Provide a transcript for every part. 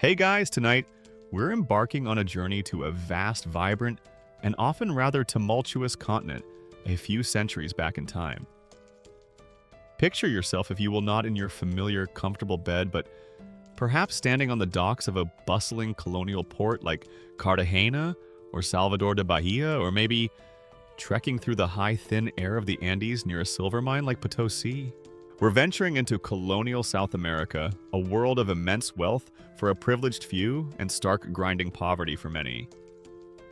Hey guys, tonight we're embarking on a journey to a vast, vibrant, and often rather tumultuous continent a few centuries back in time. Picture yourself, if you will, not in your familiar, comfortable bed, but perhaps standing on the docks of a bustling colonial port like Cartagena or Salvador de Bahia, or maybe trekking through the high, thin air of the Andes near a silver mine like Potosi. We're venturing into colonial South America, a world of immense wealth for a privileged few and stark, grinding poverty for many.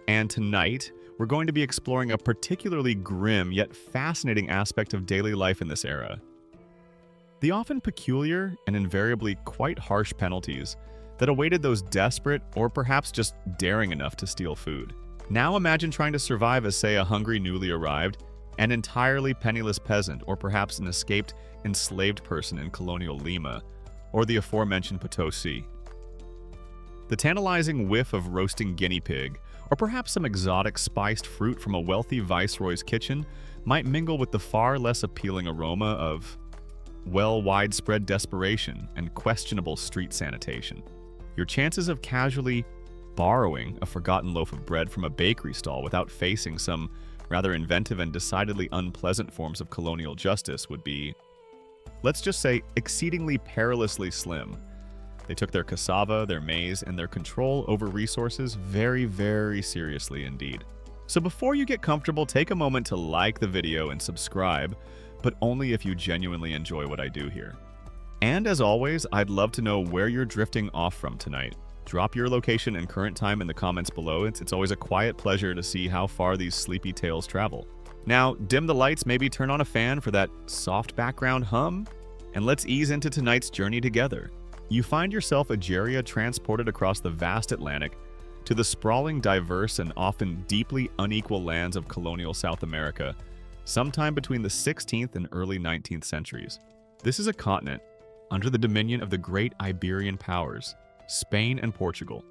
And tonight, we're going to be exploring a particularly grim yet fascinating aspect of daily life in this era. The often peculiar and invariably quite harsh penalties that awaited those desperate or perhaps just daring enough to steal food. Now imagine trying to survive as, say, a hungry newly arrived and entirely penniless peasant, or perhaps an escaped enslaved person in colonial Lima, or the aforementioned Potosi. The tantalizing whiff of roasting guinea pig, or perhaps some exotic spiced fruit from a wealthy viceroy's kitchen, might mingle with the far less appealing aroma of, well, widespread desperation and questionable street sanitation. Your chances of casually borrowing a forgotten loaf of bread from a bakery stall without facing some rather inventive and decidedly unpleasant forms of colonial justice would be, let's just say, exceedingly perilously slim. They took their cassava, their maize, and their control over resources very, very seriously indeed. So before you get comfortable, take a moment to like the video and subscribe, but only if you genuinely enjoy what I do here. And as always, I'd love to know where you're drifting off from tonight. Drop your location and current time in the comments below. It's always a quiet pleasure to see how far these sleepy tales travel. Now, dim the lights, maybe turn on a fan for that soft background hum, and let's ease into tonight's journey together. You find yourself a Jeria transported across the vast Atlantic to the sprawling, diverse, and often deeply unequal lands of colonial South America, sometime between the 16th and early 19th centuries. This is a continent under the dominion of the great Iberian powers, Spain and Portugal.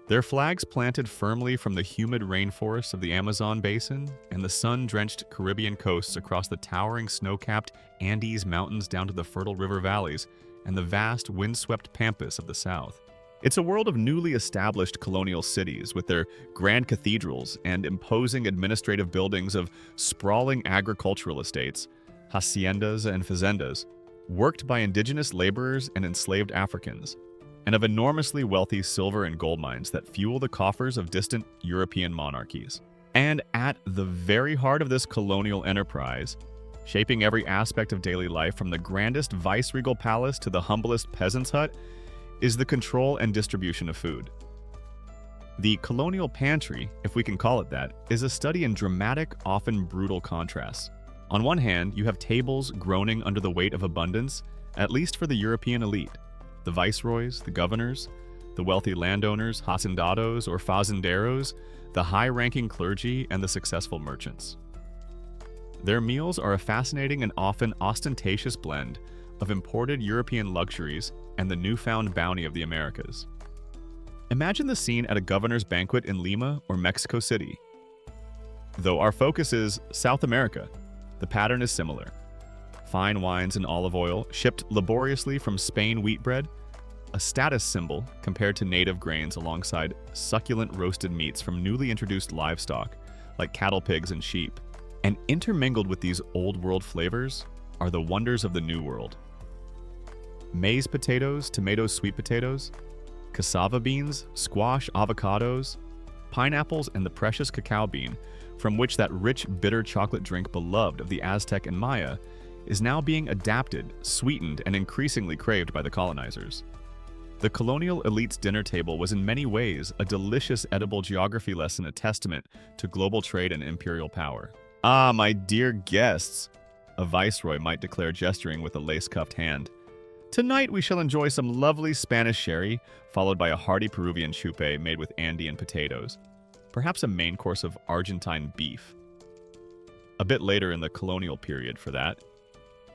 Their flags planted firmly from the humid rainforests of the Amazon basin and the sun-drenched Caribbean coasts across the towering snow-capped Andes mountains down to the fertile river valleys and the vast windswept pampas of the south. It's a world of newly established colonial cities with their grand cathedrals and imposing administrative buildings, of sprawling agricultural estates, haciendas and fazendas, worked by indigenous laborers and enslaved Africans, and of enormously wealthy silver and gold mines that fuel the coffers of distant European monarchies. And at the very heart of this colonial enterprise, shaping every aspect of daily life from the grandest viceregal palace to the humblest peasant's hut, is the control and distribution of food. The colonial pantry, if we can call it that, is a study in dramatic, often brutal contrasts. On one hand, you have tables groaning under the weight of abundance, at least for the European elite. The viceroys, the governors, the wealthy landowners, hacendados or fazenderos, the high-ranking clergy, and the successful merchants. Their meals are a fascinating and often ostentatious blend of imported European luxuries and the newfound bounty of the Americas. Imagine the scene at a governor's banquet in Lima or Mexico City. Though our focus is South America, the pattern is similar. Fine wines and olive oil shipped laboriously from Spain, wheat bread, a status symbol compared to native grains, alongside succulent roasted meats from newly introduced livestock like cattle, pigs, and sheep. And intermingled with these old world flavors are the wonders of the new world. Maize potatoes, tomatoes, sweet potatoes, cassava beans, squash, avocados, pineapples, and the precious cacao bean, from which that rich, bitter chocolate drink beloved of the Aztec and Maya is now being adapted, sweetened, and increasingly craved by the colonizers. The colonial elite's dinner table was in many ways a delicious edible geography lesson, a testament to global trade and imperial power. "Ah, my dear guests," a viceroy might declare, gesturing with a lace-cuffed hand. "Tonight we shall enjoy some lovely Spanish sherry, followed by a hearty Peruvian chupe made with Andean potatoes, perhaps a main course of Argentine beef. A bit later in the colonial period for that.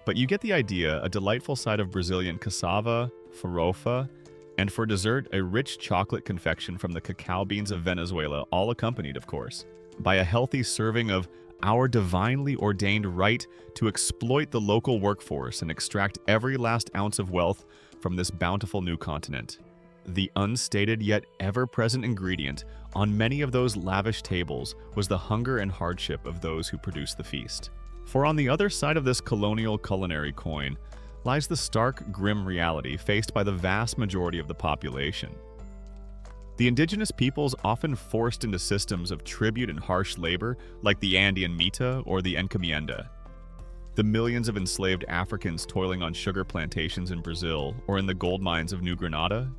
But you get the idea, a delightful side of Brazilian cassava, farofa, and for dessert, a rich chocolate confection from the cacao beans of Venezuela, all accompanied, of course, by a healthy serving of our divinely ordained right to exploit the local workforce and extract every last ounce of wealth from this bountiful new continent. The unstated yet ever-present ingredient on many of those lavish tables was the hunger and hardship of those who produced the feast. For on the other side of this colonial culinary coin lies the stark, grim reality faced by the vast majority of the population. The indigenous peoples often forced into systems of tribute and harsh labor like the Andean Mita or the Encomienda. The millions of enslaved Africans toiling on sugar plantations in Brazil or in the gold mines of New Granada,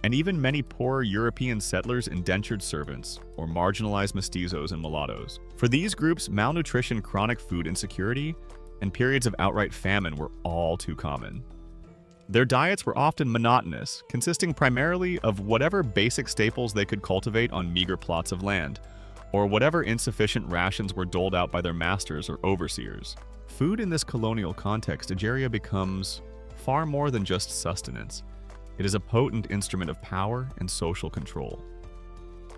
and even many poor European settlers, indentured servants, or marginalized mestizos and mulattoes. For these groups, malnutrition, chronic food insecurity, and periods of outright famine were all too common. Their diets were often monotonous, consisting primarily of whatever basic staples they could cultivate on meager plots of land, or whatever insufficient rations were doled out by their masters or overseers. Food in this colonial context, Egeria becomes far more than just sustenance. It is a potent instrument of power and social control.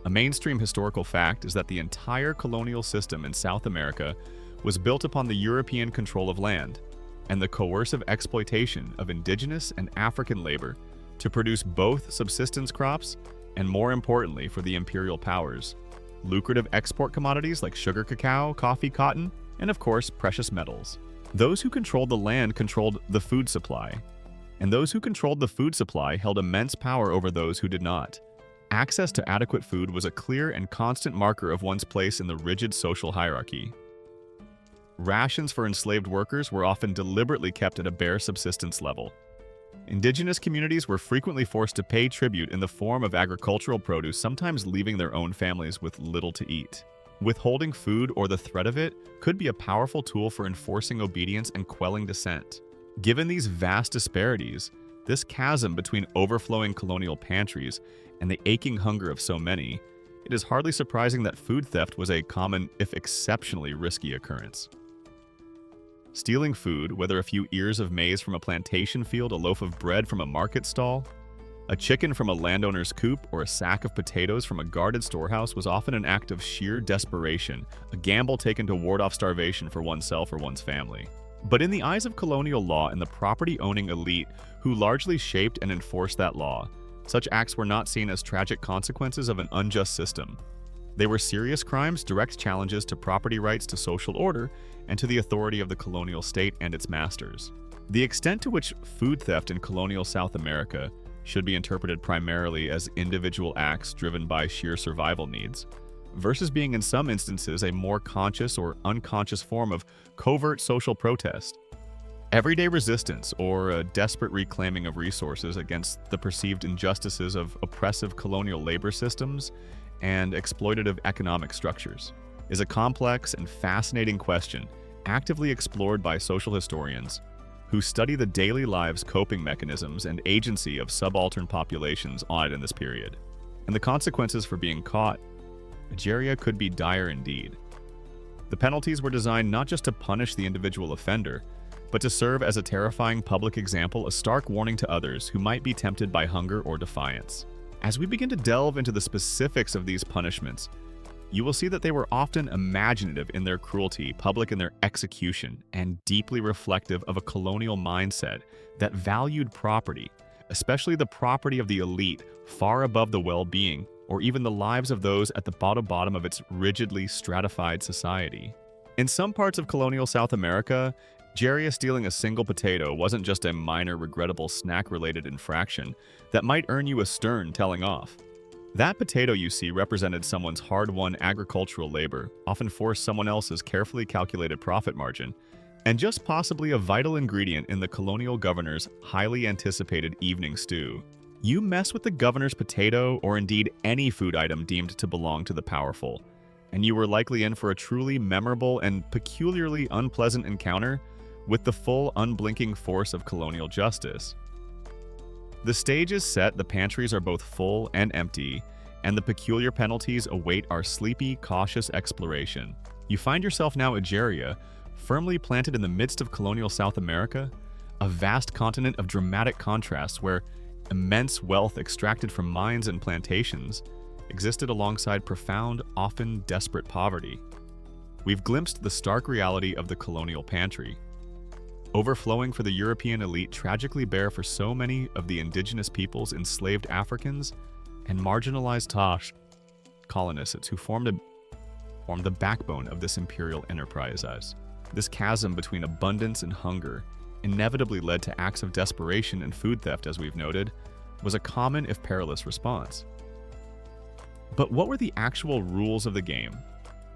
A mainstream historical fact is that the entire colonial system in South America was built upon the European control of land and the coercive exploitation of indigenous and African labor to produce both subsistence crops and, more importantly for the imperial powers, lucrative export commodities like sugar, cacao, coffee, cotton, and of course, precious metals. Those who controlled the land controlled the food supply, and those who controlled the food supply held immense power over those who did not. Access to adequate food was a clear and constant marker of one's place in the rigid social hierarchy. Rations for enslaved workers were often deliberately kept at a bare subsistence level. Indigenous communities were frequently forced to pay tribute in the form of agricultural produce, sometimes leaving their own families with little to eat. Withholding food or the threat of it could be a powerful tool for enforcing obedience and quelling dissent. Given these vast disparities, this chasm between overflowing colonial pantries and the aching hunger of so many, it is hardly surprising that food theft was a common, if exceptionally risky occurrence. Stealing food, whether a few ears of maize from a plantation field, a loaf of bread from a market stall, a chicken from a landowner's coop, or a sack of potatoes from a guarded storehouse, was often an act of sheer desperation, a gamble taken to ward off starvation for oneself or one's family. But in the eyes of colonial law and the property-owning elite who largely shaped and enforced that law, such acts were not seen as tragic consequences of an unjust system. They were serious crimes, direct challenges to property rights, to social order, and to the authority of the colonial state and its masters. The extent to which food theft in colonial South America should be interpreted primarily as individual acts driven by sheer survival needs, versus being in some instances a more conscious or unconscious form of covert social protest, everyday resistance, or a desperate reclaiming of resources against the perceived injustices of oppressive colonial labor systems and exploitative economic structures, is a complex and fascinating question actively explored by social historians who study the daily lives, coping mechanisms, and agency of subaltern populations on it in this period. And the consequences for being caught, Egeria, could be dire indeed. The penalties were designed not just to punish the individual offender, but to serve as a terrifying public example, a stark warning to others who might be tempted by hunger or defiance. As we begin to delve into the specifics of these punishments, you will see that they were often imaginative in their cruelty, public in their execution, and deeply reflective of a colonial mindset that valued property, especially the property of the elite, far above the well-being or even the lives of those at the bottom of its rigidly stratified society. In some parts of colonial South America, Egeria stealing a single potato wasn't just a minor, regrettable snack-related infraction that might earn you a stern telling off. That potato, you see, represented someone's hard-won agricultural labor, often forced someone else's carefully calculated profit margin, and just possibly a vital ingredient in the colonial governor's highly anticipated evening stew. You mess with the governor's potato, or indeed any food item deemed to belong to the powerful, and you were likely in for a truly memorable and peculiarly unpleasant encounter with the full, unblinking force of colonial justice. The stage is set, the pantries are both full and empty, and the peculiar penalties await our sleepy, cautious exploration. You find yourself now Egeria, firmly planted in the midst of colonial South America, a vast continent of dramatic contrasts where immense wealth extracted from mines and plantations existed alongside profound, often desperate poverty. We've glimpsed the stark reality of the colonial pantry. overflowing for the European elite tragically bare for so many of the indigenous peoples, enslaved Africans, and marginalized Tosh colonists who formed the backbone of this imperial enterprise. This chasm between abundance and hunger inevitably led to acts of desperation and food theft, as we've noted, was a common if perilous response. But what were the actual rules of the game?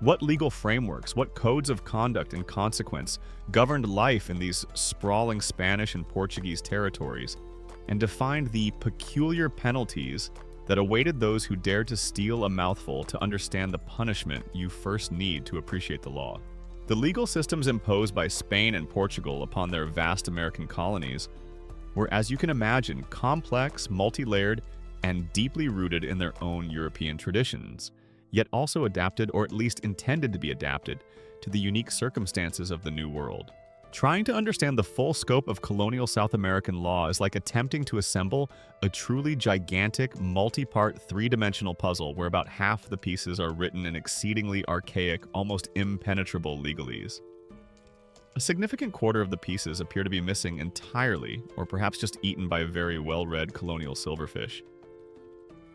What legal frameworks, what codes of conduct and consequence governed life in these sprawling Spanish and Portuguese territories and defined the peculiar penalties that awaited those who dared to steal a mouthful to understand the punishment you first need to appreciate the law? The legal systems imposed by Spain and Portugal upon their vast American colonies were, as you can imagine, complex, multi-layered, and deeply rooted in their own European traditions, yet also adapted, or at least intended to be adapted, to the unique circumstances of the New World. Trying to understand the full scope of colonial South American law is like attempting to assemble a truly gigantic, multi-part, three-dimensional puzzle where about half the pieces are written in exceedingly archaic, almost impenetrable legalese. A significant quarter of the pieces appear to be missing entirely, or perhaps just eaten by very well-read colonial silverfish.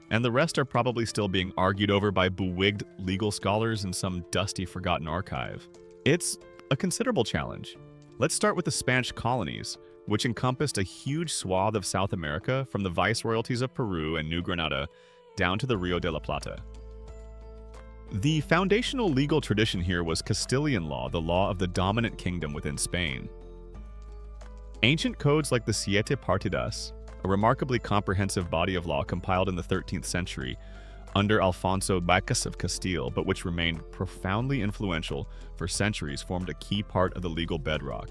And the rest are probably still being argued over by bewigged legal scholars in some dusty, forgotten archive. It's a considerable challenge. Let's start with the Spanish colonies, which encompassed a huge swath of South America from the viceroyalties of Peru and New Granada down to the Rio de la Plata. The foundational legal tradition here was Castilian law, the law of the dominant kingdom within Spain. Ancient codes like the Siete Partidas, a remarkably comprehensive body of law compiled in the 13th century under Alfonso Bacas of Castile, but which remained profoundly influential for centuries, formed a key part of the legal bedrock.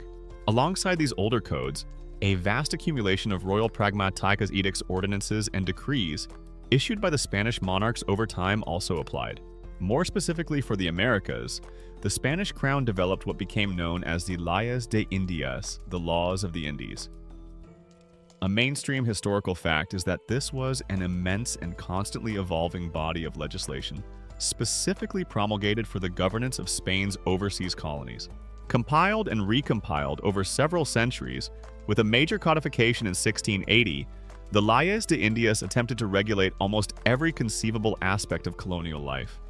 Alongside these older codes, a vast accumulation of royal pragmaticas, edicts, ordinances, and decrees issued by the Spanish monarchs over time also applied. More specifically for the Americas, the Spanish crown developed what became known as the Leyes de Indias, the laws of the Indies. A mainstream historical fact is that this was an immense and constantly evolving body of legislation, specifically promulgated for the governance of Spain's overseas colonies. Compiled and recompiled over several centuries, with a major codification in 1680, the Leyes de Indias attempted to regulate almost every conceivable aspect of colonial life.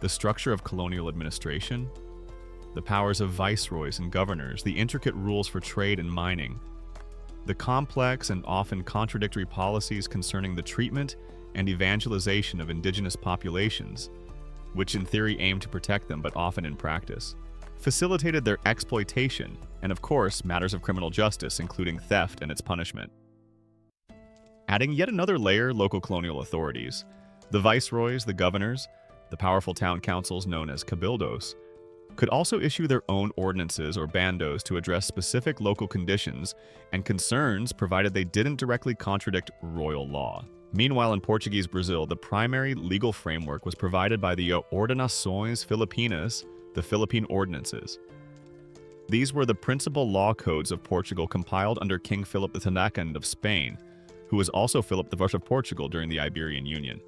The structure of colonial administration, the powers of viceroys and governors, the intricate rules for trade and mining, the complex and often contradictory policies concerning the treatment and evangelization of indigenous populations, which in theory aim to protect them but often in practice, facilitated their exploitation, and of course matters of criminal justice, including theft and its punishment. Adding yet another layer, local colonial authorities, the viceroys, the governors, the powerful town councils known as cabildos, could also issue their own ordinances or bandos to address specific local conditions and concerns, provided they didn't directly contradict royal law. Meanwhile, in Portuguese Brazil, the primary legal framework was provided by the Ordenações Filipinas, the Philippine Ordinances. These were the principal law codes of Portugal compiled under King Philip II of Spain, who was also Philip I of Portugal during the Iberian Union,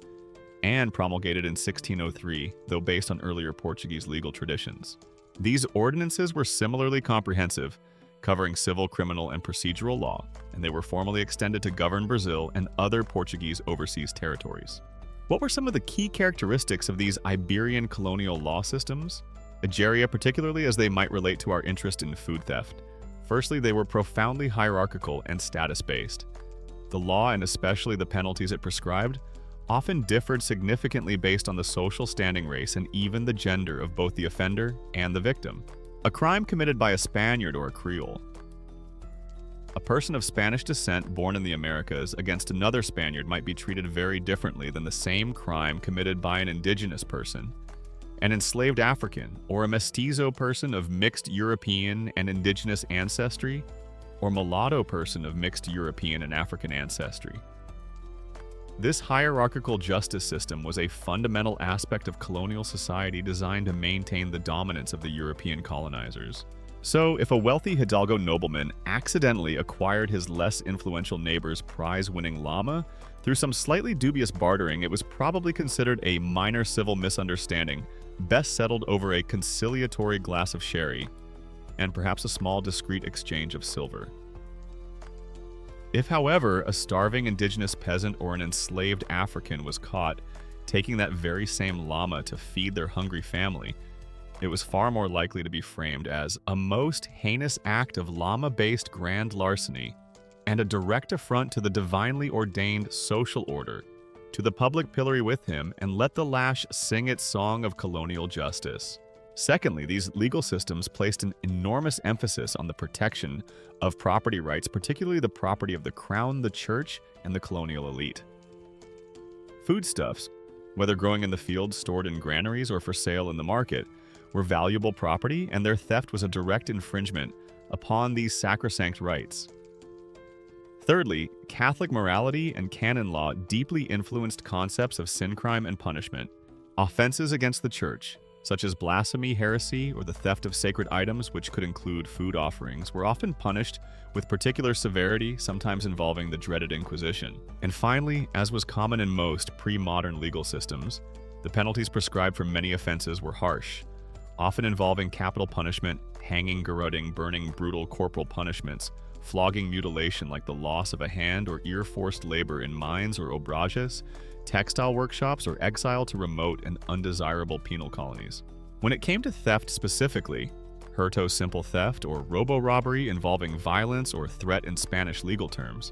and promulgated in 1603, though based on earlier Portuguese legal traditions. These ordinances were similarly comprehensive, covering civil, criminal, and procedural law, and they were formally extended to govern Brazil and other Portuguese overseas territories. What were some of the key characteristics of these Iberian colonial law systems? Egeria, particularly as they might relate to our interest in food theft. Firstly, they were profoundly hierarchical and status-based. The law, and especially the penalties it prescribed, often differed significantly based on the social standing, race, and even the gender of both the offender and the victim. A crime committed by a Spaniard or a Creole, a person of Spanish descent born in the Americas against another Spaniard might be treated very differently than the same crime committed by an indigenous person, an enslaved African, or a mestizo person of mixed European and indigenous ancestry, or mulatto person of mixed European and African ancestry. This hierarchical justice system was a fundamental aspect of colonial society designed to maintain the dominance of the European colonizers. So, if a wealthy Hidalgo nobleman accidentally acquired his less influential neighbor's prize-winning llama through some slightly dubious bartering, it was probably considered a minor civil misunderstanding, best settled over a conciliatory glass of sherry. and perhaps a small discreet exchange of silver. If, however, a starving indigenous peasant or an enslaved African was caught taking that very same llama to feed their hungry family, it was far more likely to be framed as a most heinous act of llama-based grand larceny and a direct affront to the divinely ordained social order, to the public pillory with him, and let the lash sing its song of colonial justice. Secondly, these legal systems placed an enormous emphasis on the protection of property rights, particularly the property of the crown, the church, and the colonial elite. Foodstuffs, whether growing in the fields, stored in granaries, or for sale in the market, were valuable property, and their theft was a direct infringement upon these sacrosanct rights. Thirdly, Catholic morality and canon law deeply influenced concepts of sin, crime, and punishment. Offenses against the church, such as blasphemy, heresy, or the theft of sacred items, which could include food offerings, were often punished with particular severity, sometimes involving the dreaded Inquisition. And finally, as was common in most pre-modern legal systems, the penalties prescribed for many offenses were harsh, often involving capital punishment, hanging, garroting, burning, brutal corporal punishments, flogging, mutilation like the loss of a hand, or ear forced labor in mines or obrages, textile workshops, or exile to remote and undesirable penal colonies. When it came to theft specifically, hurto simple theft, or robo-robbery involving violence or threat in Spanish legal terms,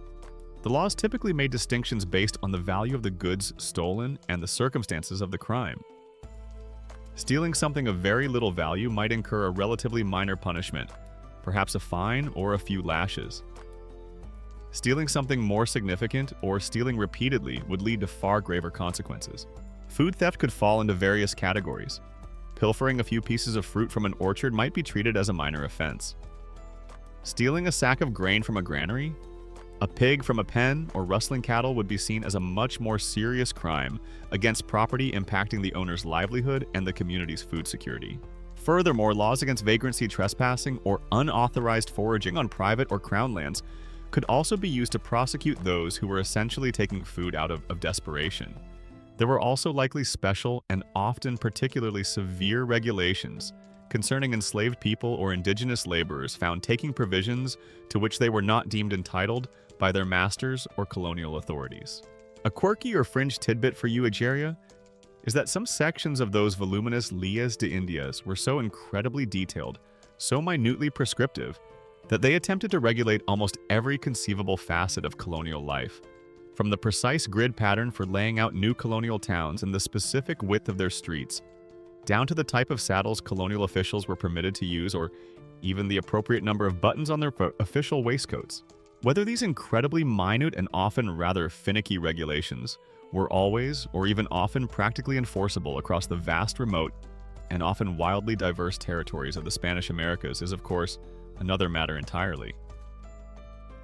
the laws typically made distinctions based on the value of the goods stolen and the circumstances of the crime. Stealing something of very little value might incur a relatively minor punishment, perhaps a fine or a few lashes. Stealing something more significant or stealing repeatedly would lead to far graver consequences. Food theft could fall into various categories. Pilfering a few pieces of fruit from an orchard might be treated as a minor offense. Stealing a sack of grain from a granary, a pig from a pen, or rustling cattle would be seen as a much more serious crime against property impacting the owner's livelihood and the community's food security. Furthermore, laws against vagrancy, trespassing, or unauthorized foraging on private or crown lands could also be used to prosecute those who were essentially taking food out of desperation. There were also likely special and often particularly severe regulations concerning enslaved people or indigenous laborers found taking provisions to which they were not deemed entitled by their masters or colonial authorities. A quirky or fringe tidbit for you, Egeria, is that some sections of those voluminous Leas de Indias were so incredibly detailed, so minutely prescriptive, that they attempted to regulate almost every conceivable facet of colonial life, from the precise grid pattern for laying out new colonial towns and the specific width of their streets, down to the type of saddles colonial officials were permitted to use, or even the appropriate number of buttons on their official waistcoats. Whether these incredibly minute and often rather finicky regulations were always, or even often, practically enforceable across the vast, remote, and often wildly diverse territories of the Spanish Americas is, of course, another matter entirely.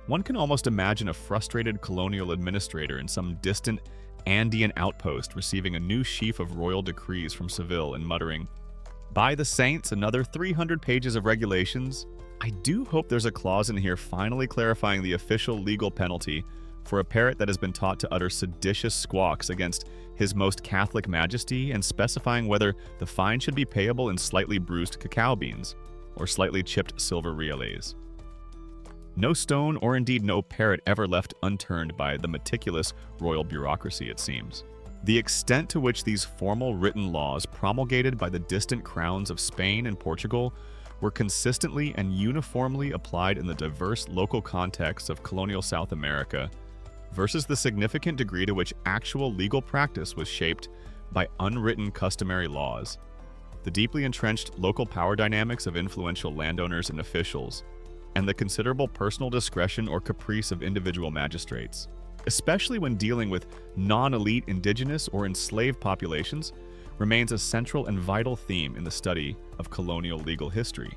One can almost imagine a frustrated colonial administrator in some distant Andean outpost receiving a new sheaf of royal decrees from Seville and muttering, "By the saints, another 300 pages of regulations. I do hope there's a clause in here finally clarifying the official legal penalty for a parrot that has been taught to utter seditious squawks against His Most Catholic Majesty, and specifying whether the fine should be payable in slightly bruised cacao beans or slightly chipped silver reales." No stone, or indeed no parrot, ever left unturned by the meticulous royal bureaucracy, it seems. The extent to which these formal written laws promulgated by the distant crowns of Spain and Portugal were consistently and uniformly applied in the diverse local contexts of colonial South America, versus the significant degree to which actual legal practice was shaped by unwritten customary laws, the deeply entrenched local power dynamics of influential landowners and officials, and the considerable personal discretion or caprice of individual magistrates, especially when dealing with non-elite indigenous or enslaved populations, remains a central and vital theme in the study of colonial legal history.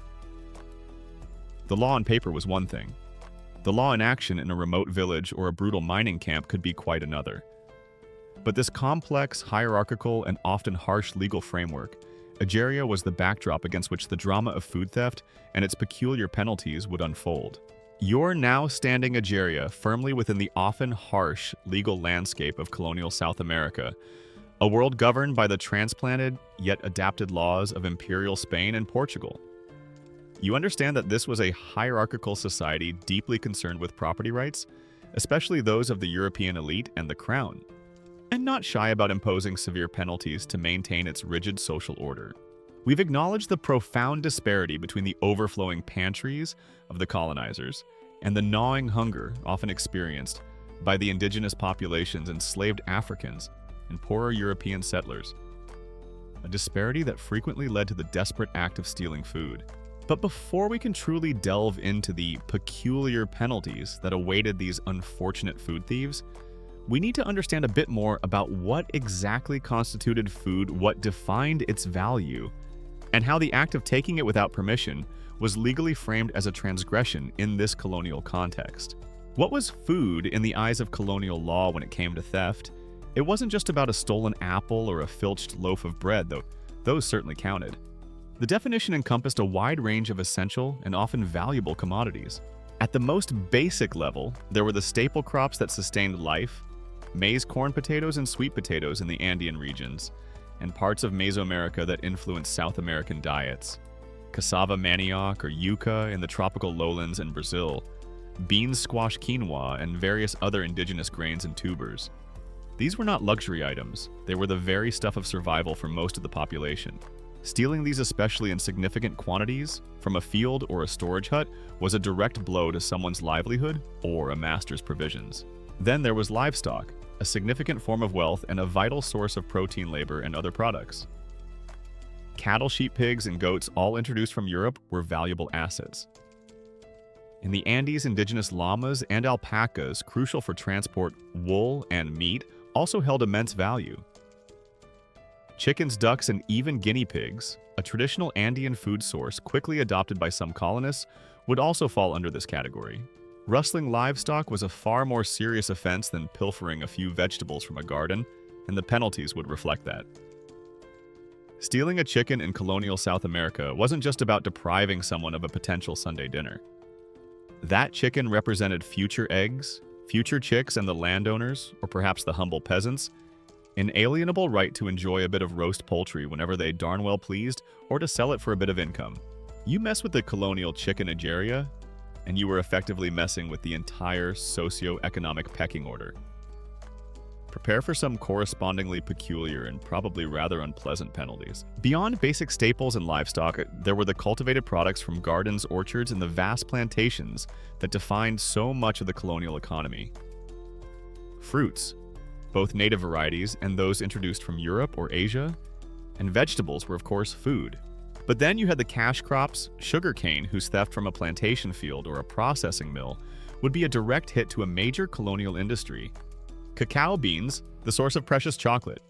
The law on paper was one thing. The law in action in a remote village or a brutal mining camp could be quite another. But this complex, hierarchical, and often harsh legal framework, Egeria, was the backdrop against which the drama of food theft and its peculiar penalties would unfold. You're now standing, Egeria, firmly within the often harsh legal landscape of colonial South America, a world governed by the transplanted yet adapted laws of imperial Spain and Portugal. You understand that this was a hierarchical society deeply concerned with property rights, especially those of the European elite and the crown, and not shy about imposing severe penalties to maintain its rigid social order. We've acknowledged the profound disparity between the overflowing pantries of the colonizers and the gnawing hunger often experienced by the indigenous populations, enslaved Africans, and poorer European settlers. A disparity that frequently led to the desperate act of stealing food. But before we can truly delve into the peculiar penalties that awaited these unfortunate food thieves, we need to understand a bit more about what exactly constituted food, what defined its value, and how the act of taking it without permission was legally framed as a transgression in this colonial context. What was food in the eyes of colonial law when it came to theft? It wasn't just about a stolen apple or a filched loaf of bread, though those certainly counted. The definition encompassed a wide range of essential and often valuable commodities. At the most basic level, there were the staple crops that sustained life: maize, corn, potatoes, and sweet potatoes in the Andean regions, and parts of Mesoamerica that influenced South American diets. Cassava, manioc, or yucca in the tropical lowlands in Brazil, beans, squash, quinoa, and various other indigenous grains and tubers. These were not luxury items, they were the very stuff of survival for most of the population. Stealing these, especially in significant quantities, from a field or a storage hut was a direct blow to someone's livelihood or a master's provisions. Then there was livestock, a significant form of wealth and a vital source of protein, labor, and other products. Cattle, sheep, pigs, and goats, all introduced from Europe, were valuable assets. In the Andes, indigenous llamas and alpacas, crucial for transport, wool, and meat, also held immense value. Chickens, ducks, and even guinea pigs, a traditional Andean food source quickly adopted by some colonists, would also fall under this category. Rustling livestock was a far more serious offense than pilfering a few vegetables from a garden, and the penalties would reflect that. Stealing a chicken in colonial South America wasn't just about depriving someone of a potential Sunday dinner. That chicken represented future eggs, future chicks, and the landowners, or perhaps the humble peasants, inalienable right to enjoy a bit of roast poultry whenever they darn well pleased, or to sell it for a bit of income. You mess with the colonial chickenageria, and you were effectively messing with the entire socio-economic pecking order. Prepare for some correspondingly peculiar and probably rather unpleasant penalties. Beyond basic staples and livestock, there were the cultivated products from gardens, orchards, and the vast plantations that defined so much of the colonial economy. Fruits, both native varieties and those introduced from Europe or Asia, and vegetables were of course food. But then you had the cash crops, sugarcane, whose theft from a plantation field or a processing mill would be a direct hit to a major colonial industry. Cacao beans, the source of precious chocolate.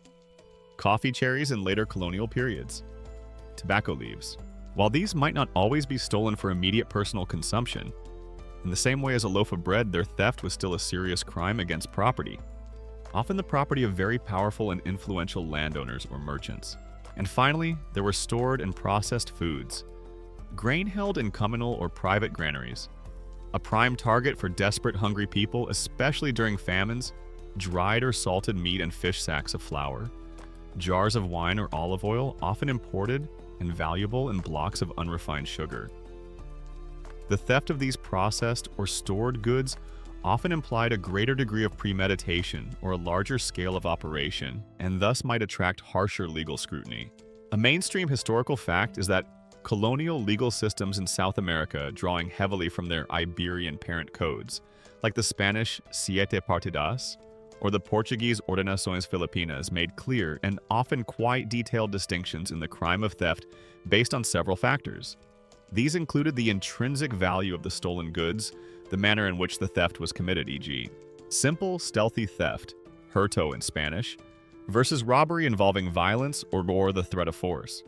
Coffee cherries in later colonial periods. Tobacco leaves. While these might not always be stolen for immediate personal consumption, in the same way as a loaf of bread, their theft was still a serious crime against property, often the property of very powerful and influential landowners or merchants. And finally, there were stored and processed foods. Grain held in communal or private granaries, a prime target for desperate, hungry people, especially during famines. Dried or salted meat and fish sacks of flour, jars of wine or olive oil, often imported and valuable in blocks of unrefined sugar. The theft of these processed or stored goods often implied a greater degree of premeditation or a larger scale of operation, and thus might attract harsher legal scrutiny. A mainstream historical fact is that colonial legal systems in South America, drawing heavily from their Iberian parent codes, like the Spanish Siete Partidas or the Portuguese Ordenações Filipinas, made clear and often quite detailed distinctions in the crime of theft based on several factors. These included the intrinsic value of the stolen goods, the manner in which the theft was committed, e.g., simple, stealthy theft, hurto in Spanish, versus robbery involving violence or the threat of force.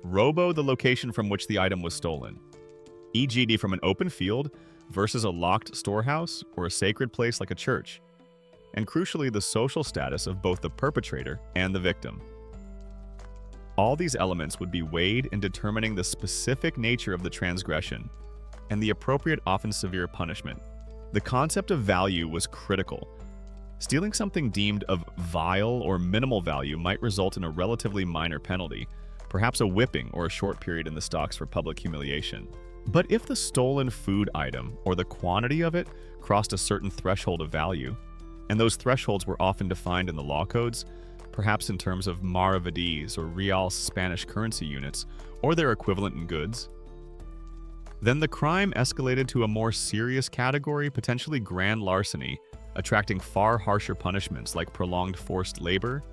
Robo, the location from which the item was stolen, e.g., from an open field versus a locked storehouse or a sacred place like a church. And crucially, the social status of both the perpetrator and the victim. All these elements would be weighed in determining the specific nature of the transgression and the appropriate, often severe punishment. The concept of value was critical. Stealing something deemed of vile or minimal value might result in a relatively minor penalty, perhaps a whipping or a short period in the stocks for public humiliation. But if the stolen food item or the quantity of it crossed a certain threshold of value, and those thresholds were often defined in the law codes, perhaps in terms of maravedis or real Spanish currency units, or their equivalent in goods, then the crime escalated to a more serious category, potentially grand larceny, attracting far harsher punishments like prolonged forced labor,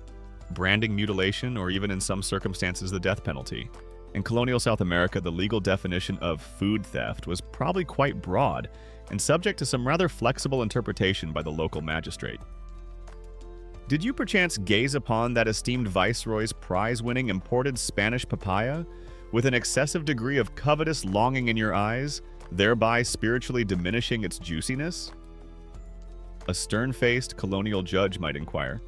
branding mutilation, or even in some circumstances the death penalty. In colonial South America, the legal definition of food theft was probably quite broad and subject to some rather flexible interpretation by the local magistrate. Did you perchance gaze upon that esteemed viceroy's prize-winning imported Spanish papaya with an excessive degree of covetous longing in your eyes, thereby spiritually diminishing its juiciness? A stern-faced colonial judge might inquire.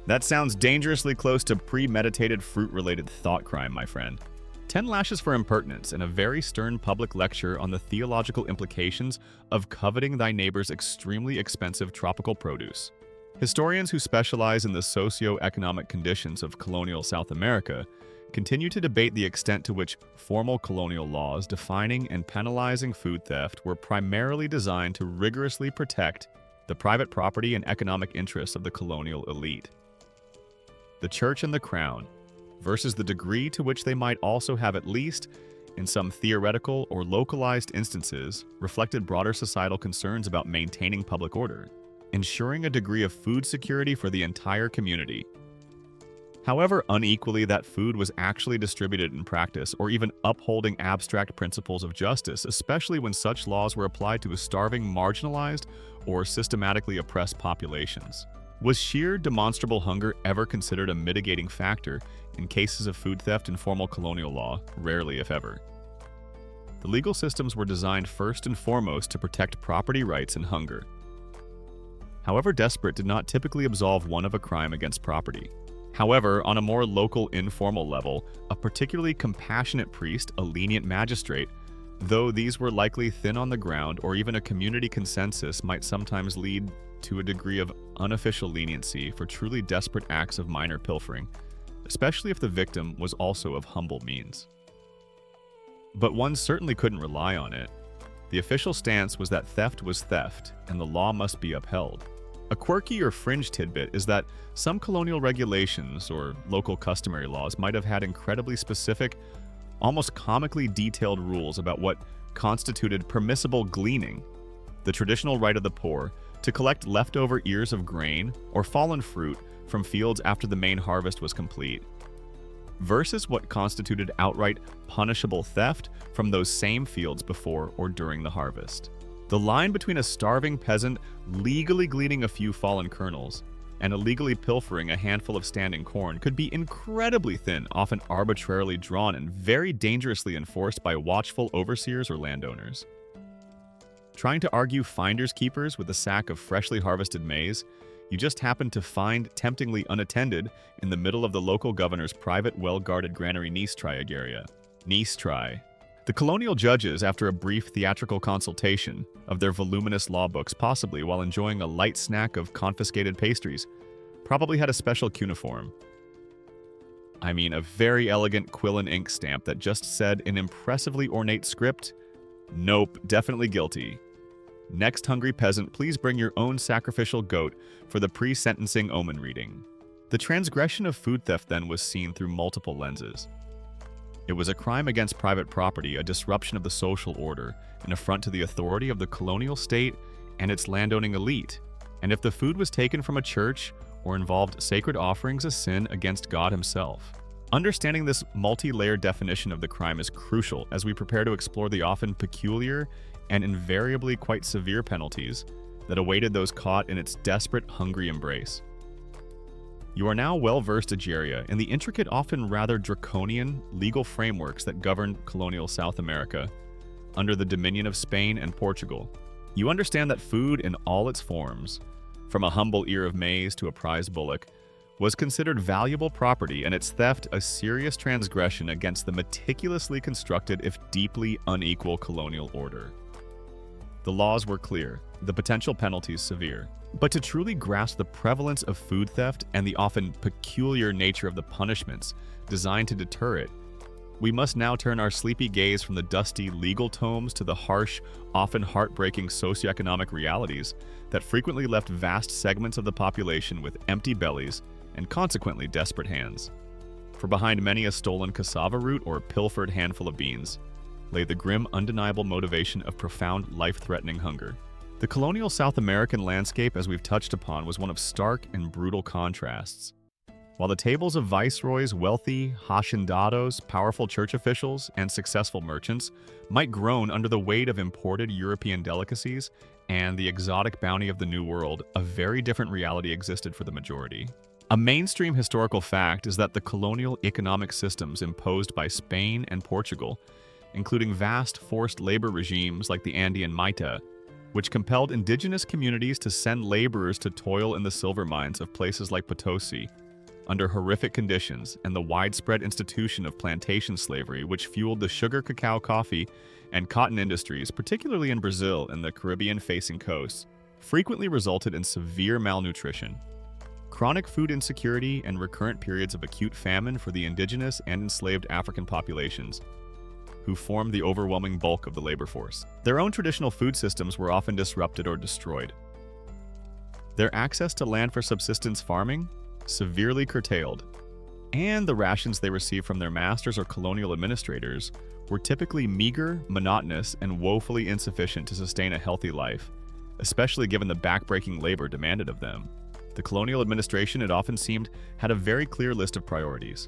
That sounds dangerously close to premeditated fruit-related thought crime, my friend. 10 lashes for impertinence and a very stern public lecture on the theological implications of coveting thy neighbor's extremely expensive tropical produce. Historians who specialize in the socio-economic conditions of colonial South America continue to debate the extent to which formal colonial laws defining and penalizing food theft were primarily designed to rigorously protect the private property and economic interests of the colonial elite, the church and the crown, versus the degree to which they might also have, at least in some theoretical or localized instances, reflected broader societal concerns about maintaining public order, ensuring a degree of food security for the entire community. However unequally that food was actually distributed in practice, or even upholding abstract principles of justice, especially when such laws were applied to starving, marginalized, or systematically oppressed populations. Was sheer demonstrable hunger ever considered a mitigating factor in cases of food theft in formal colonial law? Rarely, if ever. The legal systems were designed first and foremost to protect property rights and hunger. However desperate, did not typically absolve one of a crime against property. However, on a more local, informal level, a particularly compassionate priest, a lenient magistrate, though these were likely thin on the ground, or even a community consensus, might sometimes lead to a degree of unofficial leniency for truly desperate acts of minor pilfering, especially if the victim was also of humble means. But one certainly couldn't rely on it. The official stance was that theft was theft, and the law must be upheld. A quirky or fringe tidbit is that some colonial regulations or local customary laws might have had incredibly specific, almost comically detailed rules about what constituted permissible gleaning, the traditional right of the poor to collect leftover ears of grain or fallen fruit from fields after the main harvest was complete, versus what constituted outright punishable theft from those same fields before or during the harvest. The line between a starving peasant legally gleaning a few fallen kernels and illegally pilfering a handful of standing corn could be incredibly thin, often arbitrarily drawn and very dangerously enforced by watchful overseers or landowners. Trying to argue finders keepers with a sack of freshly harvested maize you just happened to find temptingly unattended in the middle of the local governor's private, well-guarded granary Nice-Triag area. Nice-Tri. The colonial judges, after a brief theatrical consultation of their voluminous law books, possibly while enjoying a light snack of confiscated pastries, probably had a special cuneiform. I mean, a very elegant quill and ink stamp that just said in impressively ornate script, "Nope, definitely guilty. Next hungry peasant, please bring your own sacrificial goat for the pre-sentencing omen reading." The transgression of food theft then was seen through multiple lenses. It was a crime against private property, a disruption of the social order, an affront to the authority of the colonial state and its landowning elite, and if the food was taken from a church or involved sacred offerings, a sin against God himself. Understanding this multi-layered definition of the crime is crucial as we prepare to explore the often peculiar and invariably quite severe penalties that awaited those caught in its desperate, hungry embrace. You are now well-versed, Ageria, in the intricate, often rather draconian, legal frameworks that govern colonial South America under the dominion of Spain and Portugal. You understand that food in all its forms, from a humble ear of maize to a prize bullock, was considered valuable property, and its theft a serious transgression against the meticulously constructed, if deeply unequal, colonial order. The laws were clear, the potential penalties severe. But to truly grasp the prevalence of food theft and the often peculiar nature of the punishments designed to deter it, we must now turn our sleepy gaze from the dusty legal tomes to the harsh, often heartbreaking socioeconomic realities that frequently left vast segments of the population with empty bellies and consequently desperate hands. For behind many a stolen cassava root or pilfered handful of beans lay the grim, undeniable motivation of profound, life-threatening hunger. The colonial South American landscape, as we've touched upon, was one of stark and brutal contrasts. While the tables of viceroys, wealthy hacendados, powerful church officials, and successful merchants might groan under the weight of imported European delicacies and the exotic bounty of the New World, a very different reality existed for the majority. A mainstream historical fact is that the colonial economic systems imposed by Spain and Portugal, including vast forced labor regimes like the Andean Maita, which compelled indigenous communities to send laborers to toil in the silver mines of places like Potosi, under horrific conditions, and the widespread institution of plantation slavery, which fueled the sugar, cacao, coffee, and cotton industries, particularly in Brazil and the Caribbean-facing coasts, frequently resulted in severe malnutrition, chronic food insecurity, and recurrent periods of acute famine for the indigenous and enslaved African populations, who formed the overwhelming bulk of the labor force. Their own traditional food systems were often disrupted or destroyed. Their access to land for subsistence farming severely curtailed, and the rations they received from their masters or colonial administrators were typically meager, monotonous, and woefully insufficient to sustain a healthy life, especially given the backbreaking labor demanded of them. The colonial administration, it often seemed, had a very clear list of priorities.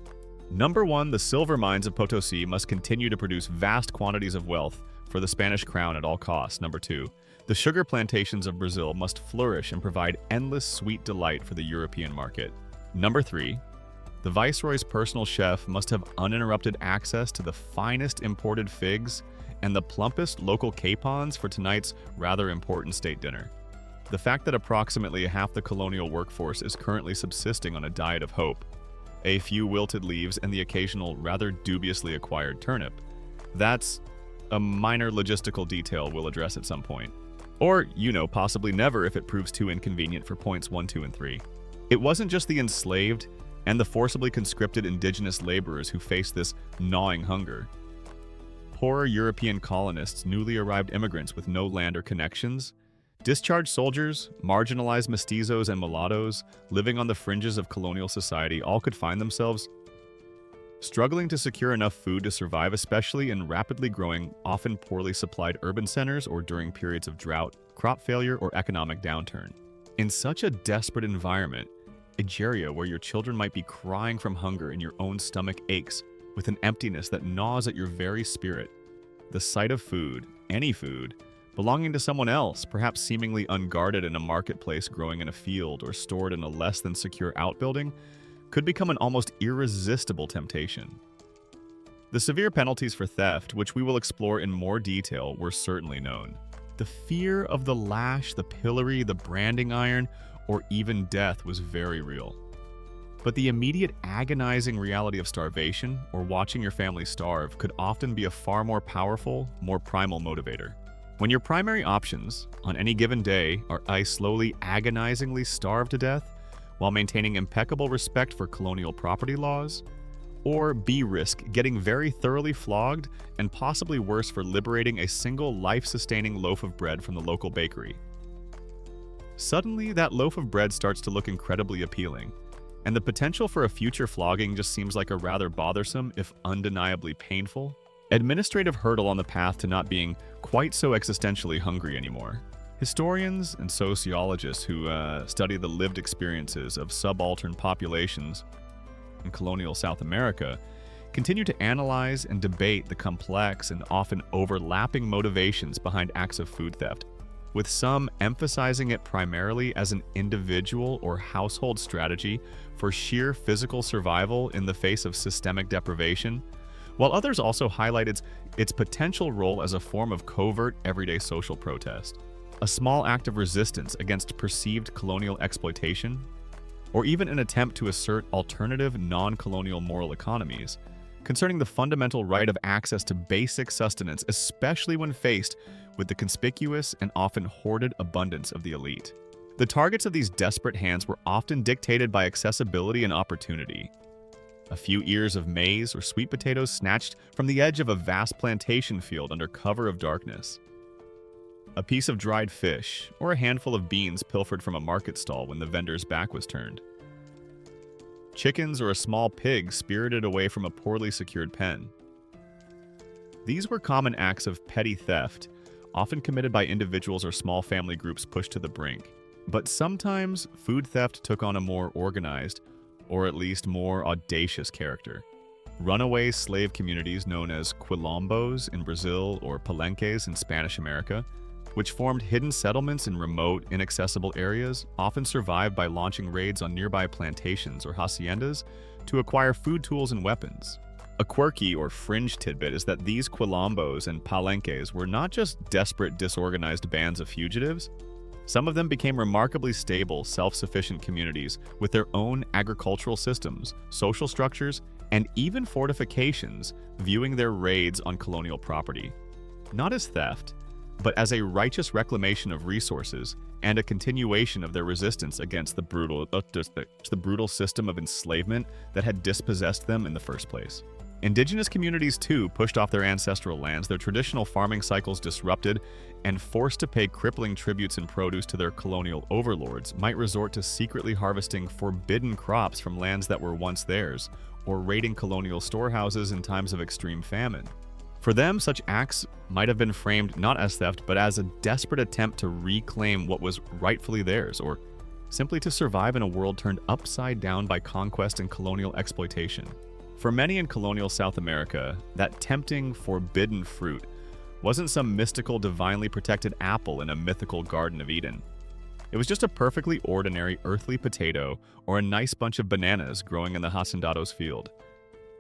Number 1, the silver mines of Potosi must continue to produce vast quantities of wealth for the Spanish crown at all costs. Number 2, the sugar plantations of Brazil must flourish and provide endless sweet delight for the European market. Number 3, the viceroy's personal chef must have uninterrupted access to the finest imported figs and the plumpest local capons for tonight's rather important state dinner. The fact that approximately half the colonial workforce is currently subsisting on a diet of hope, a few wilted leaves, and the occasional rather dubiously acquired turnip, that's a minor logistical detail we'll address at some point. Or, possibly never if it proves too inconvenient for points 1, 2, and 3. It wasn't just the enslaved and the forcibly conscripted indigenous laborers who faced this gnawing hunger. Poorer European colonists, newly arrived immigrants with no land or connections, discharged soldiers, marginalized mestizos and mulattoes living on the fringes of colonial society all could find themselves struggling to secure enough food to survive, especially in rapidly growing, often poorly supplied urban centers or during periods of drought, crop failure, or economic downturn. In such a desperate environment, Egeria, where your children might be crying from hunger and your own stomach aches with an emptiness that gnaws at your very spirit, the sight of food, any food, belonging to someone else, perhaps seemingly unguarded in a marketplace growing in a field or stored in a less than secure outbuilding, could become an almost irresistible temptation. The severe penalties for theft, which we will explore in more detail, were certainly known. The fear of the lash, the pillory, the branding iron, or even death was very real. But the immediate agonizing reality of starvation, or watching your family starve, could often be a far more powerful, more primal motivator. When your primary options, on any given day, are I slowly, agonizingly starve to death, while maintaining impeccable respect for colonial property laws, or B, risk getting very thoroughly flogged and possibly worse for liberating a single life-sustaining loaf of bread from the local bakery. Suddenly, that loaf of bread starts to look incredibly appealing, and the potential for a future flogging just seems like a rather bothersome, if undeniably painful, administrative hurdle on the path to not being quite so existentially hungry anymore. Historians and sociologists who study the lived experiences of subaltern populations in colonial South America continue to analyze and debate the complex and often overlapping motivations behind acts of food theft, with some emphasizing it primarily as an individual or household strategy for sheer physical survival in the face of systemic deprivation, while others also highlight its potential role as a form of covert everyday social protest, a small act of resistance against perceived colonial exploitation, or even an attempt to assert alternative non-colonial moral economies, concerning the fundamental right of access to basic sustenance, especially when faced with the conspicuous and often hoarded abundance of the elite. The targets of these desperate hands were often dictated by accessibility and opportunity. A few ears of maize or sweet potatoes snatched from the edge of a vast plantation field under cover of darkness. A piece of dried fish, or a handful of beans pilfered from a market stall when the vendor's back was turned. Chickens or a small pig spirited away from a poorly secured pen. These were common acts of petty theft, often committed by individuals or small family groups pushed to the brink. But sometimes food theft took on a more organized, or at least more audacious character. Runaway slave communities known as quilombos in Brazil or palenques in Spanish America, which formed hidden settlements in remote, inaccessible areas, often survived by launching raids on nearby plantations or haciendas to acquire food tools and weapons. A quirky or fringe tidbit is that these quilombos and palenques were not just desperate, disorganized bands of fugitives. Some of them became remarkably stable, self-sufficient communities with their own agricultural systems, social structures, and even fortifications, viewing their raids on colonial property not as theft, but as a righteous reclamation of resources and a continuation of their resistance against the brutal system of enslavement that had dispossessed them in the first place. Indigenous communities, too, pushed off their ancestral lands, their traditional farming cycles disrupted, and forced to pay crippling tributes and produce to their colonial overlords, might resort to secretly harvesting forbidden crops from lands that were once theirs, or raiding colonial storehouses in times of extreme famine. For them, such acts might have been framed not as theft, but as a desperate attempt to reclaim what was rightfully theirs, or simply to survive in a world turned upside down by conquest and colonial exploitation. For many in colonial South America, that tempting, forbidden fruit wasn't some mystical, divinely protected apple in a mythical Garden of Eden. It was just a perfectly ordinary earthly potato or a nice bunch of bananas growing in the hacendado's field.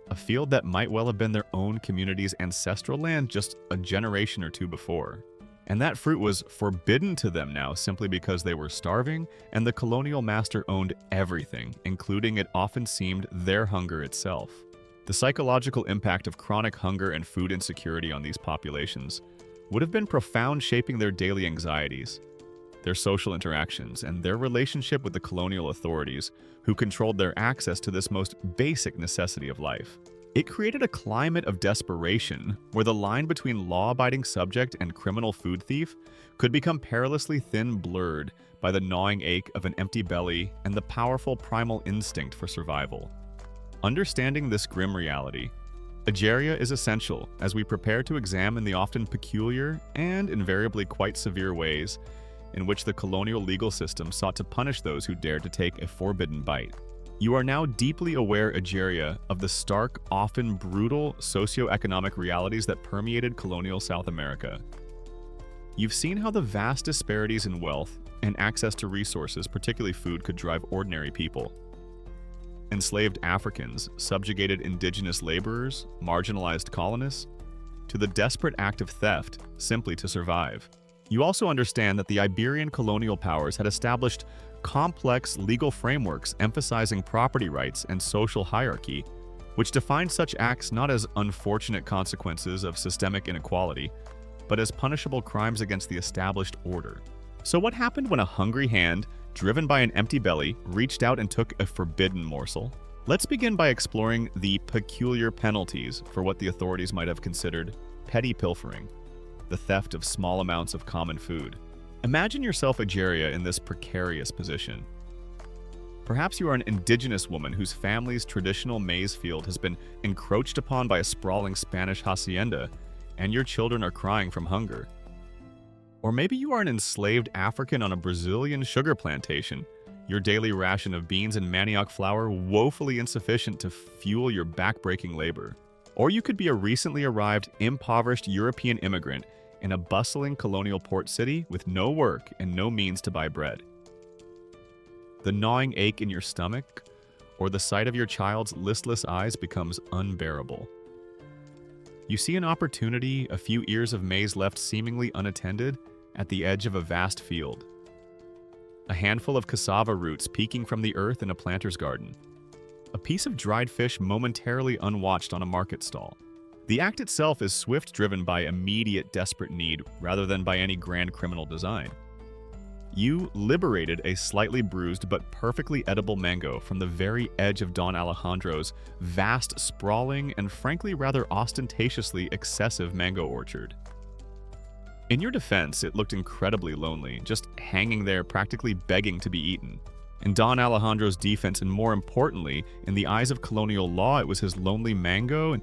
A field that might well have been their own community's ancestral land just a generation or two before. And that fruit was forbidden to them now simply because they were starving and the colonial master owned everything, including, it often seemed, their hunger itself. The psychological impact of chronic hunger and food insecurity on these populations would have been profound, shaping their daily anxieties, their social interactions, and their relationship with the colonial authorities who controlled their access to this most basic necessity of life. It created a climate of desperation where the line between law-abiding subject and criminal food thief could become perilously thin, blurred by the gnawing ache of an empty belly and the powerful primal instinct for survival. Understanding this grim reality, Ageria is essential as we prepare to examine the often peculiar and invariably quite severe ways in which the colonial legal system sought to punish those who dared to take a forbidden bite. You are now deeply aware, Ageria, of the stark, often brutal socioeconomic realities that permeated colonial South America. You've seen how the vast disparities in wealth and access to resources, particularly food, could drive ordinary people. Enslaved Africans, subjugated indigenous laborers, marginalized colonists, to the desperate act of theft simply to survive. You also understand that the Iberian colonial powers had established complex legal frameworks emphasizing property rights and social hierarchy, which defined such acts not as unfortunate consequences of systemic inequality, but as punishable crimes against the established order. So what happened when a hungry hand, driven by an empty belly, reached out and took a forbidden morsel? Let's begin by exploring the peculiar penalties for what the authorities might have considered petty pilfering, the theft of small amounts of common food. Imagine yourself, Ageria, in this precarious position. Perhaps you are an indigenous woman whose family's traditional maize field has been encroached upon by a sprawling Spanish hacienda, and your children are crying from hunger. Or maybe you are an enslaved African on a Brazilian sugar plantation, your daily ration of beans and manioc flour woefully insufficient to fuel your back-breaking labor. Or you could be a recently arrived, impoverished European immigrant in a bustling colonial port city with no work and no means to buy bread. The gnawing ache in your stomach, or the sight of your child's listless eyes becomes unbearable. You see an opportunity, a few ears of maize left seemingly unattended at the edge of a vast field. A handful of cassava roots peeking from the earth in a planter's garden. a piece of dried fish momentarily unwatched on a market stall. The act itself is swift, driven by immediate desperate need rather than by any grand criminal design. You liberated a slightly bruised but perfectly edible mango from the very edge of Don Alejandro's vast, sprawling, and frankly rather ostentatiously excessive mango orchard. In your defense, it looked incredibly lonely, just hanging there practically begging to be eaten. In Don Alejandro's defense, and more importantly, in the eyes of colonial law, it was his lonely mango, and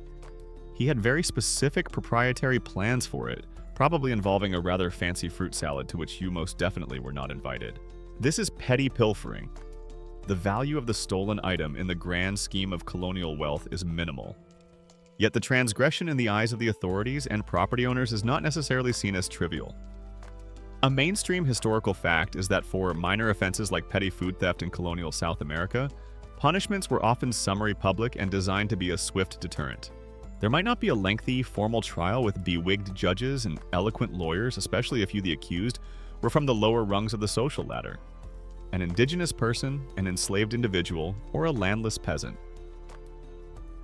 he had very specific proprietary plans for it, probably involving a rather fancy fruit salad to which you most definitely were not invited. This is petty pilfering. The value of the stolen item in the grand scheme of colonial wealth is minimal. Yet the transgression in the eyes of the authorities and property owners is not necessarily seen as trivial. A mainstream historical fact is that for minor offenses like petty food theft in colonial South America, punishments were often summary, public, and designed to be a swift deterrent. There might not be a lengthy, formal trial with bewigged judges and eloquent lawyers, especially if you, the accused, were from the lower rungs of the social ladder. An indigenous person, an enslaved individual, or a landless peasant.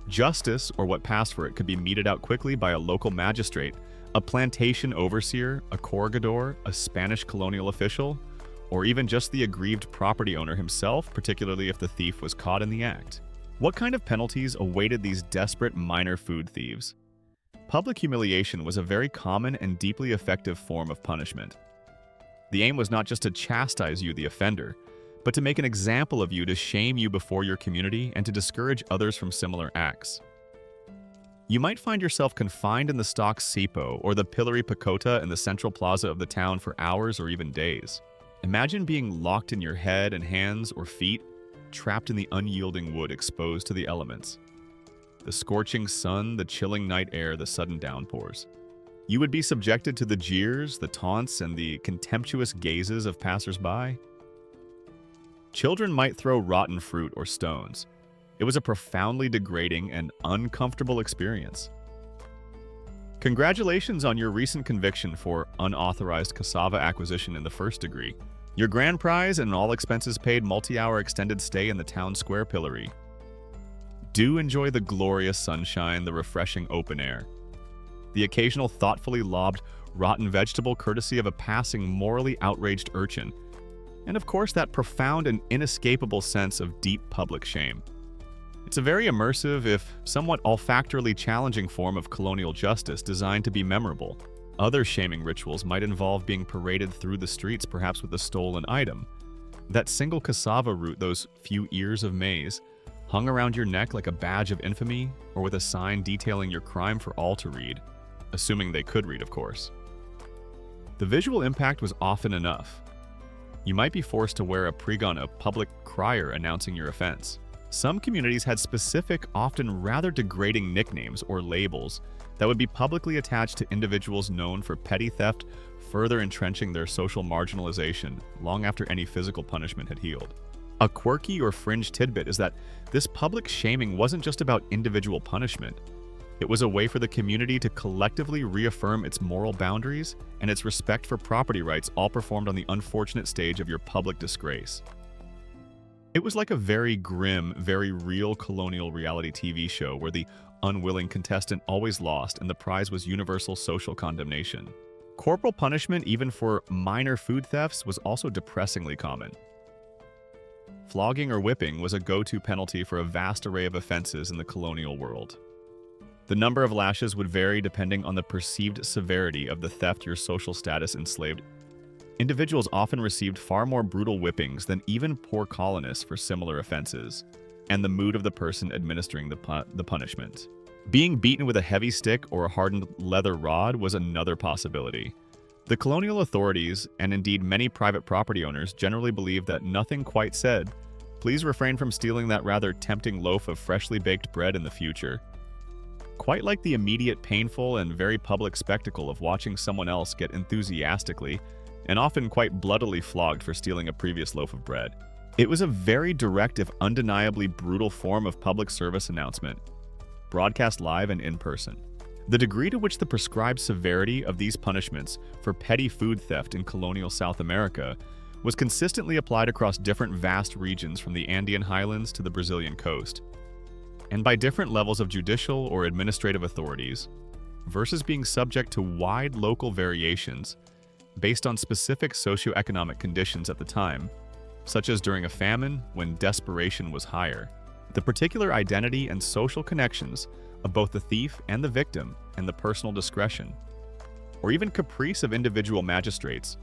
Justice, or what passed for it, could be meted out quickly by a local magistrate, a plantation overseer, a corregidor, a Spanish colonial official, or even just the aggrieved property owner himself, particularly if the thief was caught in the act. What kind of penalties awaited these desperate minor food thieves? Public humiliation was a very common and deeply effective form of punishment. The aim was not just to chastise you, the offender, but to make an example of you, to shame you before your community, and to discourage others from similar acts. You might find yourself confined in the stock sipo or the pillory pacota in the central plaza of the town for hours or even days. Imagine being locked in your head and hands or feet, trapped in the unyielding wood, exposed to the elements. The scorching sun, the chilling night air, the sudden downpours. You would be subjected to the jeers, the taunts, and the contemptuous gazes of passers-by. Children might throw rotten fruit or stones. It was a profoundly degrading and uncomfortable experience. Congratulations on your recent conviction for unauthorized cassava acquisition in the first degree. Your grand prize and an all-expenses-paid multi-hour extended stay in the town square pillory. Do enjoy the glorious sunshine, the refreshing open air. The occasional thoughtfully lobbed rotten vegetable courtesy of a passing morally outraged urchin. And of course, that profound and inescapable sense of deep public shame. It's a very immersive, if somewhat olfactorily challenging form of colonial justice designed to be memorable. Other shaming rituals might involve being paraded through the streets, perhaps with a stolen item. That single cassava root, those few ears of maize, hung around your neck like a badge of infamy, or with a sign detailing your crime for all to read, assuming they could read, of course. The visual impact was often enough. You might be forced to wear a pregón, a public crier announcing your offense. Some communities had specific, often rather degrading nicknames or labels that would be publicly attached to individuals known for petty theft, further entrenching their social marginalization long after any physical punishment had healed. A quirky or fringe tidbit is that this public shaming wasn't just about individual punishment. It was a way for the community to collectively reaffirm its moral boundaries and its respect for property rights, all performed on the unfortunate stage of your public disgrace. It was like a very grim, very real colonial reality TV show where the unwilling contestant always lost and the prize was universal social condemnation. Corporal punishment, even for minor food thefts, was also depressingly common. Flogging or whipping was a go-to penalty for a vast array of offenses in the colonial world. The number of lashes would vary depending on the perceived severity of the theft your social status enslaved. Individuals often received far more brutal whippings than even poor colonists for similar offenses, and the mood of the person administering the punishment. Being beaten with a heavy stick or a hardened leather rod was another possibility. The colonial authorities, and indeed many private property owners, generally believed that nothing quite said, "Please refrain from stealing that rather tempting loaf of freshly baked bread in the future." Quite like the immediate, painful, and very public spectacle of watching someone else get enthusiastically and often quite bloodily flogged for stealing a previous loaf of bread. It was a very direct, if undeniably brutal, form of public service announcement, broadcast live and in person. The degree to which the prescribed severity of these punishments for petty food theft in colonial South America was consistently applied across different vast regions from the Andean highlands to the Brazilian coast. and by different levels of judicial or administrative authorities, versus being subject to wide local variations based on specific socioeconomic conditions at the time, such as during a famine when desperation was higher. The particular identity and social connections of both the thief and the victim, and the personal discretion, or even caprice of individual magistrates,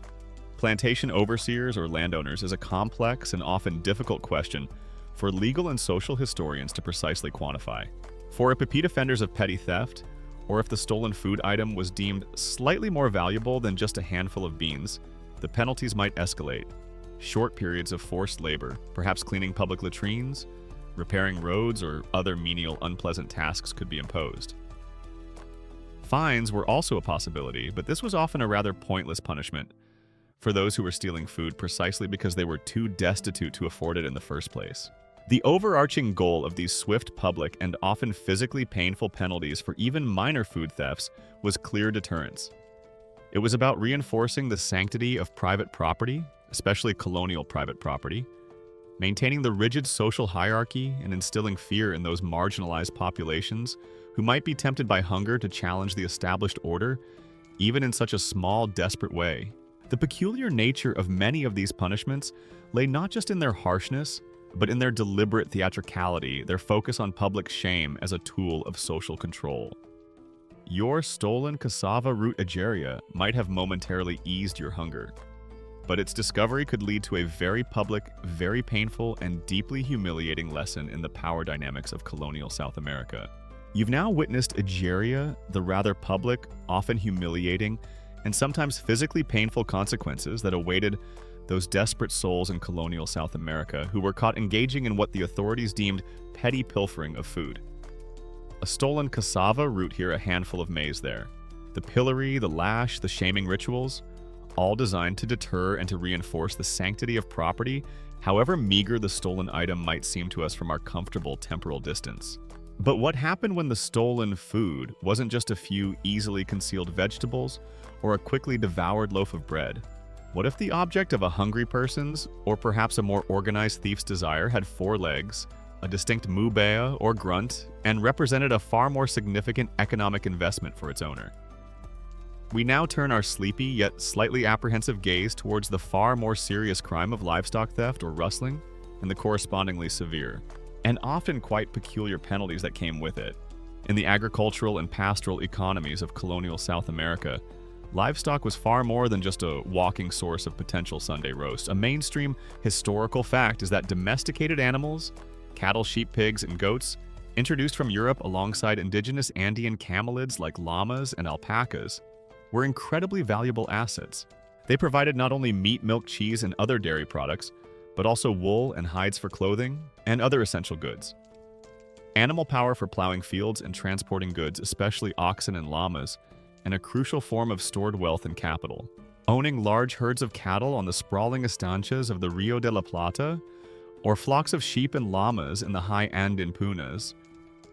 plantation overseers, or landowners is a complex and often difficult question for legal and social historians to precisely quantify. For repeat offenders of petty theft, or if the stolen food item was deemed slightly more valuable than just a handful of beans, the penalties might escalate. Short periods of forced labor, perhaps cleaning public latrines, repairing roads, or other menial, unpleasant tasks could be imposed. Fines were also a possibility, but this was often a rather pointless punishment for those who were stealing food precisely because they were too destitute to afford it in the first place. The overarching goal of these swift public and often physically painful penalties for even minor food thefts was clear deterrence. It was about reinforcing the sanctity of private property, especially colonial private property, maintaining the rigid social hierarchy and instilling fear in those marginalized populations who might be tempted by hunger to challenge the established order, even in such a small, desperate way. The peculiar nature of many of these punishments lay not just in their harshness, but in their deliberate theatricality, their focus on public shame as a tool of social control. Your stolen cassava root Egeria might have momentarily eased your hunger, but its discovery could lead to a very public, very painful, and deeply humiliating lesson in the power dynamics of colonial South America. You've now witnessed Egeria, the rather public, often humiliating, and sometimes physically painful consequences that awaited those desperate souls in colonial South America who were caught engaging in what the authorities deemed petty pilfering of food. A stolen cassava root here, a handful of maize there. The pillory, the lash, the shaming rituals, all designed to deter and to reinforce the sanctity of property, however meager the stolen item might seem to us from our comfortable temporal distance. But what happened when the stolen food wasn't just a few easily concealed vegetables or a quickly devoured loaf of bread? What if the object of a hungry person's, or perhaps a more organized thief's desire had 4 legs, a distinct mubea or grunt, and represented a far more significant economic investment for its owner? We now turn our sleepy yet slightly apprehensive gaze towards the far more serious crime of livestock theft or rustling, and the correspondingly severe, and often quite peculiar penalties that came with it. In the agricultural and pastoral economies of colonial South America, livestock was far more than just a walking source of potential Sunday roast. A mainstream historical fact is that domesticated animals, cattle, sheep, pigs, and goats, introduced from Europe alongside indigenous Andean camelids like llamas and alpacas, were incredibly valuable assets. They provided not only meat, milk, cheese, and other dairy products, but also wool and hides for clothing and other essential goods. Animal power for plowing fields and transporting goods, especially oxen and llamas, and a crucial form of stored wealth and capital. Owning large herds of cattle on the sprawling estancias of the Rio de la Plata, or flocks of sheep and llamas in the high Andean punas,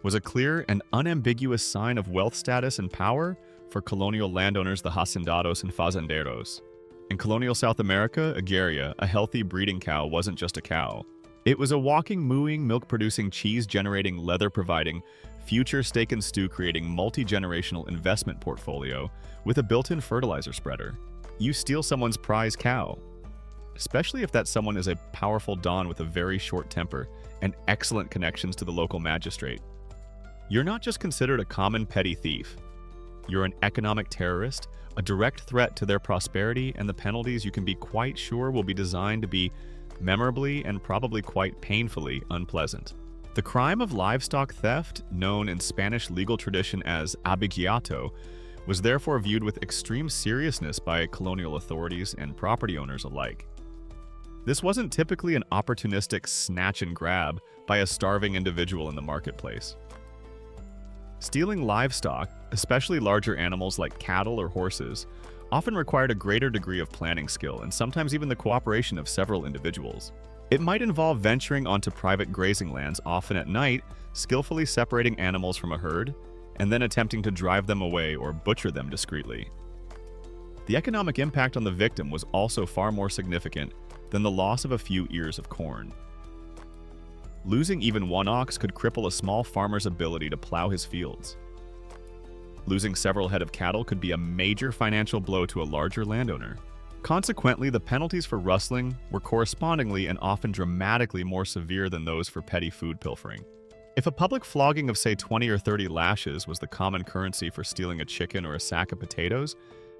was a clear and unambiguous sign of wealth status and power for colonial landowners, the hacendados and fazenderos. In colonial South America, Egeria, a healthy breeding cow, wasn't just a cow. It was a walking, mooing, milk-producing, cheese-generating, leather-providing, future steak and stew-creating, multi-generational investment portfolio with a built-in fertilizer spreader. You steal someone's prize cow, especially if that someone is a powerful don with a very short temper and excellent connections to the local magistrate. You're not just considered a common petty thief. You're an economic terrorist, a direct threat to their prosperity, and the penalties you can be quite sure will be designed to be memorably and probably quite painfully unpleasant. The crime of livestock theft, known in Spanish legal tradition as abigeato, was therefore viewed with extreme seriousness by colonial authorities and property owners alike. This wasn't typically an opportunistic snatch and grab by a starving individual in the marketplace. Stealing livestock, especially larger animals like cattle or horses, often required a greater degree of planning skill and sometimes even the cooperation of several individuals. It might involve venturing onto private grazing lands, often at night, skillfully separating animals from a herd, and then attempting to drive them away or butcher them discreetly. The economic impact on the victim was also far more significant than the loss of a few ears of corn. Losing even one ox could cripple a small farmer's ability to plow his fields. Losing several head of cattle could be a major financial blow to a larger landowner. Consequently, the penalties for rustling were correspondingly and often dramatically more severe than those for petty food pilfering. If a public flogging of, say, 20 or 30 lashes was the common currency for stealing a chicken or a sack of potatoes,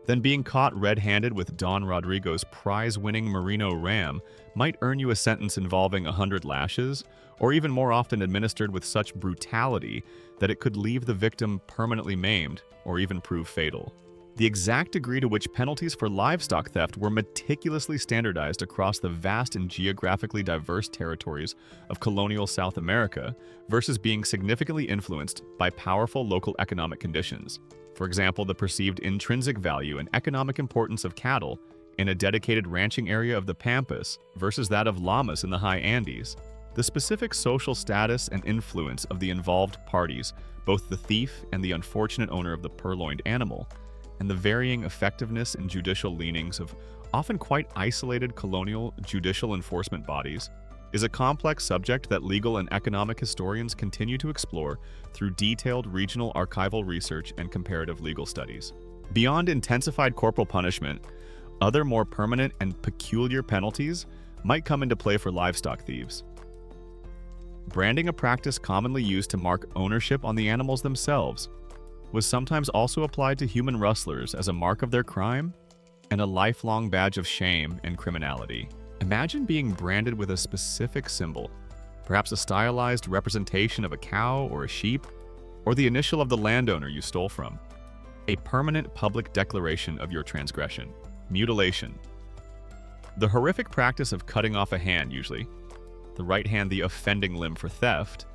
then being caught red-handed with Don Rodrigo's prize-winning merino ram might earn you a sentence involving 100 lashes, or even more often administered with such brutality that it could leave the victim permanently maimed or even prove fatal. The exact degree to which penalties for livestock theft were meticulously standardized across the vast and geographically diverse territories of colonial South America versus being significantly influenced by powerful local economic conditions. For example, the perceived intrinsic value and economic importance of cattle in a dedicated ranching area of the Pampas versus that of llamas in the high Andes. The specific social status and influence of the involved parties, both the thief and the unfortunate owner of the purloined animal, and the varying effectiveness and judicial leanings of often quite isolated colonial judicial enforcement bodies, is a complex subject that legal and economic historians continue to explore through detailed regional archival research and comparative legal studies. Beyond intensified corporal punishment, other more permanent and peculiar penalties might come into play for livestock thieves. Branding, a practice commonly used to mark ownership on the animals themselves, was sometimes also applied to human rustlers as a mark of their crime and a lifelong badge of shame and criminality. Imagine being branded with a specific symbol, perhaps a stylized representation of a cow or a sheep, or the initial of the landowner you stole from. A permanent public declaration of your transgression. Mutilation. The horrific practice of cutting off a hand, usually, the right hand the offending limb for theft,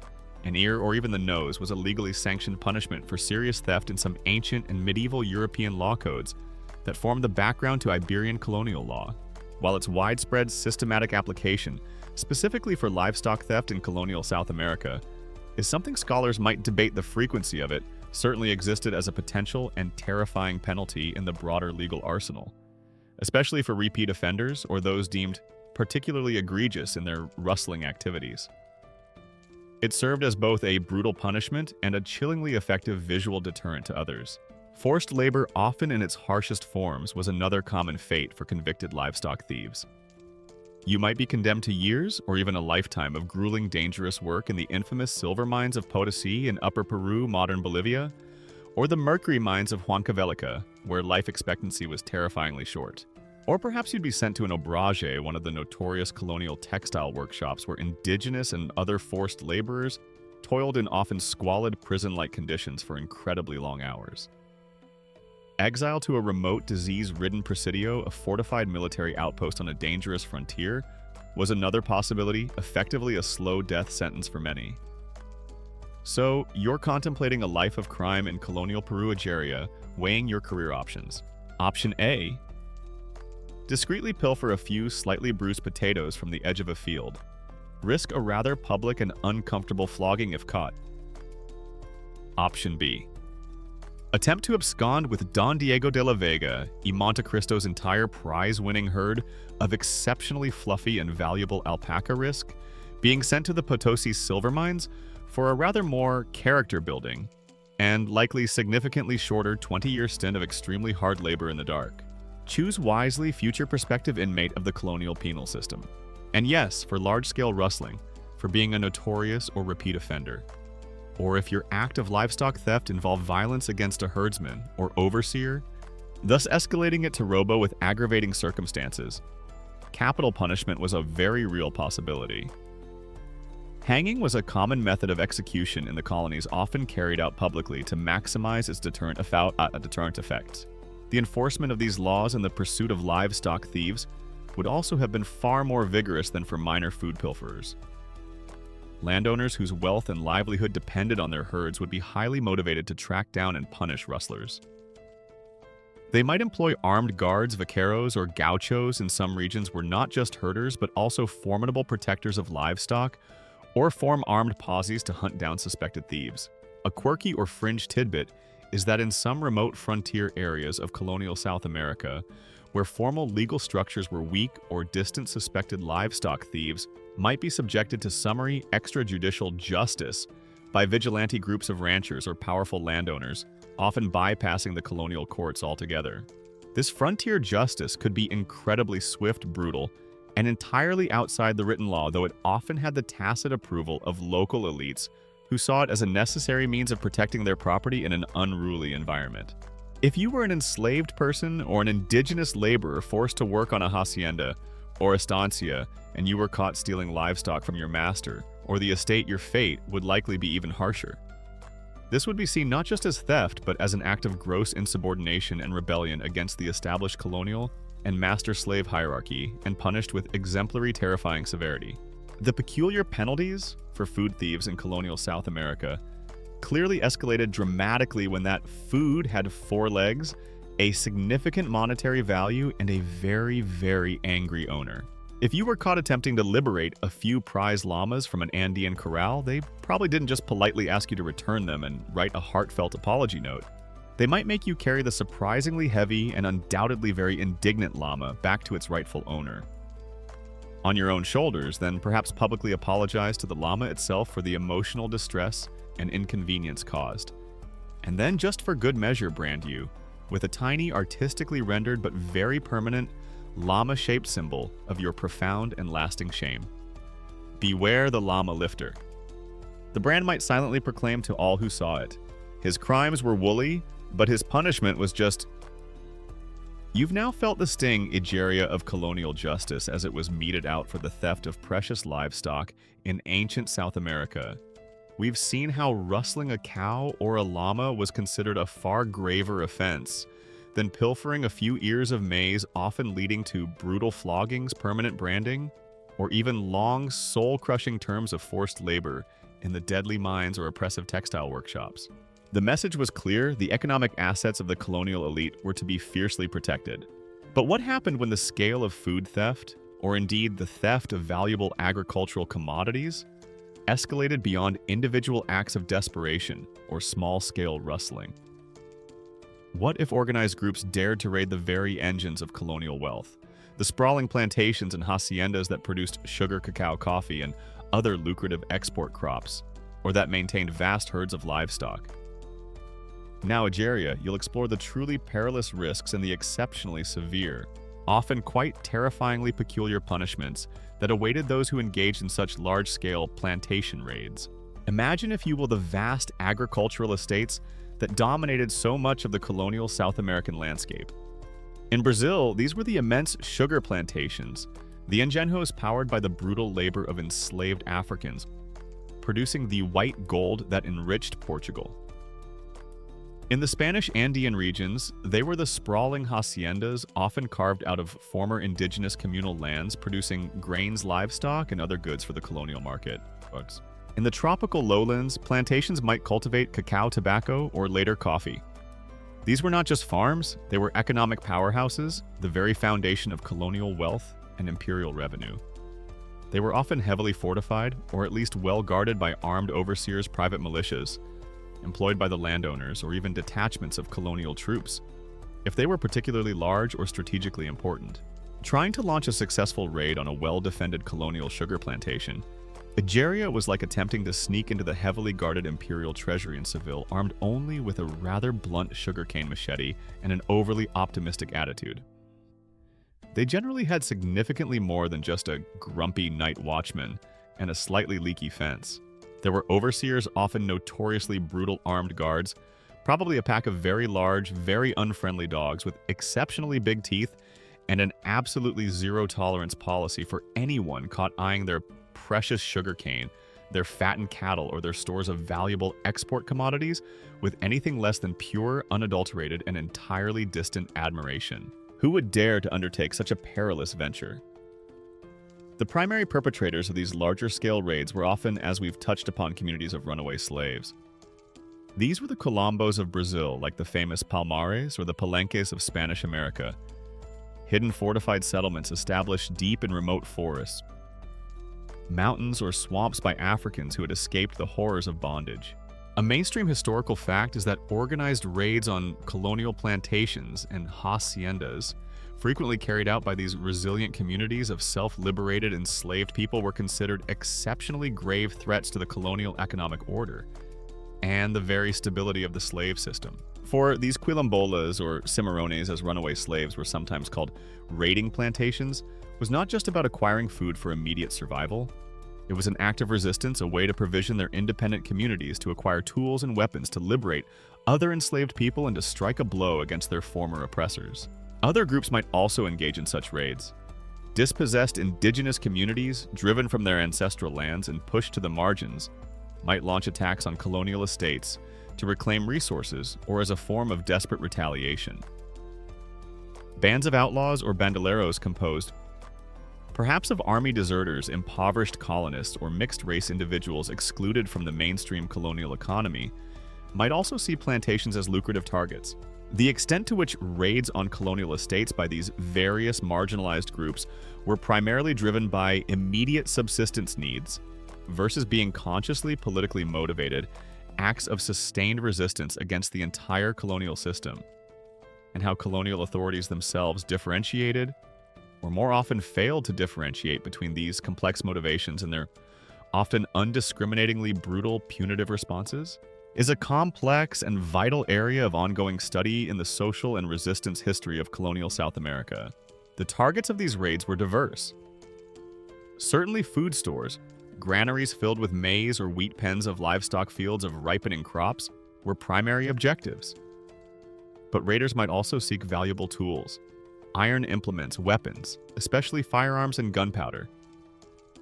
an ear or even the nose was a legally sanctioned punishment for serious theft in some ancient and medieval European law codes that formed the background to Iberian colonial law, while its widespread systematic application, specifically for livestock theft in colonial South America, is something scholars might debate the frequency of it, certainly existed as a potential and terrifying penalty in the broader legal arsenal, especially for repeat offenders or those deemed particularly egregious in their rustling activities. It served as both a brutal punishment and a chillingly effective visual deterrent to others. Forced labor, often in its harshest forms, was another common fate for convicted livestock thieves. You might be condemned to years or even a lifetime of grueling, dangerous work in the infamous silver mines of Potosí in Upper Peru, modern Bolivia, or the mercury mines of Huancavelica, where life expectancy was terrifyingly short. Or perhaps you'd be sent to an obraje, one of the notorious colonial textile workshops where indigenous and other forced laborers toiled in often squalid prison-like conditions for incredibly long hours. Exile to a remote, disease-ridden presidio, a fortified military outpost on a dangerous frontier, was another possibility, effectively a slow death sentence for many. So, you're contemplating a life of crime in colonial Peru, Algeria, weighing your career options. Option A: discreetly pilfer a few slightly bruised potatoes from the edge of a field. Risk a rather public and uncomfortable flogging if caught. Option B: attempt to abscond with Don Diego de la Vega y Monte Cristo's entire prize-winning herd of exceptionally fluffy and valuable alpaca. Risk being sent to the Potosi silver mines for a rather more character-building and likely significantly shorter 20-year stint of extremely hard labor in the dark. Choose wisely, future prospective inmate of the colonial penal system. And yes, for large-scale rustling, for being a notorious or repeat offender. Or if your act of livestock theft involved violence against a herdsman or overseer, thus escalating it to robo with aggravating circumstances, capital punishment was a very real possibility. Hanging was a common method of execution in the colonies, often carried out publicly to maximize its deterrent effect. The enforcement of these laws and the pursuit of livestock thieves would also have been far more vigorous than for minor food pilferers. Landowners whose wealth and livelihood depended on their herds would be highly motivated to track down and punish rustlers. They might employ armed guards, vaqueros, or gauchos. In some regions were not just herders but also formidable protectors of livestock, or form armed posses to hunt down suspected thieves. A quirky or fringe tidbit is that in some remote frontier areas of colonial South America, where formal legal structures were weak or distant, suspected livestock thieves might be subjected to summary extrajudicial justice by vigilante groups of ranchers or powerful landowners, often bypassing the colonial courts altogether. This frontier justice could be incredibly swift, brutal, and entirely outside the written law, though it often had the tacit approval of local elites who saw it as a necessary means of protecting their property in an unruly environment. If you were an enslaved person or an indigenous laborer forced to work on a hacienda or estancia and you were caught stealing livestock from your master or the estate, your fate would likely be even harsher. This would be seen not just as theft, but as an act of gross insubordination and rebellion against the established colonial and master-slave hierarchy, and punished with exemplary, terrifying severity. The peculiar penalties for food thieves in colonial South America clearly escalated dramatically when that food had 4 legs, a significant monetary value, and a very, very angry owner. If you were caught attempting to liberate a few prize llamas from an Andean corral, they probably didn't just politely ask you to return them and write a heartfelt apology note. They might make you carry the surprisingly heavy and undoubtedly very indignant llama back to its rightful owner on your own shoulders, then perhaps publicly apologize to the llama itself for the emotional distress and inconvenience caused. And then, just for good measure, brand you with a tiny, artistically rendered but very permanent llama-shaped symbol of your profound and lasting shame. Beware the llama lifter. The brand might silently proclaim to all who saw it, his crimes were woolly, but his punishment was just... You've now felt the sting, Egeria, of colonial justice as it was meted out for the theft of precious livestock in ancient South America. We've seen how rustling a cow or a llama was considered a far graver offense than pilfering a few ears of maize, often leading to brutal floggings, permanent branding, or even long, soul-crushing terms of forced labor in the deadly mines or oppressive textile workshops. The message was clear: the economic assets of the colonial elite were to be fiercely protected. But what happened when the scale of food theft, or indeed the theft of valuable agricultural commodities, escalated beyond individual acts of desperation or small-scale rustling? What if organized groups dared to raid the very engines of colonial wealth, the sprawling plantations and haciendas that produced sugar, cacao, coffee, and other lucrative export crops, or that maintained vast herds of livestock? Now, Egeria, you'll explore the truly perilous risks and the exceptionally severe, often quite terrifyingly peculiar punishments that awaited those who engaged in such large-scale plantation raids. Imagine, if you will, the vast agricultural estates that dominated so much of the colonial South American landscape. In Brazil, these were the immense sugar plantations, the engenhos powered by the brutal labor of enslaved Africans, producing the white gold that enriched Portugal. In the Spanish Andean regions, they were the sprawling haciendas, often carved out of former indigenous communal lands, producing grains, livestock, and other goods for the colonial market. In the tropical lowlands, plantations might cultivate cacao, tobacco, or later coffee. These were not just farms, they were economic powerhouses, the very foundation of colonial wealth and imperial revenue. They were often heavily fortified, or at least well guarded by armed overseers, private militias, employed by the landowners, or even detachments of colonial troops, if they were particularly large or strategically important. Trying to launch a successful raid on a well-defended colonial sugar plantation, Egeria was like attempting to sneak into the heavily guarded imperial treasury in Seville, armed only with a rather blunt sugarcane machete and an overly optimistic attitude. They generally had significantly more than just a grumpy night watchman and a slightly leaky fence. There were overseers, often notoriously brutal armed guards, probably a pack of very large, very unfriendly dogs with exceptionally big teeth, and an absolutely zero-tolerance policy for anyone caught eyeing their precious sugarcane, their fattened cattle, or their stores of valuable export commodities with anything less than pure, unadulterated, and entirely distant admiration. Who would dare to undertake such a perilous venture? The primary perpetrators of these larger-scale raids were often, as we've touched upon, communities of runaway slaves. These were the Quilombos of Brazil, like the famous Palmares or the Palenques of Spanish America. Hidden fortified settlements established deep in remote forests, mountains or swamps by Africans who had escaped the horrors of bondage. A mainstream historical fact is that organized raids on colonial plantations and haciendas frequently carried out by these resilient communities of self-liberated enslaved people, were considered exceptionally grave threats to the colonial economic order and the very stability of the slave system. For these quilombolas, or cimarrones as runaway slaves were sometimes called, raiding plantations was not just about acquiring food for immediate survival. It was an act of resistance, a way to provision their independent communities to acquire tools and weapons to liberate other enslaved people and to strike a blow against their former oppressors. Other groups might also engage in such raids. Dispossessed indigenous communities, driven from their ancestral lands and pushed to the margins, might launch attacks on colonial estates to reclaim resources or as a form of desperate retaliation. Bands of outlaws or bandoleros composed perhaps of army deserters, impoverished colonists, or mixed-race individuals excluded from the mainstream colonial economy might also see plantations as lucrative targets. The extent to which raids on colonial estates by these various marginalized groups were primarily driven by immediate subsistence needs versus being consciously politically motivated acts of sustained resistance against the entire colonial system, and how colonial authorities themselves differentiated, or more often failed to differentiate, between these complex motivations and their often undiscriminatingly brutal punitive responses, is a complex and vital area of ongoing study in the social and resistance history of colonial South America. The targets of these raids were diverse. Certainly food stores, granaries filled with maize or wheat pens of livestock fields of ripening crops were primary objectives. But raiders might also seek valuable tools, iron implements, weapons, especially firearms and gunpowder.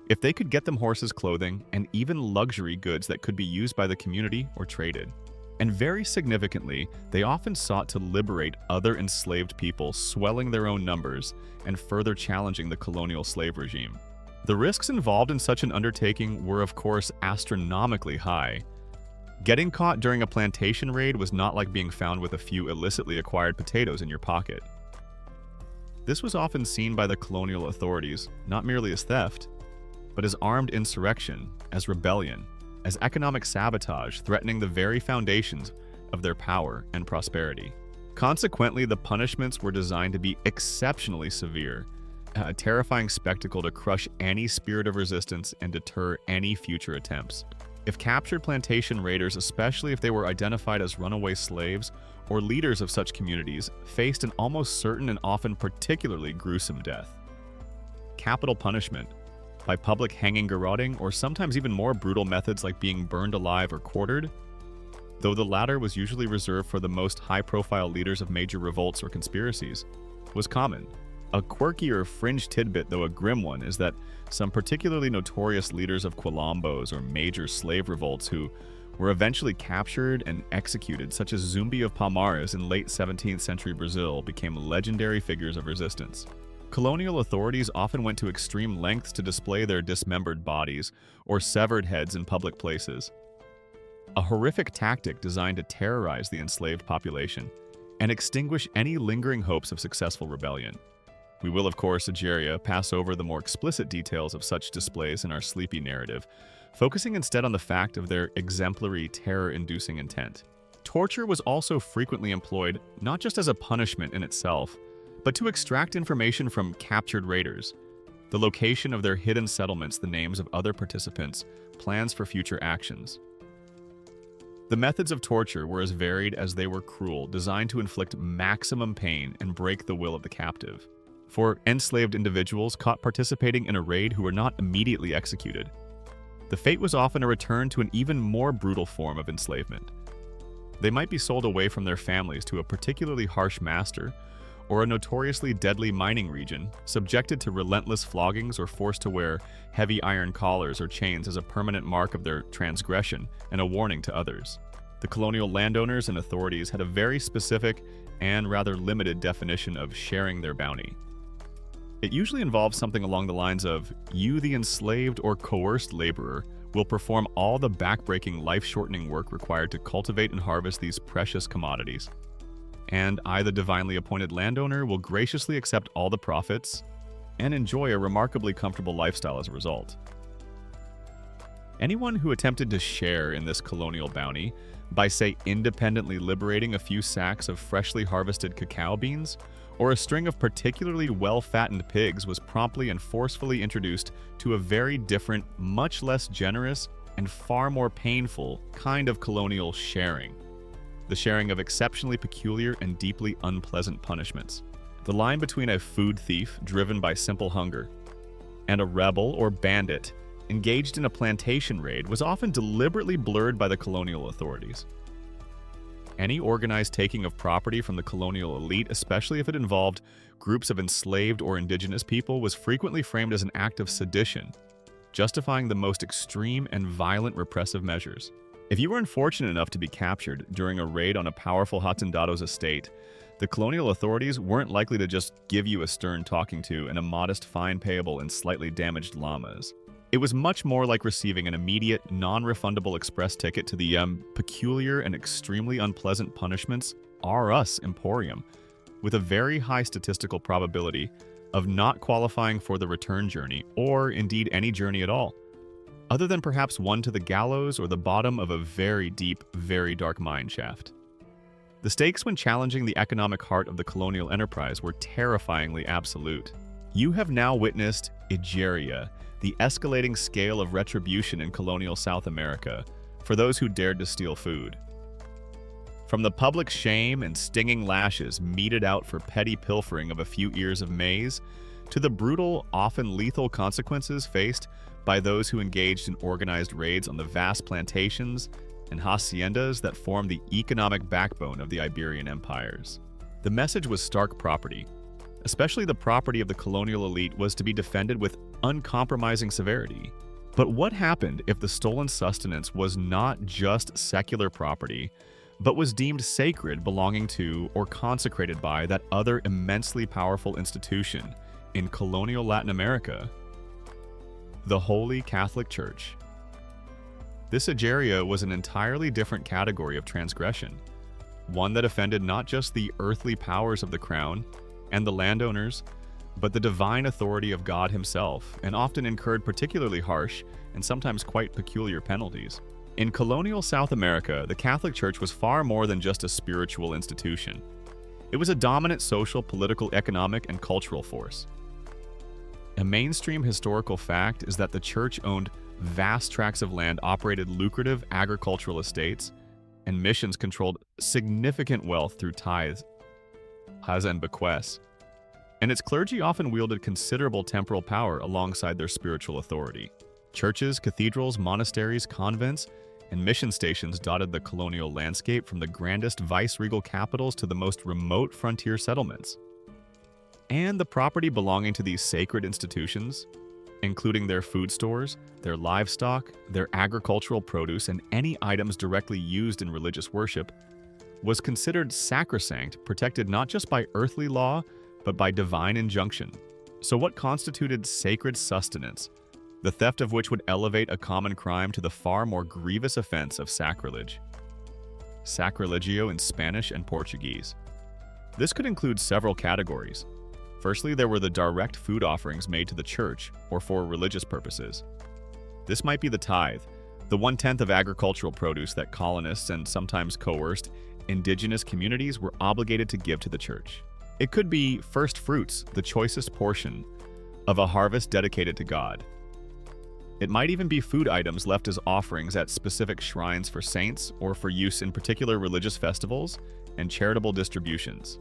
If they could get them horses, clothing, and even luxury goods that could be used by the community or traded. And very significantly, they often sought to liberate other enslaved people, swelling their own numbers and further challenging the colonial slave regime. The risks involved in such an undertaking were, of course, astronomically high. Getting caught during a plantation raid was not like being found with a few illicitly acquired potatoes in your pocket. This was often seen by the colonial authorities not merely as theft, but as armed insurrection, as rebellion, as economic sabotage threatening the very foundations of their power and prosperity. Consequently, the punishments were designed to be exceptionally severe, a terrifying spectacle to crush any spirit of resistance and deter any future attempts. If captured plantation raiders, especially if they were identified as runaway slaves or leaders of such communities, faced an almost certain and often particularly gruesome death. Capital punishment, by public hanging, garroting, or sometimes even more brutal methods like being burned alive or quartered, though the latter was usually reserved for the most high-profile leaders of major revolts or conspiracies, was common. A quirky or fringe tidbit, though a grim one, is that some particularly notorious leaders of quilombos or major slave revolts who were eventually captured and executed, such as Zumbi of Palmares in late 17th century Brazil, became legendary figures of resistance. Colonial authorities often went to extreme lengths to display their dismembered bodies or severed heads in public places. A horrific tactic designed to terrorize the enslaved population and extinguish any lingering hopes of successful rebellion. We will, of course, Ageria, pass over the more explicit details of such displays in our sleepy narrative, focusing instead on the fact of their exemplary terror-inducing intent. Torture was also frequently employed not just as a punishment in itself, but to extract information from captured raiders, the location of their hidden settlements, the names of other participants, plans for future actions. The methods of torture were as varied as they were cruel, designed to inflict maximum pain and break the will of the captive. For enslaved individuals caught participating in a raid who were not immediately executed, the fate was often a return to an even more brutal form of enslavement. They might be sold away from their families to a particularly harsh master, or a notoriously deadly mining region, subjected to relentless floggings or forced to wear heavy iron collars or chains as a permanent mark of their transgression and a warning to others. The colonial landowners and authorities had a very specific and rather limited definition of sharing their bounty. It usually involves something along the lines of, you, the enslaved or coerced laborer, will perform all the backbreaking, life-shortening work required to cultivate and harvest these precious commodities. And I, the divinely appointed landowner, will graciously accept all the profits and enjoy a remarkably comfortable lifestyle as a result. Anyone who attempted to share in this colonial bounty by, say, independently liberating a few sacks of freshly harvested cacao beans or a string of particularly well-fattened pigs was promptly and forcefully introduced to a very different, much less generous, and far more painful kind of colonial sharing. The sharing of exceptionally peculiar and deeply unpleasant punishments. The line between a food thief driven by simple hunger and a rebel or bandit engaged in a plantation raid was often deliberately blurred by the colonial authorities. Any organized taking of property from the colonial elite, especially if it involved groups of enslaved or indigenous people, was frequently framed as an act of sedition, justifying the most extreme and violent repressive measures. If you were unfortunate enough to be captured during a raid on a powerful hacendado's estate, the colonial authorities weren't likely to just give you a stern talking to and a modest fine payable in slightly damaged llamas. It was much more like receiving an immediate, non-refundable express ticket to the peculiar and extremely unpleasant punishments R Us Emporium, with a very high statistical probability of not qualifying for the return journey, or indeed any journey at all, other than perhaps one to the gallows or the bottom of a very deep, very dark mine shaft. The stakes when challenging the economic heart of the colonial enterprise were terrifyingly absolute. You have now witnessed Egeria, the escalating scale of retribution in colonial South America for those who dared to steal food. From the public shame and stinging lashes meted out for petty pilfering of a few ears of maize, to the brutal, often lethal consequences faced by those who engaged in organized raids on the vast plantations and haciendas that formed the economic backbone of the Iberian empires. The message was stark: property, especially the property of the colonial elite, was to be defended with uncompromising severity. But what happened if the stolen sustenance was not just secular property, but was deemed sacred, belonging to or consecrated by that other immensely powerful institution in colonial Latin America, the Holy Catholic Church? This Egeria was an entirely different category of transgression, one that offended not just the earthly powers of the crown and the landowners, but the divine authority of God himself, and often incurred particularly harsh and sometimes quite peculiar penalties. In colonial South America, the Catholic Church was far more than just a spiritual institution. It was a dominant social, political, economic, and cultural force. A mainstream historical fact is that the Church owned vast tracts of land, operated lucrative agricultural estates, and missions controlled significant wealth through tithes, and bequests. And its clergy often wielded considerable temporal power alongside their spiritual authority. Churches, cathedrals, monasteries, convents, and mission stations dotted the colonial landscape, from the grandest vice-regal capitals to the most remote frontier settlements. And the property belonging to these sacred institutions, including their food stores, their livestock, their agricultural produce, and any items directly used in religious worship, was considered sacrosanct, protected not just by earthly law, but by divine injunction. So what constituted sacred sustenance, the theft of which would elevate a common crime to the far more grievous offense of sacrilege? Sacrilegio in Spanish and Portuguese. This could include several categories. Firstly, there were the direct food offerings made to the church or for religious purposes. This might be the tithe, the 1/10 of agricultural produce that colonists and sometimes coerced indigenous communities were obligated to give to the church. It could be first fruits, the choicest portion of a harvest dedicated to God. It might even be food items left as offerings at specific shrines for saints or for use in particular religious festivals and charitable distributions,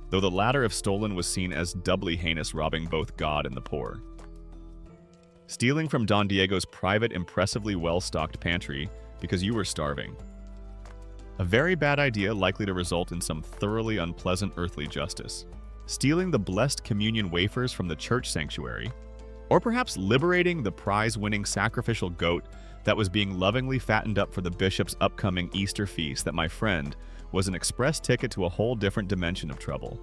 though the latter, if stolen, was seen as doubly heinous, robbing both God and the poor. Stealing from Don Diego's private, impressively well-stocked pantry because you were starving. A very bad idea, likely to result in some thoroughly unpleasant earthly justice. Stealing the blessed communion wafers from the church sanctuary, or perhaps liberating the prize-winning sacrificial goat that was being lovingly fattened up for the bishop's upcoming Easter feast, that, my friend, was an express ticket to a whole different dimension of trouble.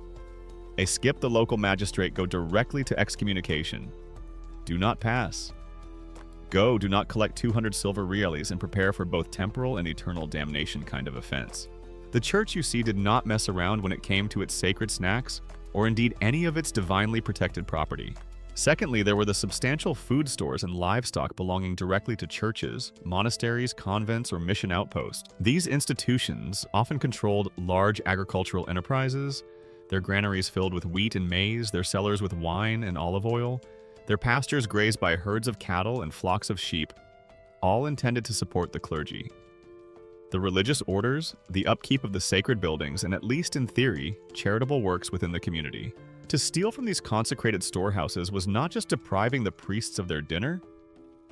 A skip the local magistrate, go directly to excommunication. Do not pass. Go, do not collect 200 silver reales, and prepare for both temporal and eternal damnation kind of offense. The church, you see, did not mess around when it came to its sacred snacks, or indeed any of its divinely protected property. Secondly, there were the substantial food stores and livestock belonging directly to churches, monasteries, convents, or mission outposts. These institutions often controlled large agricultural enterprises, their granaries filled with wheat and maize, their cellars with wine and olive oil, their pastures grazed by herds of cattle and flocks of sheep, all intended to support the clergy. The religious orders, the upkeep of the sacred buildings, and at least in theory, charitable works within the community. To steal from these consecrated storehouses was not just depriving the priests of their dinner,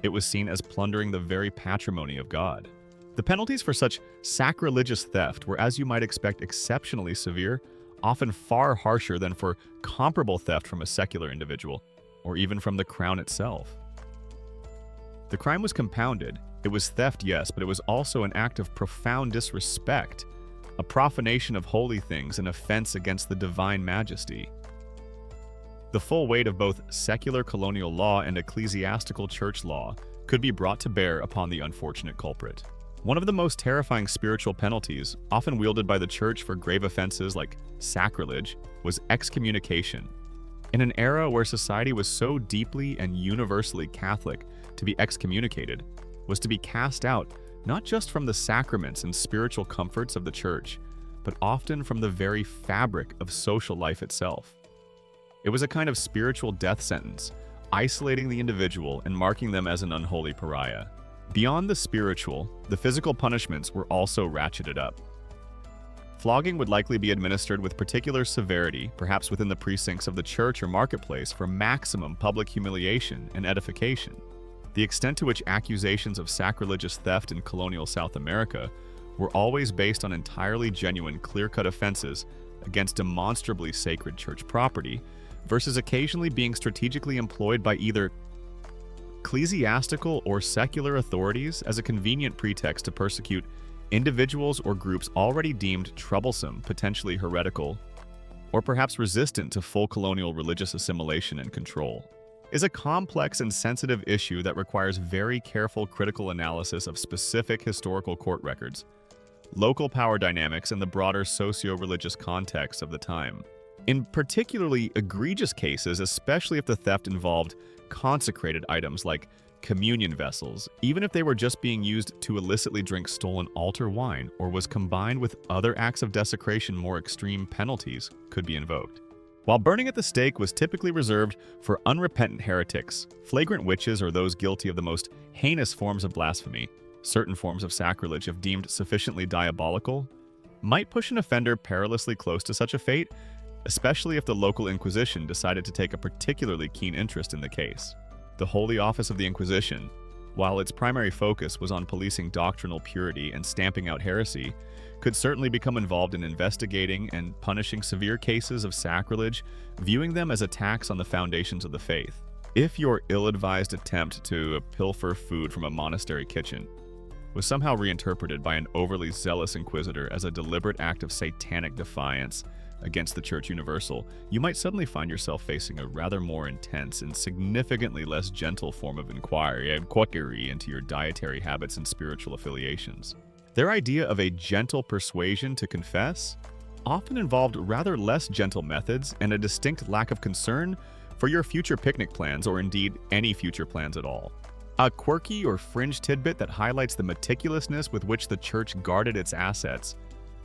it was seen as plundering the very patrimony of God. The penalties for such sacrilegious theft were, as you might expect, exceptionally severe, often far harsher than for comparable theft from a secular individual, or even from the crown itself. The crime was compounded. It was theft, yes, but it was also an act of profound disrespect, a profanation of holy things, an offense against the divine majesty. The full weight of both secular colonial law and ecclesiastical church law could be brought to bear upon the unfortunate culprit. One of the most terrifying spiritual penalties, often wielded by the church for grave offenses like sacrilege, was excommunication. In an era where society was so deeply and universally Catholic, to be excommunicated was to be cast out not just from the sacraments and spiritual comforts of the church, but often from the very fabric of social life itself. It was a kind of spiritual death sentence, isolating the individual and marking them as an unholy pariah. Beyond the spiritual, the physical punishments were also ratcheted up. Flogging would likely be administered with particular severity, perhaps within the precincts of the church or marketplace, for maximum public humiliation and edification. The extent to which accusations of sacrilegious theft in colonial South America were always based on entirely genuine, clear-cut offenses against demonstrably sacred church property, versus occasionally being strategically employed by either ecclesiastical or secular authorities as a convenient pretext to persecute individuals or groups already deemed troublesome, potentially heretical, or perhaps resistant to full colonial religious assimilation and control, is a complex and sensitive issue that requires very careful critical analysis of specific historical court records, local power dynamics, and the broader socio-religious context of the time. In particularly egregious cases, especially if the theft involved consecrated items like communion vessels, even if they were just being used to illicitly drink stolen altar wine or was combined with other acts of desecration, more extreme penalties could be invoked. While burning at the stake was typically reserved for unrepentant heretics, flagrant witches, or those guilty of the most heinous forms of blasphemy, certain forms of sacrilege, if deemed sufficiently diabolical, might push an offender perilously close to such a fate, especially if the local Inquisition decided to take a particularly keen interest in the case. The Holy Office of the Inquisition, while its primary focus was on policing doctrinal purity and stamping out heresy, could certainly become involved in investigating and punishing severe cases of sacrilege, viewing them as attacks on the foundations of the faith. If your ill-advised attempt to pilfer food from a monastery kitchen was somehow reinterpreted by an overly zealous inquisitor as a deliberate act of satanic defiance against the Church Universal, you might suddenly find yourself facing a rather more intense and significantly less gentle form of inquiry into your dietary habits and spiritual affiliations. Their idea of a gentle persuasion to confess often involved rather less gentle methods and a distinct lack of concern for your future picnic plans, or indeed any future plans at all. A quirky or fringe tidbit that highlights the meticulousness with which the Church guarded its assets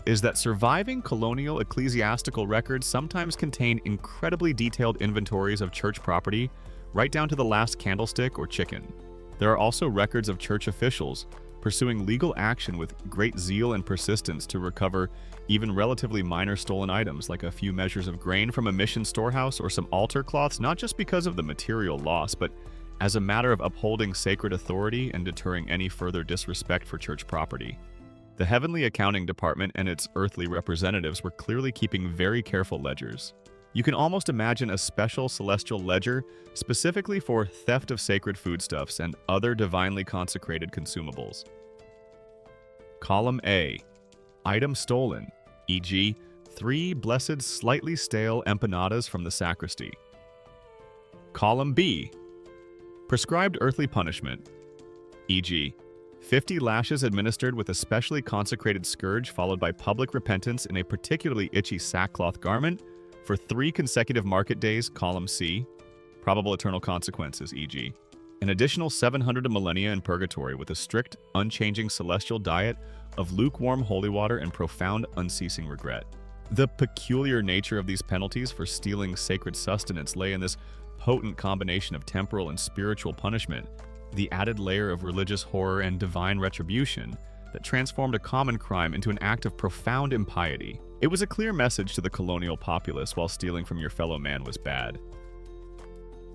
is that surviving colonial ecclesiastical records sometimes contain incredibly detailed inventories of church property, right down to the last candlestick or chicken. There are also records of church officials pursuing legal action with great zeal and persistence to recover even relatively minor stolen items, like a few measures of grain from a mission storehouse or some altar cloths, not just because of the material loss, but as a matter of upholding sacred authority and deterring any further disrespect for church property. The Heavenly Accounting Department and its earthly representatives were clearly keeping very careful ledgers. You can almost imagine a special celestial ledger specifically for theft of sacred foodstuffs and other divinely consecrated consumables. Column A. Item stolen, e.g., 3 blessed slightly stale empanadas from the sacristy. Column B. Prescribed earthly punishment, e.g., 50 lashes administered with a specially consecrated scourge followed by public repentance in a particularly itchy sackcloth garment for 3 consecutive market days, column C. Probable eternal consequences, e.g., an additional 700 millennia in purgatory with a strict, unchanging celestial diet of lukewarm holy water and profound, unceasing regret. The peculiar nature of these penalties for stealing sacred sustenance lay in this potent combination of temporal and spiritual punishment, the added layer of religious horror and divine retribution that transformed a common crime into an act of profound impiety. It was a clear message to the colonial populace while stealing from your fellow man was bad.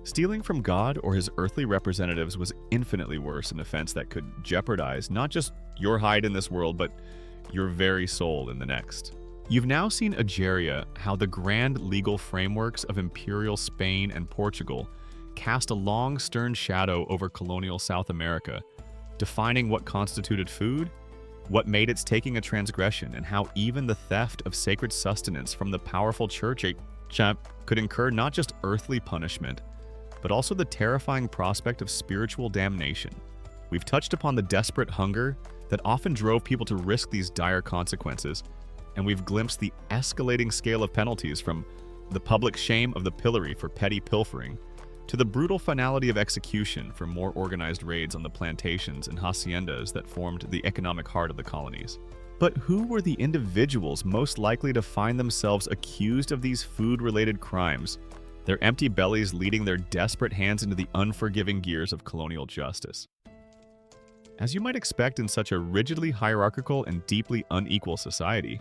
Stealing from God or his earthly representatives was infinitely worse, an offense that could jeopardize not just your hide in this world, but your very soul in the next. You've now seen Ageria how the grand legal frameworks of imperial Spain and Portugal cast a long, stern shadow over colonial South America, defining what constituted food, what made its taking a transgression, and how even the theft of sacred sustenance from the powerful church could incur not just earthly punishment, but also the terrifying prospect of spiritual damnation. We've touched upon the desperate hunger that often drove people to risk these dire consequences, and we've glimpsed the escalating scale of penalties from the public shame of the pillory for petty pilfering to the brutal finality of execution for more organized raids on the plantations and haciendas that formed the economic heart of the colonies. But who were the individuals most likely to find themselves accused of these food-related crimes, their empty bellies leading their desperate hands into the unforgiving gears of colonial justice? As you might expect in such a rigidly hierarchical and deeply unequal society,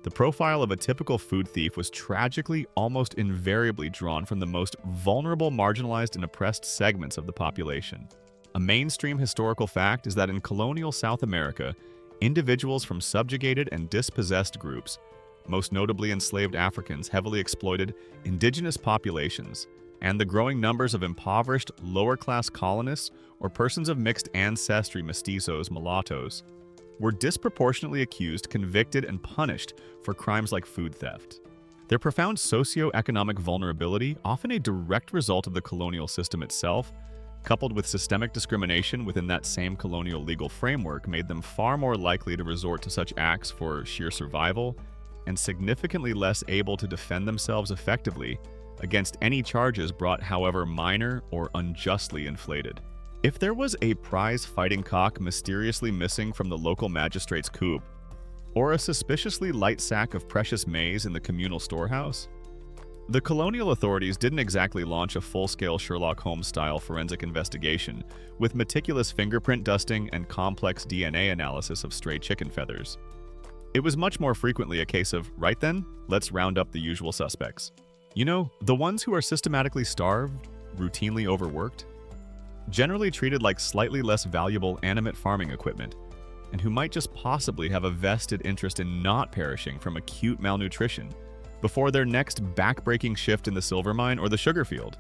the profile of a typical food thief was tragically almost invariably drawn from the most vulnerable, marginalized, and oppressed segments of the population. A mainstream historical fact is that in colonial South America, individuals from subjugated and dispossessed groups, most notably enslaved Africans, heavily exploited indigenous populations, and the growing numbers of impoverished, lower-class colonists or persons of mixed ancestry mestizos, mulattoes, were disproportionately accused, convicted, and punished for crimes like food theft. Their profound socio-economic vulnerability, often a direct result of the colonial system itself, coupled with systemic discrimination within that same colonial legal framework, made them far more likely to resort to such acts for sheer survival and significantly less able to defend themselves effectively against any charges brought, however minor or unjustly inflated. If there was a prize fighting cock mysteriously missing from the local magistrate's coop, or a suspiciously light sack of precious maize in the communal storehouse, the colonial authorities didn't exactly launch a full-scale Sherlock Holmes-style forensic investigation with meticulous fingerprint dusting and complex DNA analysis of stray chicken feathers. It was much more frequently a case of, right then, let's round up the usual suspects. You know, the ones who are systematically starved, routinely overworked, generally treated like slightly less valuable animate farming equipment, and who might just possibly have a vested interest in not perishing from acute malnutrition before their next back-breaking shift in the silver mine or the sugar field.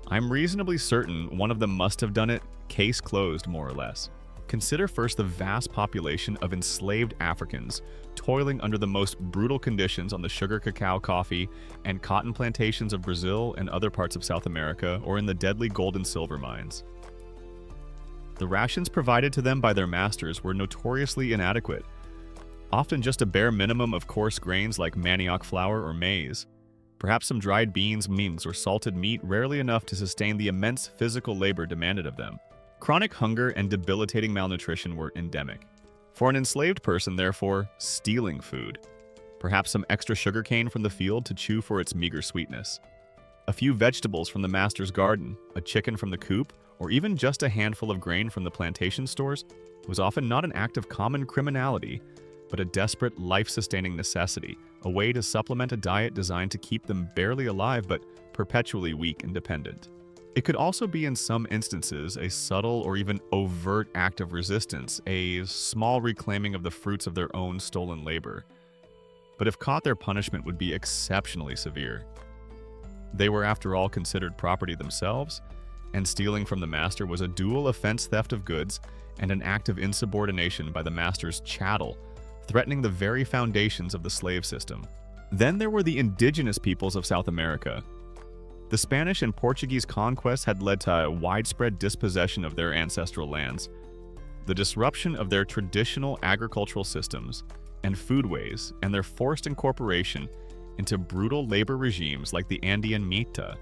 I'm reasonably certain one of them must have done it, case closed more or less. Consider first the vast population of enslaved Africans toiling under the most brutal conditions on the sugar, cacao, coffee, and cotton plantations of Brazil and other parts of South America, or in the deadly gold and silver mines. The rations provided to them by their masters were notoriously inadequate, often just a bare minimum of coarse grains like manioc flour or maize, perhaps some dried beans, or salted meat, rarely enough to sustain the immense physical labor demanded of them. Chronic hunger and debilitating malnutrition were endemic. For an enslaved person, therefore, stealing food, perhaps some extra sugarcane from the field to chew for its meager sweetness, a few vegetables from the master's garden, a chicken from the coop, or even just a handful of grain from the plantation stores, was often not an act of common criminality, but a desperate, life-sustaining necessity, a way to supplement a diet designed to keep them barely alive but perpetually weak and dependent. It could also be, in some instances, a subtle or even overt act of resistance, a small reclaiming of the fruits of their own stolen labor. But if caught, their punishment would be exceptionally severe. They were, after all, considered property themselves, and stealing from the master was a dual offense: theft of goods and an act of insubordination by the master's chattel, threatening the very foundations of the slave system. Then there were the indigenous peoples of South America. The Spanish and Portuguese conquests had led to a widespread dispossession of their ancestral lands, the disruption of their traditional agricultural systems and foodways, and their forced incorporation into brutal labor regimes like the Andean Mita,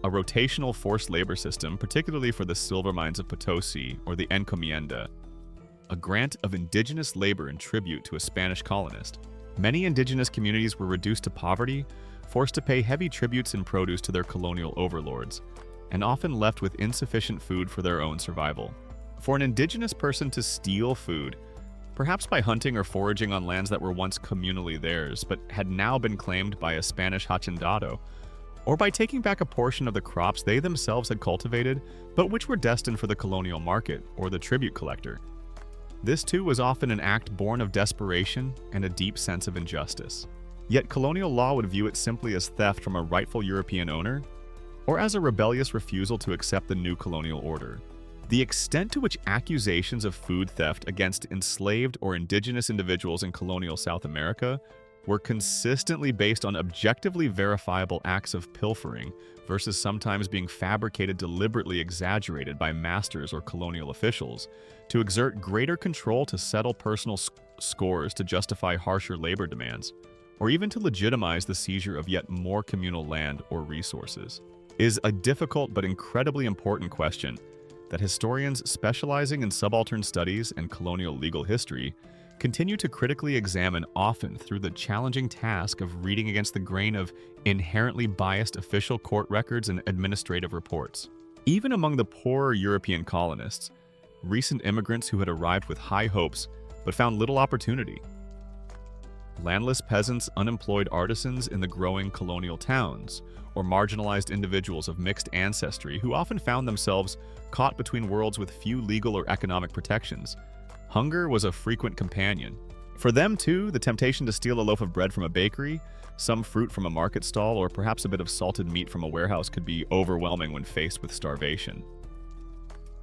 a rotational forced labor system, particularly for the silver mines of Potosi, or the encomienda, a grant of indigenous labor in tribute to a Spanish colonist. Many indigenous communities were reduced to poverty, forced to pay heavy tributes in produce to their colonial overlords, and often left with insufficient food for their own survival. For an indigenous person to steal food, perhaps by hunting or foraging on lands that were once communally theirs but had now been claimed by a Spanish hacendado, or by taking back a portion of the crops they themselves had cultivated but which were destined for the colonial market or the tribute collector. This too was often an act born of desperation and a deep sense of injustice. Yet colonial law would view it simply as theft from a rightful European owner, or as a rebellious refusal to accept the new colonial order. The extent to which accusations of food theft against enslaved or indigenous individuals in colonial South America were consistently based on objectively verifiable acts of pilfering versus sometimes being fabricated, deliberately exaggerated by masters or colonial officials to exert greater control, to settle personal scores, to justify harsher labor demands, or even to legitimize the seizure of yet more communal land or resources, is a difficult but incredibly important question that historians specializing in subaltern studies and colonial legal history continue to critically examine, often through the challenging task of reading against the grain of inherently biased official court records and administrative reports. Even among the poorer European colonists, recent immigrants who had arrived with high hopes but found little opportunity. Landless peasants, unemployed artisans in the growing colonial towns, or marginalized individuals of mixed ancestry who often found themselves caught between worlds with few legal or economic protections. Hunger was a frequent companion. For them, too, the temptation to steal a loaf of bread from a bakery, some fruit from a market stall, or perhaps a bit of salted meat from a warehouse could be overwhelming when faced with starvation.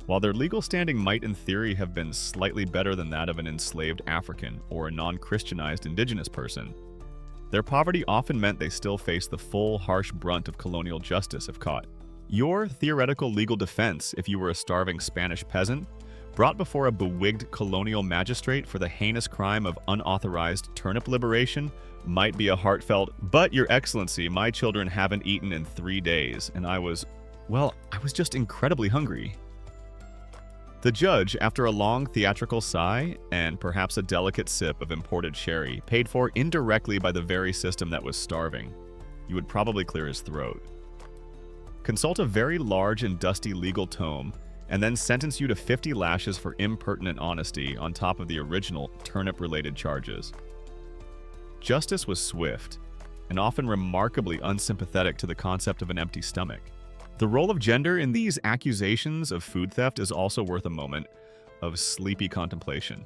While their legal standing might in theory have been slightly better than that of an enslaved African or a non-Christianized indigenous person, their poverty often meant they still faced the full, harsh brunt of colonial justice if caught. Your theoretical legal defense, if you were a starving Spanish peasant, brought before a bewigged colonial magistrate for the heinous crime of unauthorized turnip liberation, might be a heartfelt, "But, Your Excellency, my children haven't eaten in 3 days, and I was just incredibly hungry." The judge, after a long theatrical sigh and perhaps a delicate sip of imported sherry, paid for indirectly by the very system that was starving, you would probably clear his throat. Consult a very large and dusty legal tome, and then sentence you to 50 lashes for impertinent honesty on top of the original turnip-related charges. Justice was swift, and often remarkably unsympathetic to the concept of an empty stomach. The role of gender in these accusations of food theft is also worth a moment of sleepy contemplation.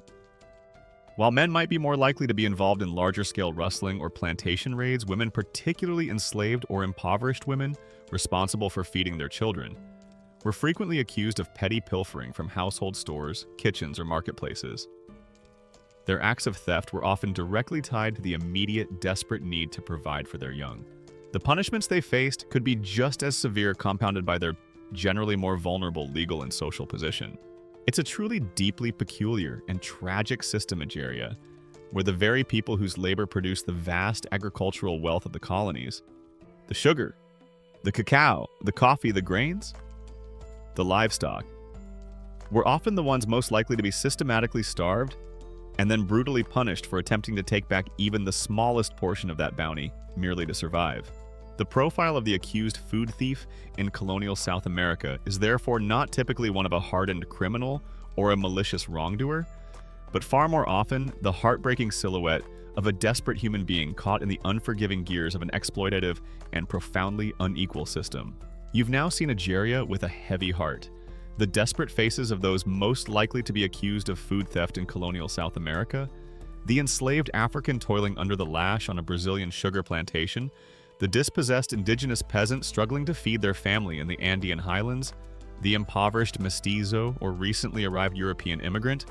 While men might be more likely to be involved in larger-scale rustling or plantation raids, women, particularly enslaved or impoverished women responsible for feeding their children, were frequently accused of petty pilfering from household stores, kitchens, or marketplaces. Their acts of theft were often directly tied to the immediate, desperate need to provide for their young. The punishments they faced could be just as severe, compounded by their generally more vulnerable legal and social position. It's a truly deeply peculiar and tragic system, Nigeria, where the very people whose labor produced the vast agricultural wealth of the colonies, the sugar, the cacao, the coffee, the grains, the livestock, were often the ones most likely to be systematically starved and then brutally punished for attempting to take back even the smallest portion of that bounty merely to survive. The profile of the accused food thief in colonial South America is therefore not typically one of a hardened criminal or a malicious wrongdoer, but far more often the heartbreaking silhouette of a desperate human being caught in the unforgiving gears of an exploitative and profoundly unequal system. You've now seen Nigeria with a heavy heart, the desperate faces of those most likely to be accused of food theft in colonial South America, the enslaved African toiling under the lash on a Brazilian sugar plantation, the dispossessed indigenous peasant struggling to feed their family in the Andean highlands, the impoverished mestizo or recently arrived European immigrant,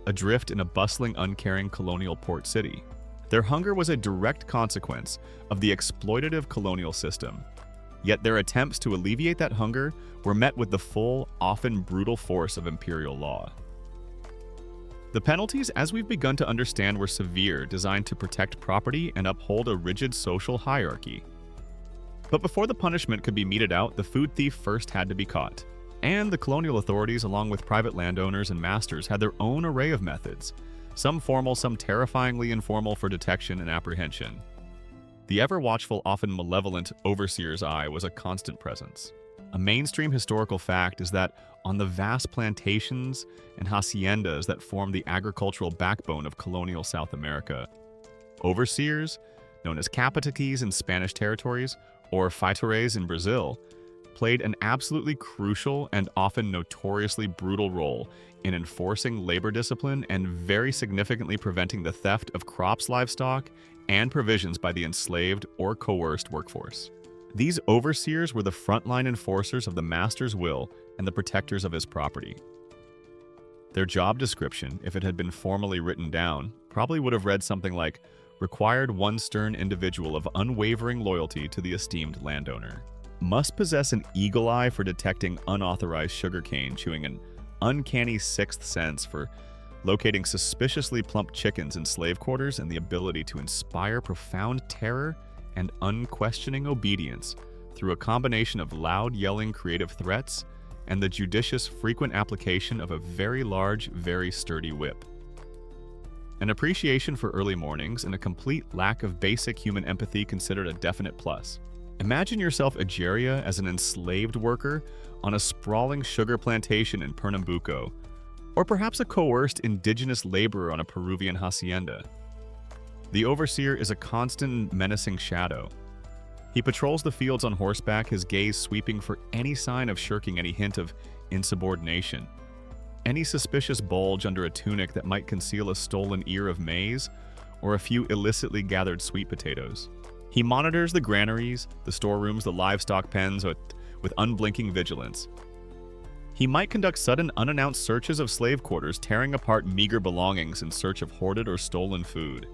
adrift in a bustling, uncaring colonial port city. Their hunger was a direct consequence of the exploitative colonial system, yet their attempts to alleviate that hunger were met with the full, often brutal force of imperial law. The penalties, as we've begun to understand, were severe, designed to protect property and uphold a rigid social hierarchy. But before the punishment could be meted out, the food thief first had to be caught. And the colonial authorities, along with private landowners and masters, had their own array of methods, some formal, some terrifyingly informal for detection and apprehension. The ever-watchful, often malevolent overseer's eye was a constant presence. A mainstream historical fact is that on the vast plantations and haciendas that form the agricultural backbone of colonial South America, overseers, known as capataces in Spanish territories or feitores in Brazil, played an absolutely crucial and often notoriously brutal role in enforcing labor discipline and very significantly preventing the theft of crops, livestock, and provisions by the enslaved or coerced workforce. These overseers were the frontline enforcers of the master's will and the protectors of his property. Their job description, if it had been formally written down, probably would have read something like, required one stern individual of unwavering loyalty to the esteemed landowner. Must possess an eagle eye for detecting unauthorized sugarcane chewing, an uncanny sixth sense for locating suspiciously plump chickens in slave quarters, and the ability to inspire profound terror and unquestioning obedience through a combination of loud yelling creative threats and the judicious frequent application of a very large, very sturdy whip. An appreciation for early mornings and a complete lack of basic human empathy considered a definite plus. Imagine yourself Egeria as an enslaved worker on a sprawling sugar plantation in Pernambuco, or perhaps a coerced indigenous laborer on a Peruvian hacienda. The overseer is a constant menacing shadow. He patrols the fields on horseback, his gaze sweeping for any sign of shirking any hint of insubordination, any suspicious bulge under a tunic that might conceal a stolen ear of maize or a few illicitly gathered sweet potatoes. He monitors the granaries, the storerooms, the livestock pens with unblinking vigilance. He might conduct sudden unannounced searches of slave quarters, tearing apart meager belongings in search of hoarded or stolen food.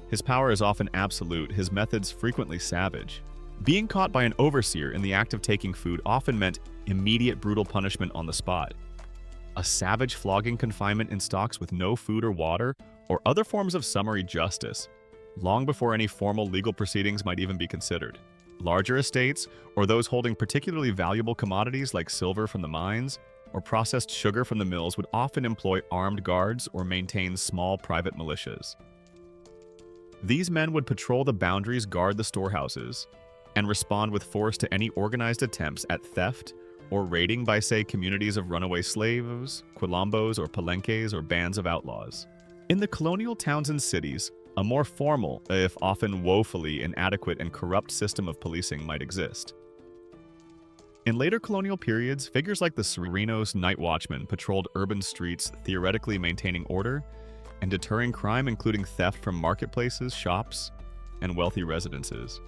His power is often absolute, his methods frequently savage. Being caught by an overseer in the act of taking food often meant immediate brutal punishment on the spot. A savage flogging, confinement in stocks with no food or water, or other forms of summary justice, long before any formal legal proceedings might even be considered. Larger estates, or those holding particularly valuable commodities like silver from the mines or processed sugar from the mills, would often employ armed guards or maintain small private militias. These men would patrol the boundaries, guard the storehouses, and respond with force to any organized attempts at theft or raiding by, say, communities of runaway slaves, quilombos or palenques, or bands of outlaws. In the colonial towns and cities, a more formal, if often woefully inadequate and corrupt system of policing might exist. In later colonial periods, figures like the Serenos Night Watchman patrolled urban streets, theoretically maintaining order and deterring crime, including theft from marketplaces, shops, and wealthy residences.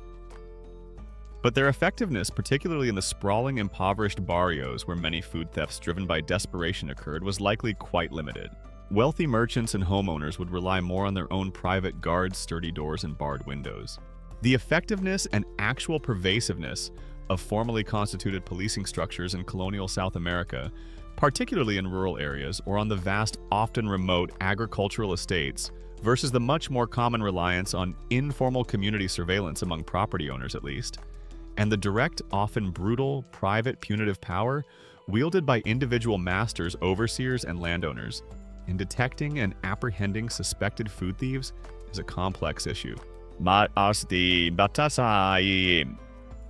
But their effectiveness, particularly in the sprawling, impoverished barrios where many food thefts driven by desperation occurred, was likely quite limited. Wealthy merchants and homeowners would rely more on their own private guards, sturdy doors, and barred windows. The effectiveness and actual pervasiveness of formally constituted policing structures in colonial South America, particularly in rural areas or on the vast, often remote agricultural estates, versus the much more common reliance on informal community surveillance among property owners at least, and the direct, often brutal, private punitive power wielded by individual masters, overseers, and landowners in detecting and apprehending suspected food thieves is a complex issue.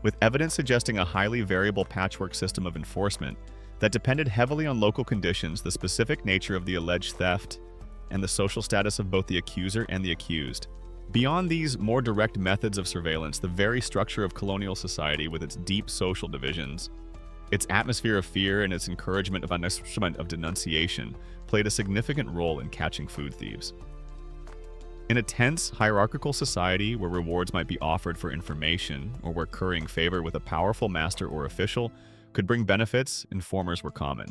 With evidence suggesting a highly variable patchwork system of enforcement that depended heavily on local conditions, the specific nature of the alleged theft, and the social status of both the accuser and the accused. Beyond these more direct methods of surveillance, the very structure of colonial society, with its deep social divisions, its atmosphere of fear, and its encouragement of denunciation, played a significant role in catching food thieves. In a tense, hierarchical society where rewards might be offered for information, or where currying favor with a powerful master or official could bring benefits, informers were common.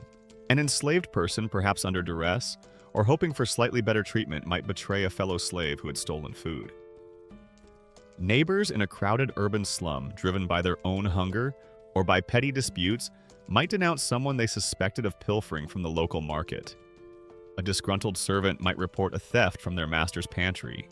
An enslaved person, perhaps under duress, or hoping for slightly better treatment, might betray a fellow slave who had stolen food. Neighbors in a crowded urban slum, driven by their own hunger or by petty disputes, might denounce someone they suspected of pilfering from the local market. A disgruntled servant might report a theft from their master's pantry.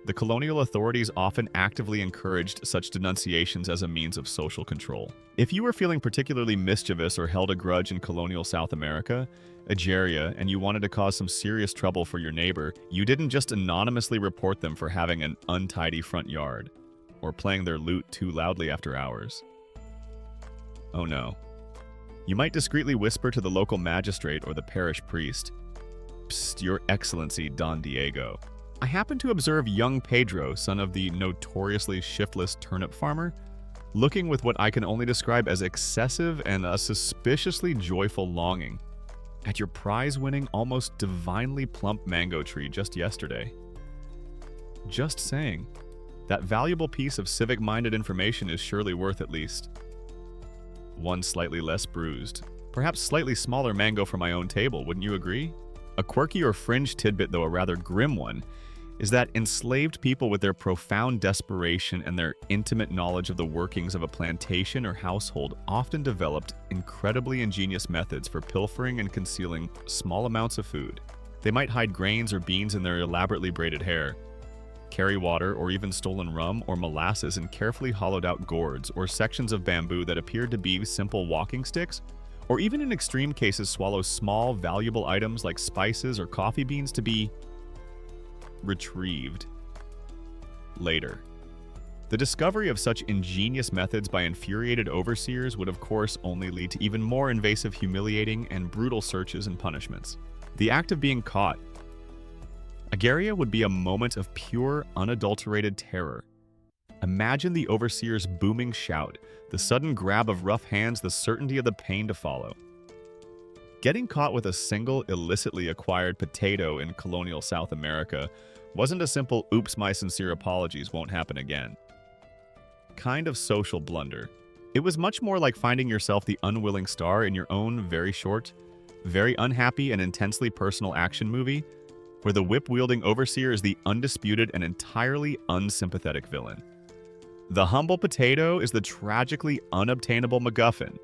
The colonial authorities often actively encouraged such denunciations as a means of social control. If you were feeling particularly mischievous or held a grudge in colonial South America, Algeria, and you wanted to cause some serious trouble for your neighbor, you didn't just anonymously report them for having an untidy front yard or playing their lute too loudly after hours. Oh no. You might discreetly whisper to the local magistrate or the parish priest, "Psst, Your Excellency Don Diego. I happen to observe young Pedro, son of the notoriously shiftless turnip farmer, looking with what I can only describe as excessive and a suspiciously joyful longing at your prize-winning, almost divinely plump mango tree just yesterday. Just saying, that valuable piece of civic-minded information is surely worth at least one slightly less bruised, perhaps slightly smaller mango from my own table, wouldn't you agree?" A quirky or fringe tidbit, though a rather grim one, is that enslaved people with their profound desperation and their intimate knowledge of the workings of a plantation or household often developed incredibly ingenious methods for pilfering and concealing small amounts of food. They might hide grains or beans in their elaborately braided hair, carry water or even stolen rum or molasses in carefully hollowed-out gourds or sections of bamboo that appeared to be simple walking sticks, or even in extreme cases swallow small, valuable items like spices or coffee beans to be retrieved later. The discovery of such ingenious methods by infuriated overseers would of course only lead to even more invasive, humiliating, and brutal searches and punishments. The act of being caught, Algeria, would be a moment of pure, unadulterated terror. Imagine the overseer's booming shout, the sudden grab of rough hands, the certainty of the pain to follow. Getting caught with a single illicitly acquired potato in colonial South America wasn't a simple "oops, my sincere apologies, won't happen again" kind of social blunder. It was much more like finding yourself the unwilling star in your own very short, very unhappy and intensely personal action movie, where the whip-wielding overseer is the undisputed and entirely unsympathetic villain. The humble potato is the tragically unobtainable MacGuffin,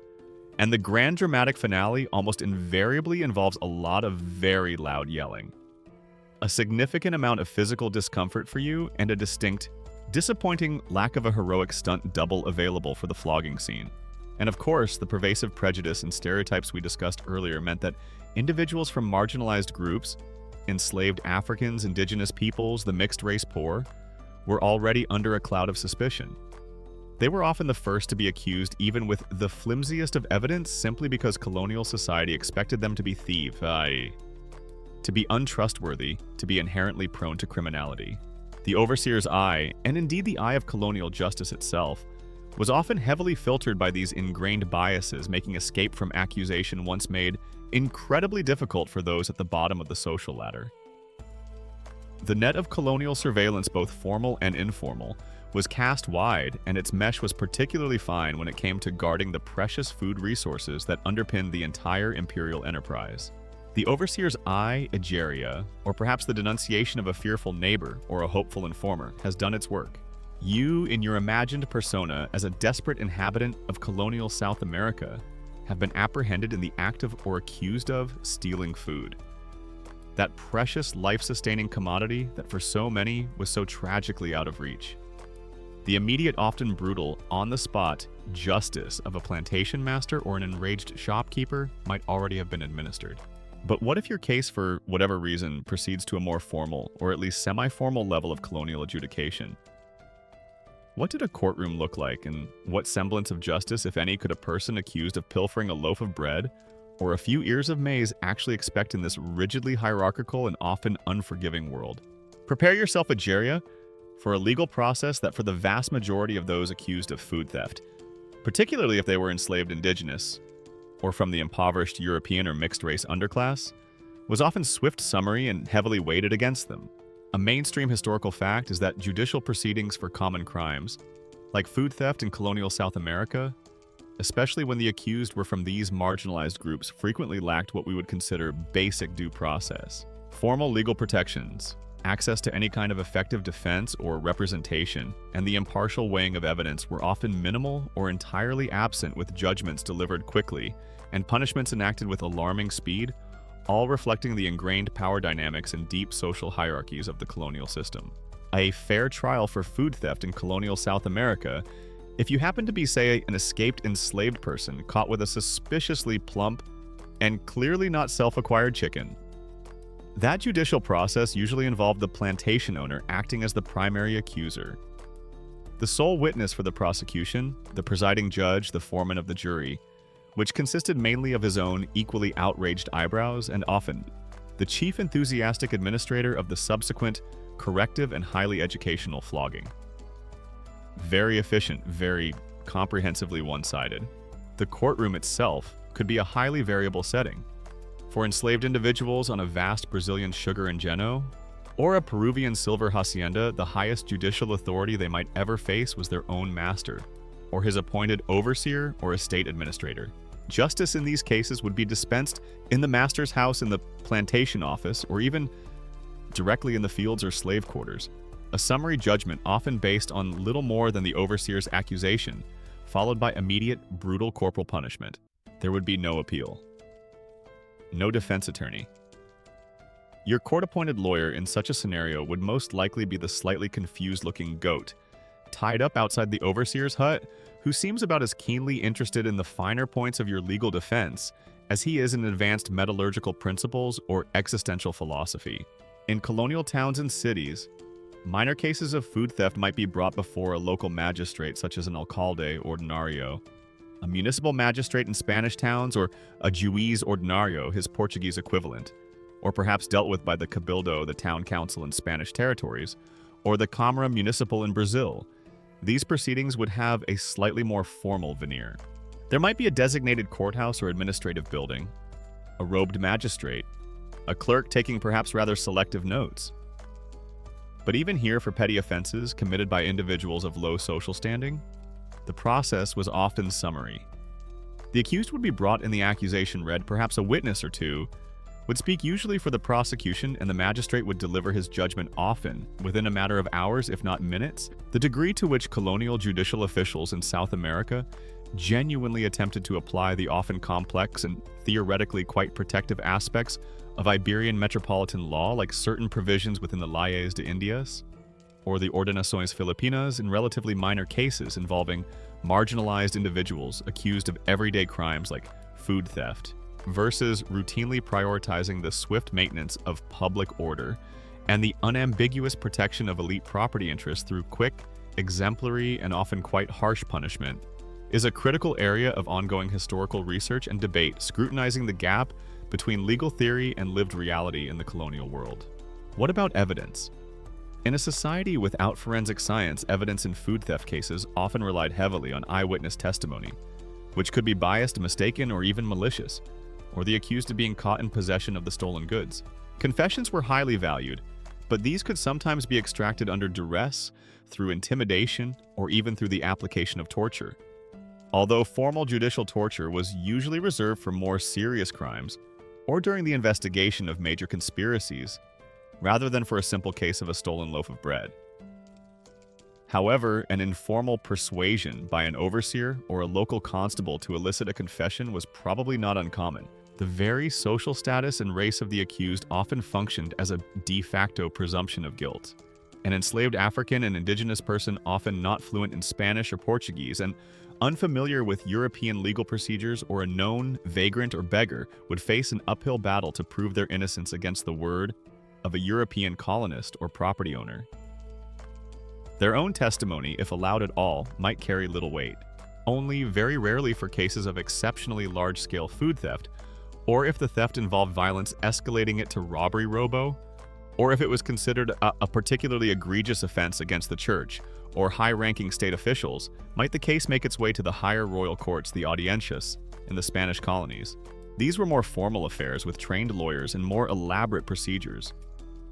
and the grand dramatic finale almost invariably involves a lot of very loud yelling, a significant amount of physical discomfort for you, and a distinct, disappointing lack of a heroic stunt double available for the flogging scene. And of course, the pervasive prejudice and stereotypes we discussed earlier meant that individuals from marginalized groups, enslaved Africans, indigenous peoples, the mixed-race poor, were already under a cloud of suspicion. They were often the first to be accused, even with the flimsiest of evidence, simply because colonial society expected them to be thieves, to be untrustworthy, to be inherently prone to criminality. The overseer's eye, and indeed the eye of colonial justice itself, was often heavily filtered by these ingrained biases, making escape from accusation once made incredibly difficult for those at the bottom of the social ladder. The net of colonial surveillance, both formal and informal, was cast wide, and its mesh was particularly fine when it came to guarding the precious food resources that underpinned the entire imperial enterprise. The overseer's eye, Algeria, or perhaps the denunciation of a fearful neighbor or a hopeful informer, has done its work. You, in your imagined persona as a desperate inhabitant of colonial South America, have been apprehended in the act of or accused of stealing food. That precious life-sustaining commodity that for so many was so tragically out of reach. The immediate, often brutal, on-the-spot justice of a plantation master or an enraged shopkeeper might already have been administered. But what if your case, for whatever reason, proceeds to a more formal, or at least semi-formal level of colonial adjudication? What did a courtroom look like, and what semblance of justice, if any, could a person accused of pilfering a loaf of bread or a few ears of maize actually expect in this rigidly hierarchical and often unforgiving world? Prepare yourself, Algeria, for a legal process that for the vast majority of those accused of food theft, particularly if they were enslaved indigenous or from the impoverished European or mixed-race underclass, was often swift, summary, and heavily weighted against them. A mainstream historical fact is that judicial proceedings for common crimes, like food theft in colonial South America, especially when the accused were from these marginalized groups, frequently lacked what we would consider basic due process. Formal legal protections, access to any kind of effective defense or representation, and the impartial weighing of evidence were often minimal or entirely absent, with judgments delivered quickly and punishments enacted with alarming speed, all reflecting the ingrained power dynamics and deep social hierarchies of the colonial system. a fair trial for food theft in colonial South America if you happen to be, say, an escaped enslaved person caught with a suspiciously plump and clearly not self-acquired chicken. That judicial process usually involved the plantation owner acting as the primary accuser. The sole witness for the prosecution, the presiding judge, the foreman of the jury, which consisted mainly of his own equally outraged eyebrows, and often the chief enthusiastic administrator of the subsequent corrective and highly educational flogging. Very efficient, very comprehensively one-sided. The courtroom itself could be a highly variable setting. For enslaved individuals on a vast Brazilian sugar ingeno, or a Peruvian silver hacienda, the highest judicial authority they might ever face was their own master, or his appointed overseer or estate administrator. Justice in these cases would be dispensed in the master's house, in the plantation office, or even directly in the fields or slave quarters. A summary judgment often based on little more than the overseer's accusation, followed by immediate, brutal corporal punishment. There would be no appeal. No defense attorney. Your court-appointed lawyer in such a scenario would most likely be the slightly confused-looking goat, tied up outside the overseer's hut, who seems about as keenly interested in the finer points of your legal defense as he is in advanced metallurgical principles or existential philosophy. In colonial towns and cities, minor cases of food theft might be brought before a local magistrate such as an alcalde ordinario, a municipal magistrate in Spanish towns, or a juiz ordinario, his Portuguese equivalent, or perhaps dealt with by the cabildo, the town council in Spanish territories, or the Câmara Municipal in Brazil. These proceedings would have a slightly more formal veneer. There might be a designated courthouse or administrative building, a robed magistrate, a clerk taking perhaps rather selective notes. But even here, for petty offenses committed by individuals of low social standing, the process was often summary. The accused would be brought in, the accusation read, perhaps a witness or two would speak usually for the prosecution, and the magistrate would deliver his judgment often within a matter of hours, if not minutes. The degree to which colonial judicial officials in South America genuinely attempted to apply the often complex and theoretically quite protective aspects of Iberian metropolitan law, like certain provisions within the Leyes de Indias or the Ordenações Filipinas, in relatively minor cases involving marginalized individuals accused of everyday crimes like food theft, versus routinely prioritizing the swift maintenance of public order and the unambiguous protection of elite property interests through quick, exemplary, and often quite harsh punishment, is a critical area of ongoing historical research and debate, scrutinizing the gap between legal theory and lived reality in the colonial world. What about evidence? In a society without forensic science, evidence in food theft cases often relied heavily on eyewitness testimony, which could be biased, mistaken, or even malicious, or the accused of being caught in possession of the stolen goods. Confessions were highly valued, but these could sometimes be extracted under duress, through intimidation, or even through the application of torture. Although formal judicial torture was usually reserved for more serious crimes, or during the investigation of major conspiracies, rather than for a simple case of a stolen loaf of bread. However, an informal persuasion by an overseer or a local constable to elicit a confession was probably not uncommon. The very social status and race of the accused often functioned as a de facto presumption of guilt. An enslaved African and indigenous person, often not fluent in Spanish or Portuguese and unfamiliar with European legal procedures, or a known vagrant or beggar, would face an uphill battle to prove their innocence against the word of a European colonist or property owner. Their own testimony, if allowed at all, might carry little weight. Only very rarely for cases of exceptionally large-scale food theft, or if the theft involved violence escalating it to robbery robo, or if it was considered a particularly egregious offense against the church or high-ranking state officials, might the case make its way to the higher royal courts, the audiencias, in the Spanish colonies. These were more formal affairs with trained lawyers and more elaborate procedures.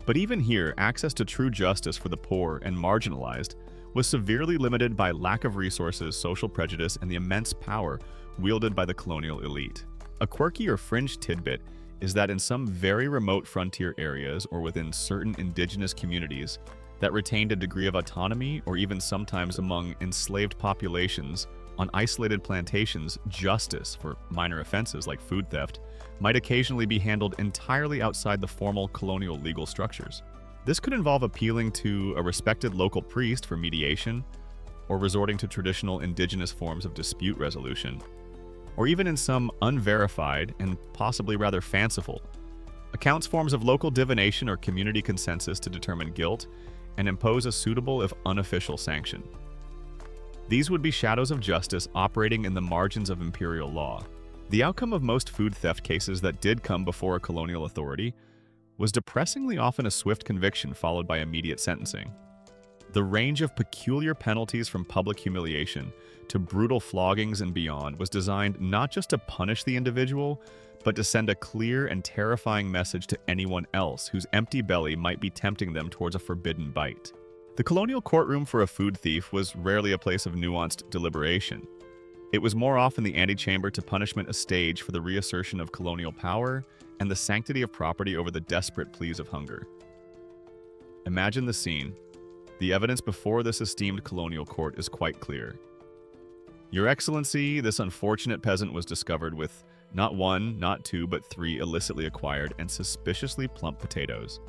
But even here, access to true justice for the poor and marginalized was severely limited by lack of resources, social prejudice, and the immense power wielded by the colonial elite. A quirky or fringe tidbit is that in some very remote frontier areas, or within certain indigenous communities that retained a degree of autonomy, or even sometimes among enslaved populations on isolated plantations, justice for minor offenses like food theft might occasionally be handled entirely outside the formal colonial legal structures. This could involve appealing to a respected local priest for mediation, or resorting to traditional indigenous forms of dispute resolution, or even in some unverified and possibly rather fanciful accounts forms of local divination or community consensus to determine guilt and impose a suitable if unofficial sanction. These would be shadows of justice operating in the margins of imperial law. The outcome of most food theft cases that did come before a colonial authority was depressingly often a swift conviction followed by immediate sentencing. The range of peculiar penalties from public humiliation to brutal floggings and beyond was designed not just to punish the individual, but to send a clear and terrifying message to anyone else whose empty belly might be tempting them towards a forbidden bite. The colonial courtroom for a food thief was rarely a place of nuanced deliberation. It was more often the antechamber to punishment, a stage for the reassertion of colonial power and the sanctity of property over the desperate pleas of hunger. Imagine the scene. The evidence before this esteemed colonial court is quite clear. Your Excellency, this unfortunate peasant was discovered with not one, not two, but 3 illicitly acquired and suspiciously plump potatoes.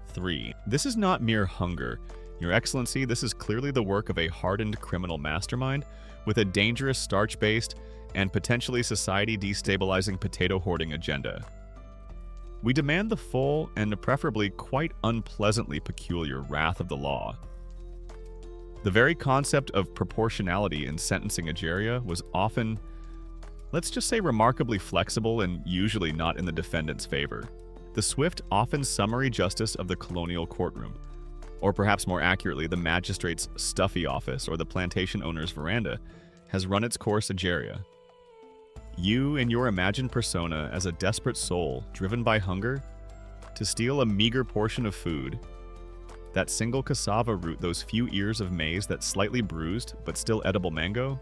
3. This is not mere hunger. Your Excellency, this is clearly the work of a hardened criminal mastermind with a dangerous starch-based and potentially society-destabilizing potato hoarding agenda. We demand the full and preferably quite unpleasantly peculiar wrath of the law. The very concept of proportionality in sentencing ageria was often, let's just say, remarkably flexible and usually not in the defendant's favor. The swift, often summary justice of the colonial courtroom, or perhaps more accurately, the magistrate's stuffy office or the plantation owner's veranda, has run its course ageria. You in your imagined persona as a desperate soul driven by hunger to steal a meager portion of food, that single cassava root, those few ears of maize, that slightly bruised but still edible mango,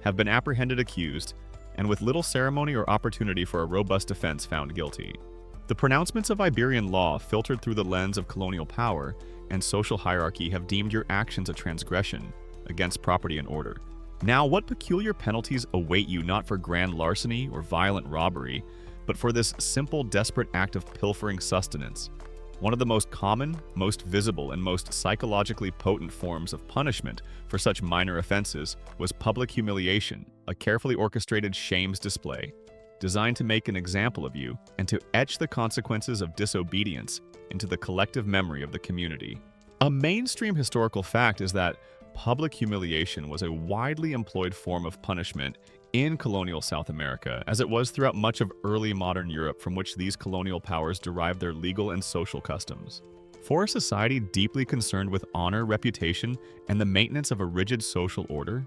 have been apprehended accused, and with little ceremony or opportunity for a robust defense found guilty. The pronouncements of Iberian law filtered through the lens of colonial power and social hierarchy have deemed your actions a transgression against property and order. Now, what peculiar penalties await you not for grand larceny or violent robbery, but for this simple, desperate act of pilfering sustenance? One of the most common, most visible, and most psychologically potent forms of punishment for such minor offenses was public humiliation, a carefully orchestrated shames display designed to make an example of you and to etch the consequences of disobedience into the collective memory of the community. A mainstream historical fact is that public humiliation was a widely employed form of punishment in colonial South America, as it was throughout much of early modern Europe, from which these colonial powers derived their legal and social customs. For a society deeply concerned with honor, reputation, and the maintenance of a rigid social order,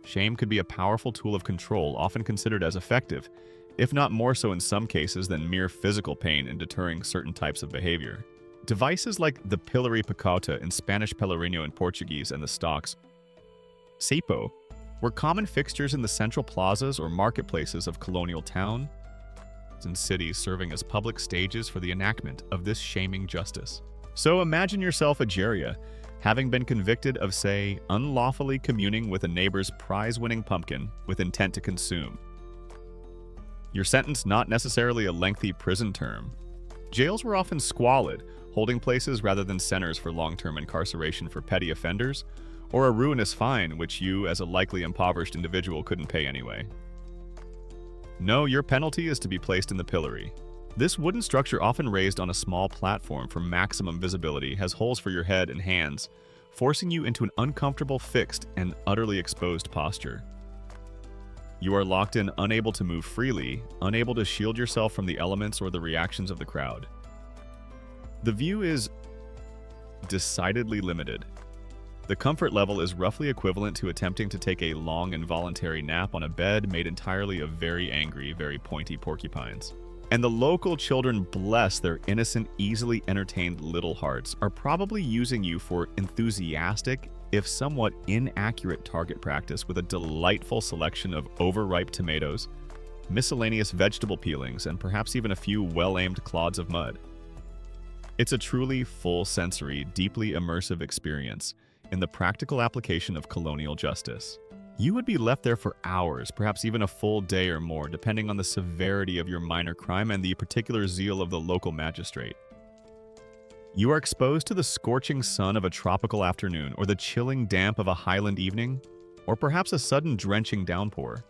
shame could be a powerful tool of control, often considered as effective, if not more so in some cases than mere physical pain in deterring certain types of behavior. Devices like the pillory picota in Spanish pelourinho in Portuguese and the stocks, cepo, were common fixtures in the central plazas or marketplaces of colonial towns and cities, serving as public stages for the enactment of this shaming justice. So imagine yourself a Jeria, having been convicted of, say, unlawfully communing with a neighbor's prize-winning pumpkin with intent to consume. Your sentence not necessarily a lengthy prison term. Jails were often squalid, holding places rather than centers for long-term incarceration for petty offenders, or a ruinous fine which you, as a likely impoverished individual, couldn't pay anyway. No, your penalty is to be placed in the pillory. This wooden structure, often raised on a small platform for maximum visibility, has holes for your head and hands, forcing you into an uncomfortable, fixed, and utterly exposed posture. You are locked in, unable to move freely, unable to shield yourself from the elements or the reactions of the crowd. The view is decidedly limited. The comfort level is roughly equivalent to attempting to take a long involuntary nap on a bed made entirely of very angry, very pointy porcupines. And the local children, bless their innocent, easily entertained little hearts, are probably using you for enthusiastic, if somewhat inaccurate target practice with a delightful selection of overripe tomatoes, miscellaneous vegetable peelings, and perhaps even a few well-aimed clods of mud. It's a truly full-sensory, deeply immersive experience in the practical application of colonial justice. You would be left there for hours, perhaps even a full day or more, depending on the severity of your minor crime and the particular zeal of the local magistrate. You are exposed to the scorching sun of a tropical afternoon, or the chilling damp of a highland evening, or perhaps a sudden drenching downpour.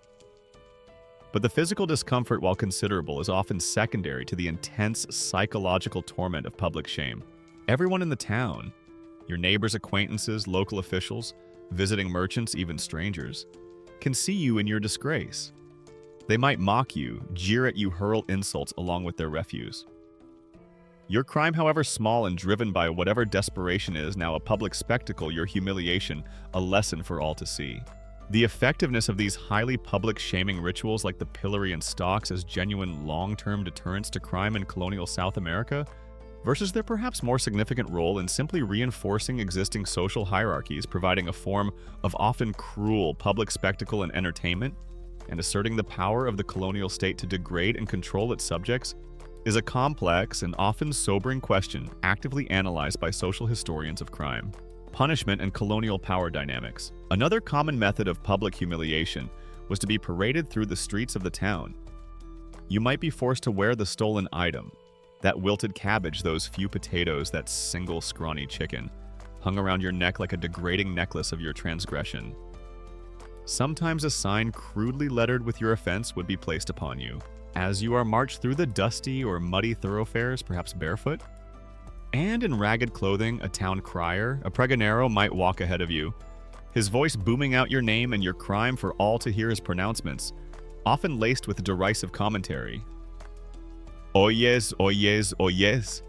But the physical discomfort, while considerable, is often secondary to the intense psychological torment of public shame. Everyone in the town, your neighbors, acquaintances, local officials, visiting merchants, even strangers, can see you in your disgrace. They might mock you, jeer at you, hurl insults along with their refuse. Your crime, however small and driven by whatever desperation, is now a public spectacle, your humiliation a lesson for all to see. The effectiveness of these highly public shaming rituals like the pillory and stocks as genuine long-term deterrents to crime in colonial South America versus their perhaps more significant role in simply reinforcing existing social hierarchies, providing a form of often cruel public spectacle and entertainment, and asserting the power of the colonial state to degrade and control its subjects, is a complex and often sobering question actively analyzed by social historians of crime. Punishment and colonial power dynamics. Another common method of public humiliation was to be paraded through the streets of the town. You might be forced to wear the stolen item, that wilted cabbage, those few potatoes, that single scrawny chicken, hung around your neck like a degrading necklace of your transgression. Sometimes a sign crudely lettered with your offense would be placed upon you, as you are marched through the dusty or muddy thoroughfares, perhaps barefoot. And in ragged clothing, a town crier, a pregonero, might walk ahead of you, his voice booming out your name and your crime for all to hear his pronouncements, often laced with derisive commentary. Oyes, oyes, oyes.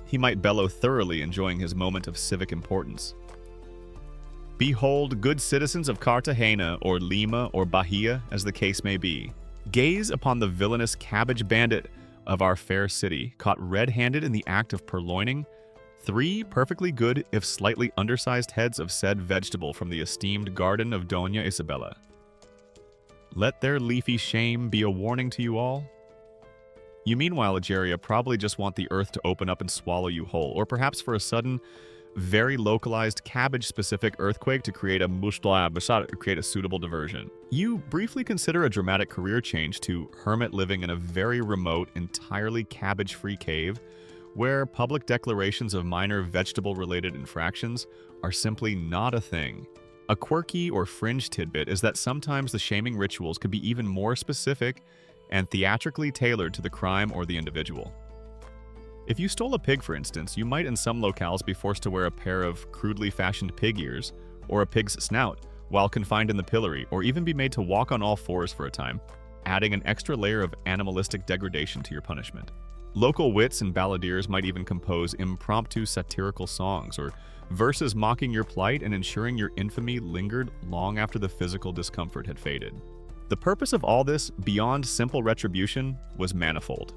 He might bellow, thoroughly enjoying his moment of civic importance. Behold, good citizens of Cartagena or Lima or Bahia, as the case may be, gaze upon the villainous cabbage bandit of our fair city, caught red-handed in the act of purloining 3 perfectly good, if slightly undersized heads of said vegetable from the esteemed garden of Doña Isabella. Let their leafy shame be a warning to you all. You meanwhile, Egeria, probably just want the earth to open up and swallow you whole, or perhaps for a sudden, very localized, cabbage-specific earthquake to create a suitable diversion. You briefly consider a dramatic career change to hermit living in a very remote, entirely cabbage-free cave, where public declarations of minor vegetable-related infractions are simply not a thing. A quirky or fringe tidbit is that sometimes the shaming rituals could be even more specific and theatrically tailored to the crime or the individual. If you stole a pig, for instance, you might in some locales be forced to wear a pair of crudely fashioned pig ears or a pig's snout while confined in the pillory, or even be made to walk on all fours for a time, adding an extra layer of animalistic degradation to your punishment. Local wits and balladeers might even compose impromptu satirical songs or verses mocking your plight and ensuring your infamy lingered long after the physical discomfort had faded. The purpose of all this, beyond simple retribution, was manifold.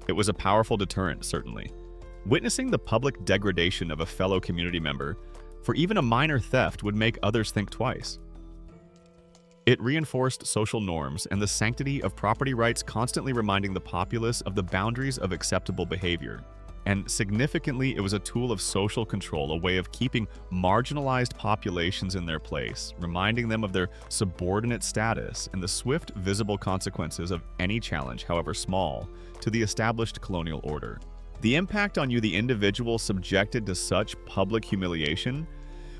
It was a powerful deterrent, certainly. Witnessing the public degradation of a fellow community member for even a minor theft would make others think twice. It reinforced social norms and the sanctity of property rights, constantly reminding the populace of the boundaries of acceptable behavior. And significantly, it was a tool of social control, a way of keeping marginalized populations in their place, reminding them of their subordinate status and the swift, visible consequences of any challenge, however small, to the established colonial order. The impact on you, the individual subjected to such public humiliation,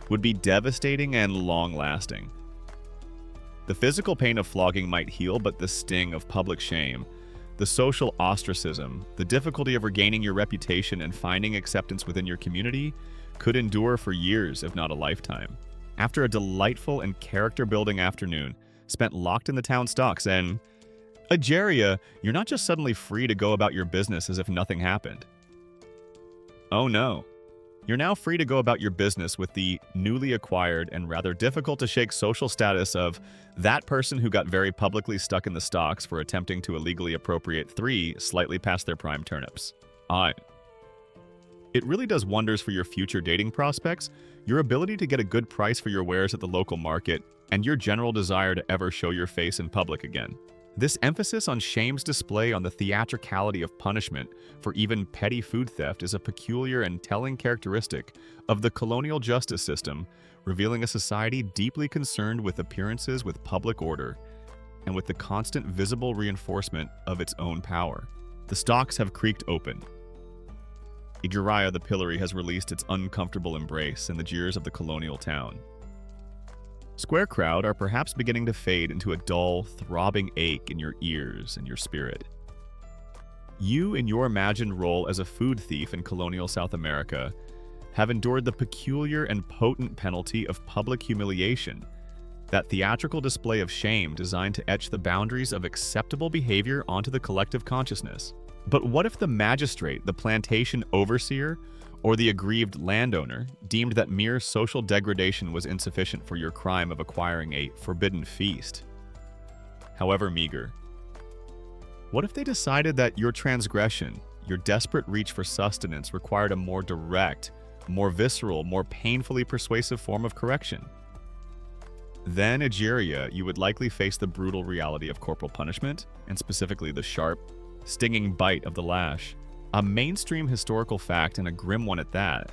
would be devastating and long-lasting. The physical pain of flogging might heal, but the sting of public shame, the social ostracism, the difficulty of regaining your reputation and finding acceptance within your community could endure for years, if not a lifetime. After a delightful and character-building afternoon spent locked in the town stocks, and Egeria, you're not just suddenly free to go about your business as if nothing happened. Oh no. You're now free to go about your business with the newly acquired and rather difficult to shake social status of that person who got very publicly stuck in the stocks for attempting to illegally appropriate 3 slightly past their prime turnips. It really does wonders for your future dating prospects, your ability to get a good price for your wares at the local market, and your general desire to ever show your face in public again. This emphasis on shame's display on the theatricality of punishment for even petty food theft is a peculiar and telling characteristic of the colonial justice system, revealing a society deeply concerned with appearances, with public order, and with the constant visible reinforcement of its own power. The stocks have creaked open. Iguaraya the pillory has released its uncomfortable embrace in the jeers of the colonial town. Square crowd are perhaps beginning to fade into a dull, throbbing ache in your ears and your spirit. You, in your imagined role as a food thief in colonial South America, have endured the peculiar and potent penalty of public humiliation, that theatrical display of shame designed to etch the boundaries of acceptable behavior onto the collective consciousness. But what if the magistrate, the plantation overseer, or the aggrieved landowner deemed that mere social degradation was insufficient for your crime of acquiring a forbidden feast, however meager? What if they decided that your transgression, your desperate reach for sustenance, required a more direct, more visceral, more painfully persuasive form of correction? Then, Egeria, you would likely face the brutal reality of corporal punishment, and specifically the sharp, stinging bite of the lash. A mainstream historical fact, and a grim one at that,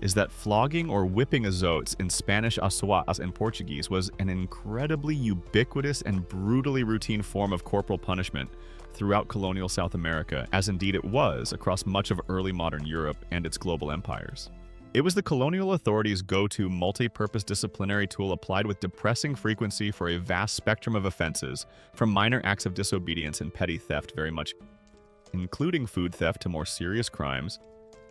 is that flogging or whipping azotes in Spanish açoites and Portuguese was an incredibly ubiquitous and brutally routine form of corporal punishment throughout colonial South America, as indeed it was across much of early modern Europe and its global empires. It was the colonial authorities' go-to multi-purpose disciplinary tool applied with depressing frequency for a vast spectrum of offenses, from minor acts of disobedience and petty theft very much, including food theft, to more serious crimes,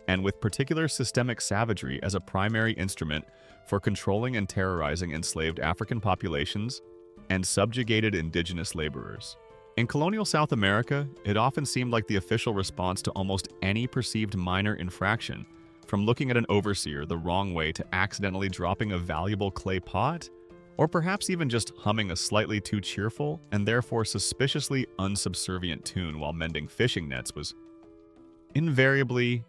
and with particular systemic savagery as a primary instrument for controlling and terrorizing enslaved African populations and subjugated indigenous laborers. In colonial South America, it often seemed like the official response to almost any perceived minor infraction, from looking at an overseer the wrong way to accidentally dropping a valuable clay pot, or perhaps even just humming a slightly too cheerful and therefore suspiciously unsubservient tune while mending fishing nets, was invariably,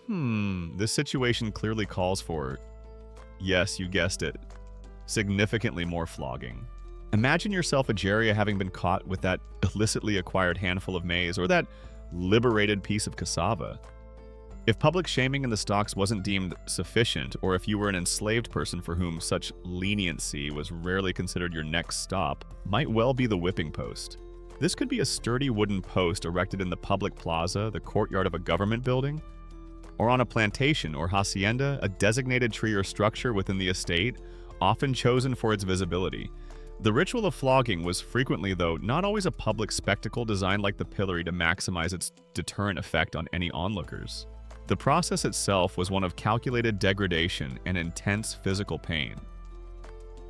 this situation clearly calls for, yes, you guessed it, significantly more flogging. Imagine yourself, Egeria, having been caught with that illicitly acquired handful of maize or that liberated piece of cassava. If public shaming in the stocks wasn't deemed sufficient, or if you were an enslaved person for whom such leniency was rarely considered your next stop, might well be the whipping post. This could be a sturdy wooden post erected in the public plaza, the courtyard of a government building, or on a plantation or hacienda, a designated tree or structure within the estate, often chosen for its visibility. The ritual of flogging was frequently, though, not always a public spectacle designed like the pillory to maximize its deterrent effect on any onlookers. The process itself was one of calculated degradation and intense physical pain.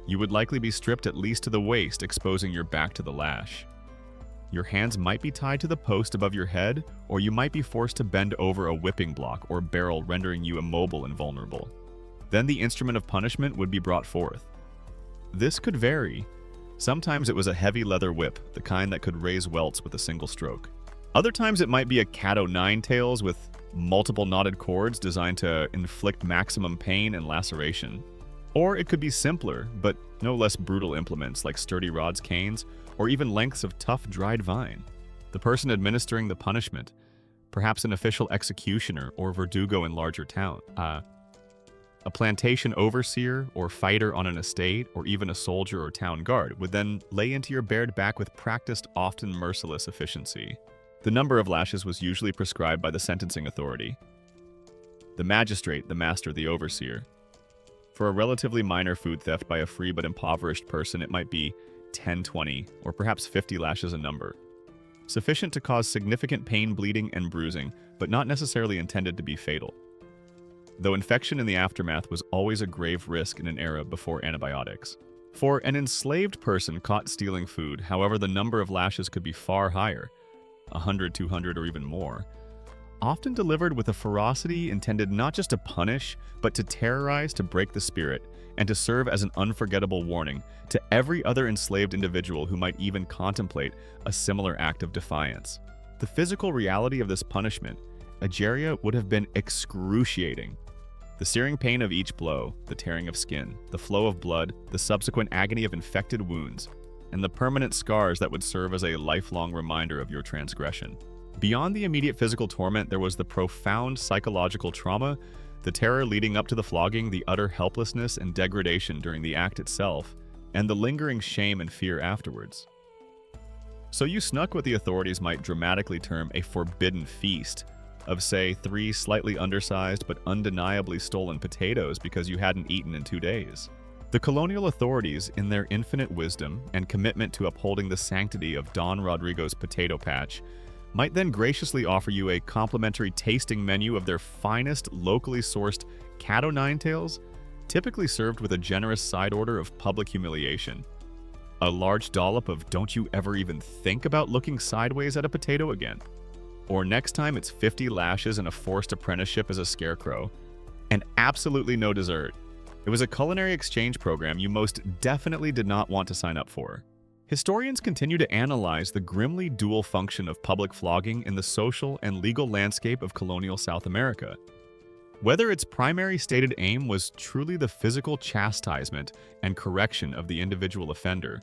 You would likely be stripped at least to the waist, exposing your back to the lash. Your hands might be tied to the post above your head, or you might be forced to bend over a whipping block or barrel, rendering you immobile and vulnerable. Then the instrument of punishment would be brought forth. This could vary. Sometimes it was a heavy leather whip, the kind that could raise welts with a single stroke. Other times it might be a cat-o'-nine-tails with multiple knotted cords designed to inflict maximum pain and laceration. Or it could be simpler, but no less brutal implements like sturdy rods, canes, or even lengths of tough, dried vine. The person administering the punishment, perhaps an official executioner or verdugo in larger town, a plantation overseer or fighter on an estate, or even a soldier or town guard, would then lay into your bared back with practiced, often merciless efficiency. The number of lashes was usually prescribed by the sentencing authority, the magistrate, the master, the overseer. For a relatively minor food theft by a free but impoverished person, it might be 10, 20, or perhaps 50 lashes a number, sufficient to cause significant pain, bleeding, and bruising, but not necessarily intended to be fatal. Though infection in the aftermath was always a grave risk in an era before antibiotics. For an enslaved person caught stealing food, however, the number of lashes could be far higher, 100, 200, or even more, often delivered with a ferocity intended not just to punish, but to terrorize, to break the spirit, and to serve as an unforgettable warning to every other enslaved individual who might even contemplate a similar act of defiance. The physical reality of this punishment, Egeria, would have been excruciating. The searing pain of each blow, the tearing of skin, the flow of blood, the subsequent agony of infected wounds, and the permanent scars that would serve as a lifelong reminder of your transgression. Beyond the immediate physical torment, there was the profound psychological trauma, the terror leading up to the flogging, the utter helplessness and degradation during the act itself, and the lingering shame and fear afterwards. So you snuck what the authorities might dramatically term a forbidden feast, of, say, 3 slightly undersized but undeniably stolen potatoes because you hadn't eaten in 2 days. The colonial authorities, in their infinite wisdom and commitment to upholding the sanctity of Don Rodrigo's potato patch, might then graciously offer you a complimentary tasting menu of their finest locally sourced cat o' nine tails, typically served with a generous side order of public humiliation. A large dollop of "don't you ever even think about looking sideways at a potato again." Or next time it's 50 lashes and a forced apprenticeship as a scarecrow. And absolutely no dessert. It was a culinary exchange program you most definitely did not want to sign up for. Historians continue to analyze the grimly dual function of public flogging in the social and legal landscape of colonial South America. Whether its primary stated aim was truly the physical chastisement and correction of the individual offender,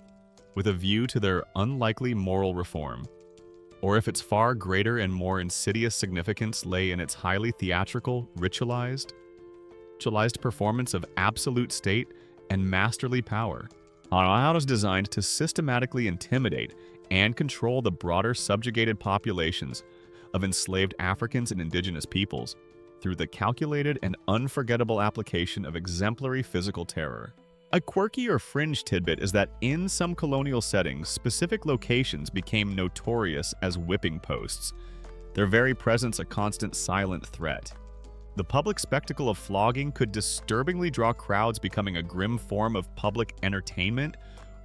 with a view to their unlikely moral reform, or if its far greater and more insidious significance lay in its highly theatrical, ritualized performance of absolute state and masterly power. How it was designed to systematically intimidate and control the broader subjugated populations of enslaved Africans and indigenous peoples through the calculated and unforgettable application of exemplary physical terror. A quirky or fringe tidbit is that in some colonial settings, specific locations became notorious as whipping posts, their very presence a constant silent threat. The public spectacle of flogging could disturbingly draw crowds, becoming a grim form of public entertainment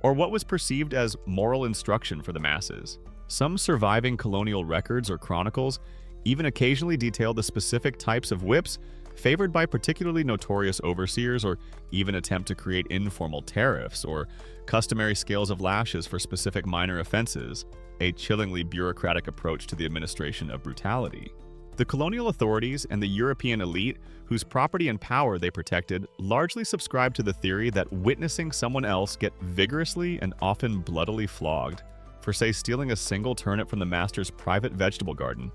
or what was perceived as moral instruction for the masses. Some surviving colonial records or chronicles even occasionally detail the specific types of whips favored by particularly notorious overseers, or even attempt to create informal tariffs or customary scales of lashes for specific minor offenses, a chillingly bureaucratic approach to the administration of brutality. The colonial authorities and the European elite, whose property and power they protected, largely subscribed to the theory that witnessing someone else get vigorously and often bloodily flogged for, say, stealing a single turnip from the master's private vegetable garden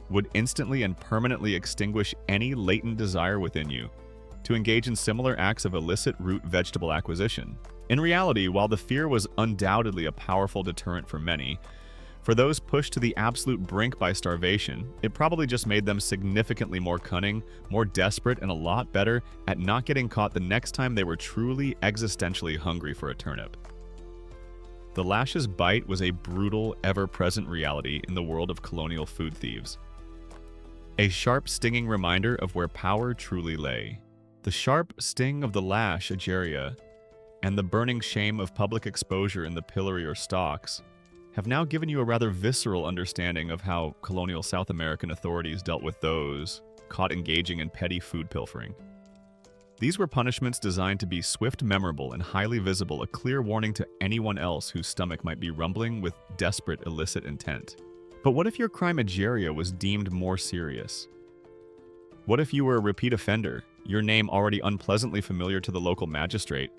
would instantly and permanently extinguish any latent desire within you to engage in similar acts of illicit root vegetable acquisition. In reality, while the fear was undoubtedly a powerful deterrent for many, for those pushed to the absolute brink by starvation, it probably just made them significantly more cunning, more desperate, and a lot better at not getting caught the next time they were truly existentially hungry for a turnip. The lash's bite was a brutal, ever-present reality in the world of colonial food thieves. A sharp, stinging reminder of where power truly lay. The sharp sting of the lash, Ageria, and the burning shame of public exposure in the pillory or stocks have now given you a rather visceral understanding of how colonial South American authorities dealt with those caught engaging in petty food pilfering. These were punishments designed to be swift, memorable, and highly visible, a clear warning to anyone else whose stomach might be rumbling with desperate illicit intent. But what if your crime, Ageria, was deemed more serious? What if you were a repeat offender, your name already unpleasantly familiar to the local magistrate?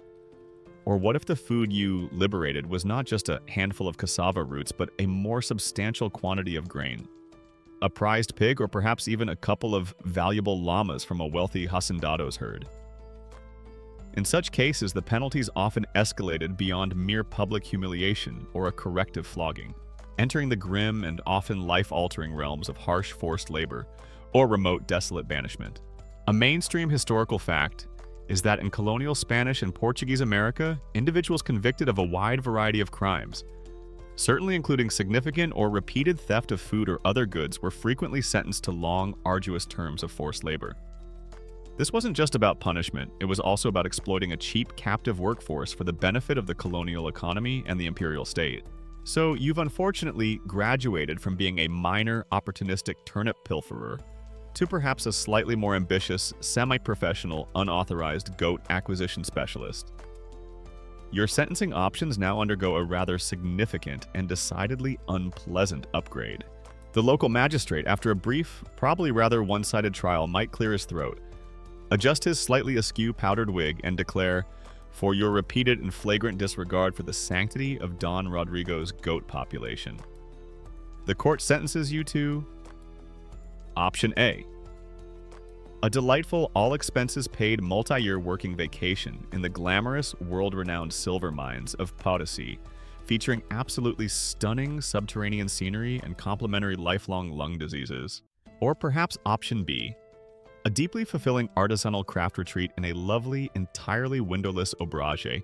Or what if the food you liberated was not just a handful of cassava roots, but a more substantial quantity of grain? A prized pig, or perhaps even a couple of valuable llamas from a wealthy hacendado's herd? In such cases, the penalties often escalated beyond mere public humiliation or a corrective flogging, entering the grim and often life-altering realms of harsh forced labor or remote desolate banishment. A mainstream historical fact is that in colonial Spanish and Portuguese America, individuals convicted of a wide variety of crimes, certainly including significant or repeated theft of food or other goods, were frequently sentenced to long, arduous terms of forced labor. This wasn't just about punishment, it was also about exploiting a cheap captive workforce for the benefit of the colonial economy and the imperial state. So you've unfortunately graduated from being a minor, opportunistic turnip pilferer to perhaps a slightly more ambitious, semi-professional, unauthorized goat acquisition specialist. Your sentencing options now undergo a rather significant and decidedly unpleasant upgrade. The local magistrate, after a brief, probably rather one-sided trial, might clear his throat, adjust his slightly askew powdered wig, and declare, "For your repeated and flagrant disregard for the sanctity of Don Rodrigo's goat population, the court sentences you to Option A, a delightful, all-expenses-paid multi-year working vacation in the glamorous, world-renowned silver mines of Potosi, featuring absolutely stunning subterranean scenery and complimentary lifelong lung diseases. Or perhaps option B, a deeply fulfilling artisanal craft retreat in a lovely, entirely windowless auberge,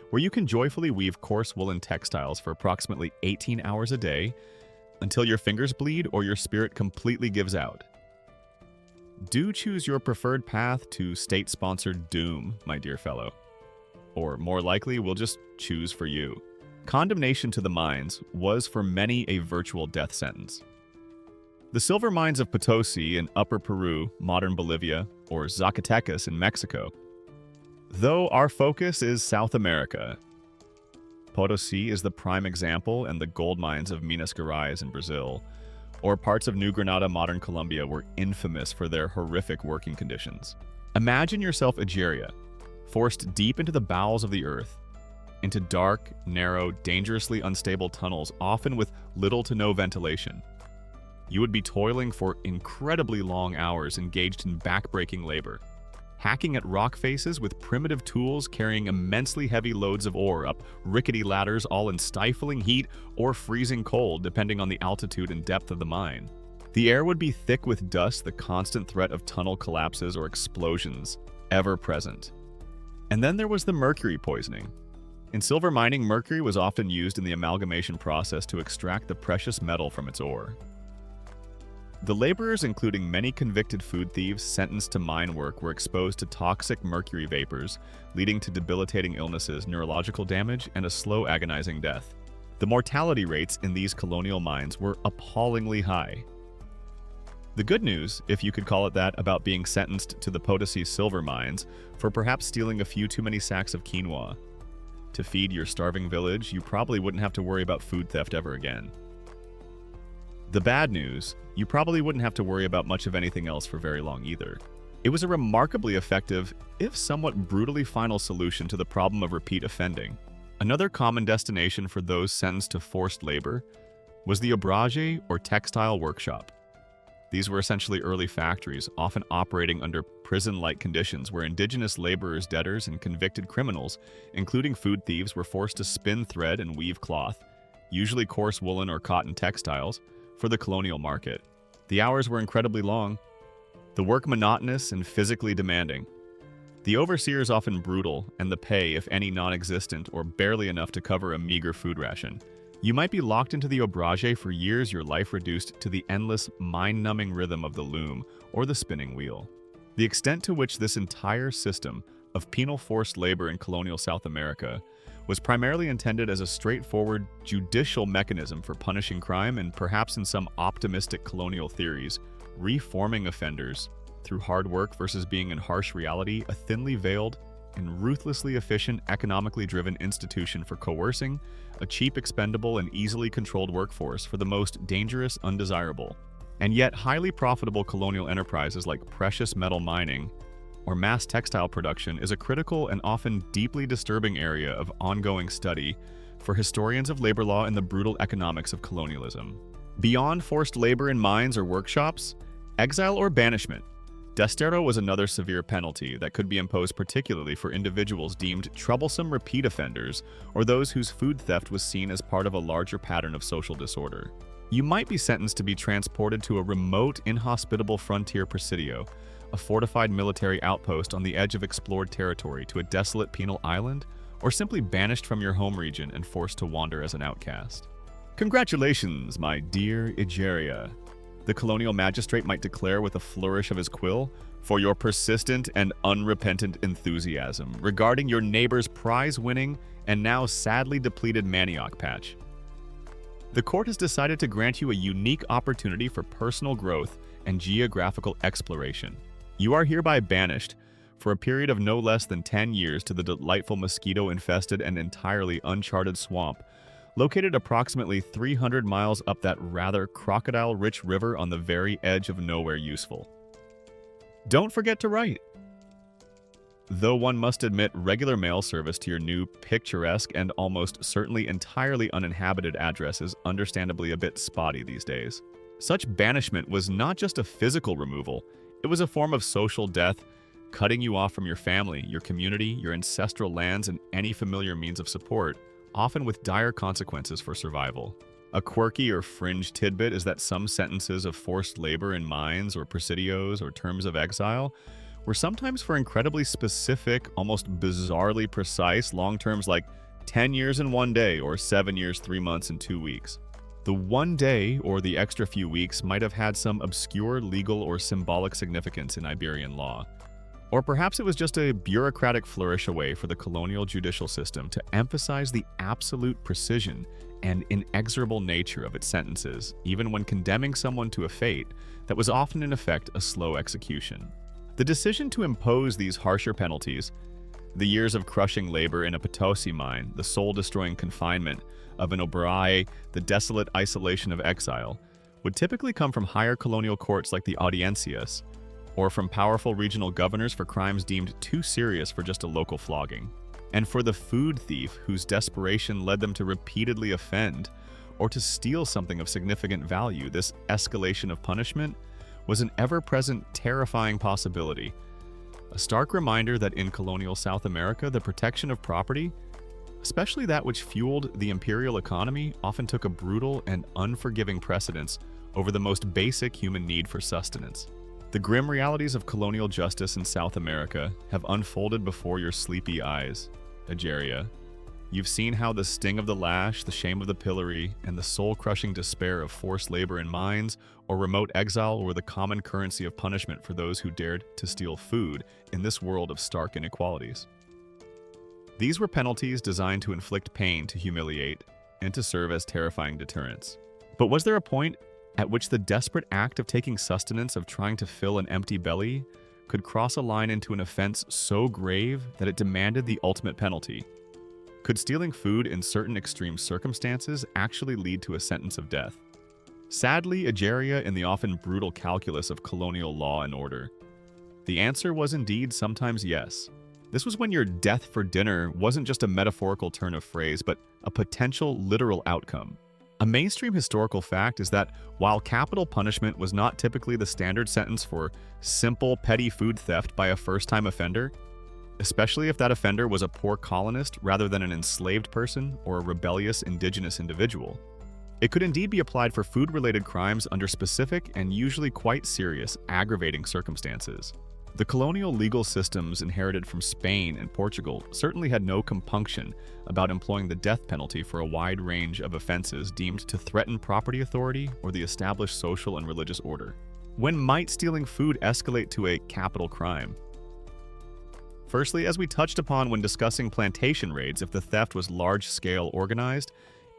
where you can joyfully weave coarse woolen textiles for approximately 18 hours a day until your fingers bleed or your spirit completely gives out. Do choose your preferred path to state-sponsored doom, my dear fellow. Or more likely, we'll just choose for you. Condemnation to the mines was for many a virtual death sentence. The silver mines of Potosi in Upper Peru, modern Bolivia, or Zacatecas in Mexico. Though our focus is South America. Potosi is the prime example, and the gold mines of Minas Gerais in Brazil, or parts of New Granada, modern Colombia, were infamous for their horrific working conditions. Imagine yourself Egeria, forced deep into the bowels of the earth, into dark, narrow, dangerously unstable tunnels, often with little to no ventilation. You would be toiling for incredibly long hours, engaged in back-breaking labor, hacking at rock faces with primitive tools, carrying immensely heavy loads of ore up rickety ladders, all in stifling heat or freezing cold, depending on the altitude and depth of the mine. The air would be thick with dust, the constant threat of tunnel collapses or explosions ever present. And then there was the mercury poisoning. In silver mining, mercury was often used in the amalgamation process to extract the precious metal from its ore. The laborers, including many convicted food thieves sentenced to mine work, were exposed to toxic mercury vapors, leading to debilitating illnesses, neurological damage, and a slow, agonizing death. The mortality rates in these colonial mines were appallingly high. The good news, if you could call it that, about being sentenced to the Potosi silver mines for perhaps stealing a few too many sacks of quinoa to feed your starving village, you probably wouldn't have to worry about food theft ever again. The bad news, you probably wouldn't have to worry about much of anything else for very long either. It was a remarkably effective, if somewhat brutally final solution to the problem of repeat offending. Another common destination for those sentenced to forced labor was the auberge or textile workshop. These were essentially early factories, often operating under prison-like conditions where indigenous laborers, debtors, and convicted criminals, including food thieves, were forced to spin thread and weave cloth, usually coarse woolen or cotton textiles, for the colonial market. The hours were incredibly long, the work monotonous and physically demanding. The overseers often brutal, and the pay, if any, non-existent or barely enough to cover a meager food ration. You might be locked into the auberge for years, your life reduced to the endless, mind-numbing rhythm of the loom or the spinning wheel. The extent to which this entire system of penal forced labor in colonial South America was primarily intended as a straightforward judicial mechanism for punishing crime and, perhaps in some optimistic colonial theories, reforming offenders through hard work versus being in harsh reality, a thinly veiled and ruthlessly efficient, economically driven institution for coercing a cheap, expendable, and easily controlled workforce for the most dangerous, undesirable, and yet highly profitable colonial enterprises like precious metal mining or mass textile production is a critical and often deeply disturbing area of ongoing study for historians of labor law and the brutal economics of colonialism. Beyond forced labor in mines or workshops, exile or banishment, Destero was another severe penalty that could be imposed particularly for individuals deemed troublesome repeat offenders or those whose food theft was seen as part of a larger pattern of social disorder. You might be sentenced to be transported to a remote, inhospitable frontier presidio, a fortified military outpost on the edge of explored territory, to a desolate penal island, or simply banished from your home region and forced to wander as an outcast. Congratulations, my dear Egeria, the colonial magistrate might declare with a flourish of his quill, for your persistent and unrepentant enthusiasm regarding your neighbor's prize-winning and now sadly depleted manioc patch. The court has decided to grant you a unique opportunity for personal growth and geographical exploration. You are hereby banished for a period of no less than 10 years to the delightful mosquito-infested and entirely uncharted swamp, located approximately 300 miles up that rather crocodile-rich river on the very edge of nowhere useful. Don't forget to write. Though one must admit regular mail service to your new picturesque and almost certainly entirely uninhabited address is understandably a bit spotty these days. Such banishment was not just a physical removal, it was a form of social death, cutting you off from your family, your community, your ancestral lands, and any familiar means of support, often with dire consequences for survival. A quirky or fringe tidbit is that some sentences of forced labor in mines or presidios or terms of exile were sometimes for incredibly specific, almost bizarrely precise long terms like 10 years and 1 day or 7 years, 3 months, and 2 weeks. The 1 day or the extra few weeks might have had some obscure legal or symbolic significance in Iberian law. Or perhaps it was just a bureaucratic flourish away for the colonial judicial system to emphasize the absolute precision and inexorable nature of its sentences, even when condemning someone to a fate that was often in effect a slow execution. The decision to impose these harsher penalties, the years of crushing labor in a Potosi mine, the soul-destroying confinement of an Oberoi, the desolate isolation of exile, would typically come from higher colonial courts like the Audiencias, or from powerful regional governors for crimes deemed too serious for just a local flogging. And for the food thief whose desperation led them to repeatedly offend or to steal something of significant value, this escalation of punishment was an ever-present, terrifying possibility. A stark reminder that in colonial South America, the protection of property, especially that which fueled the imperial economy, often took a brutal and unforgiving precedence over the most basic human need for sustenance. The grim realities of colonial justice in South America have unfolded before your sleepy eyes, Egeria. You've seen how the sting of the lash, the shame of the pillory, and the soul-crushing despair of forced labor in mines or remote exile were the common currency of punishment for those who dared to steal food in this world of stark inequalities. These were penalties designed to inflict pain, to humiliate, and to serve as terrifying deterrents. But was there a point at which the desperate act of taking sustenance, of trying to fill an empty belly, could cross a line into an offense so grave that it demanded the ultimate penalty? Could stealing food in certain extreme circumstances actually lead to a sentence of death? Sadly, Egeria, in the often brutal calculus of colonial law and order, the answer was indeed sometimes yes. This was when your death for dinner wasn't just a metaphorical turn of phrase, but a potential literal outcome. A mainstream historical fact is that while capital punishment was not typically the standard sentence for simple, petty food theft by a first-time offender, especially if that offender was a poor colonist rather than an enslaved person or a rebellious indigenous individual, it could indeed be applied for food-related crimes under specific and usually quite serious, aggravating circumstances. The colonial legal systems inherited from Spain and Portugal certainly had no compunction about employing the death penalty for a wide range of offenses deemed to threaten property authority or the established social and religious order. When might stealing food escalate to a capital crime? Firstly, as we touched upon when discussing plantation raids, if the theft was large-scale organized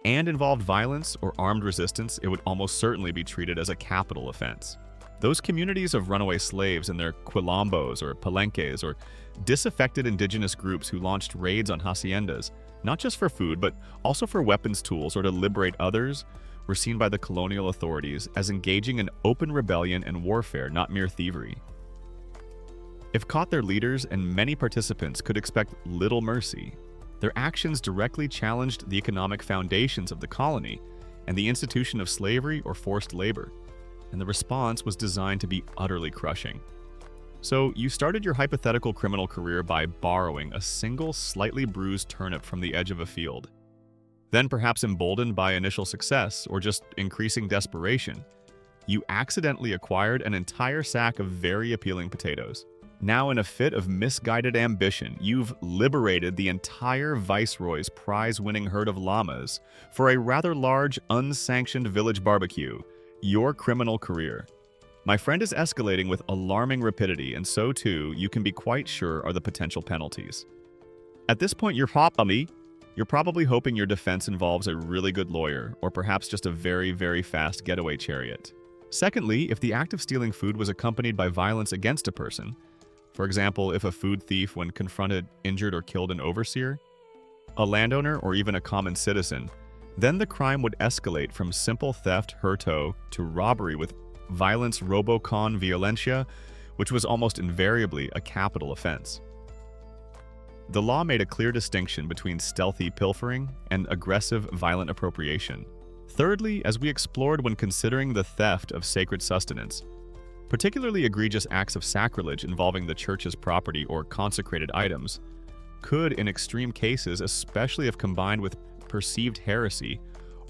and involved violence or armed resistance, it would almost certainly be treated as a capital offense. Those communities of runaway slaves and their quilombos or palenques or disaffected indigenous groups who launched raids on haciendas, not just for food, but also for weapons, tools, or to liberate others, were seen by the colonial authorities as engaging in open rebellion and warfare, not mere thievery. If caught, their leaders and many participants could expect little mercy. Their actions directly challenged the economic foundations of the colony and the institution of slavery or forced labor, and the response was designed to be utterly crushing. So you started your hypothetical criminal career by borrowing a single slightly bruised turnip from the edge of a field. Then, perhaps emboldened by initial success or just increasing desperation, you accidentally acquired an entire sack of very appealing potatoes. Now, in a fit of misguided ambition, you've liberated the entire viceroy's prize-winning herd of llamas for a rather large, unsanctioned village barbecue. Your criminal career, my friend, is escalating with alarming rapidity, and so too, you can be quite sure, are the potential penalties. At this point, you're probably hoping your defense involves a really good lawyer, or perhaps just a very, very fast getaway chariot. Secondly, if the act of stealing food was accompanied by violence against a person, for example, if a food thief, when confronted, injured or killed an overseer, a landowner, or even a common citizen, then the crime would escalate from simple theft, hurto, to robbery with violence, robocon violencia, which was almost invariably a capital offense. The law made a clear distinction between stealthy pilfering and aggressive, violent appropriation. Thirdly, as we explored when considering the theft of sacred sustenance, particularly egregious acts of sacrilege involving the church's property or consecrated items could, in extreme cases, especially if combined with perceived heresy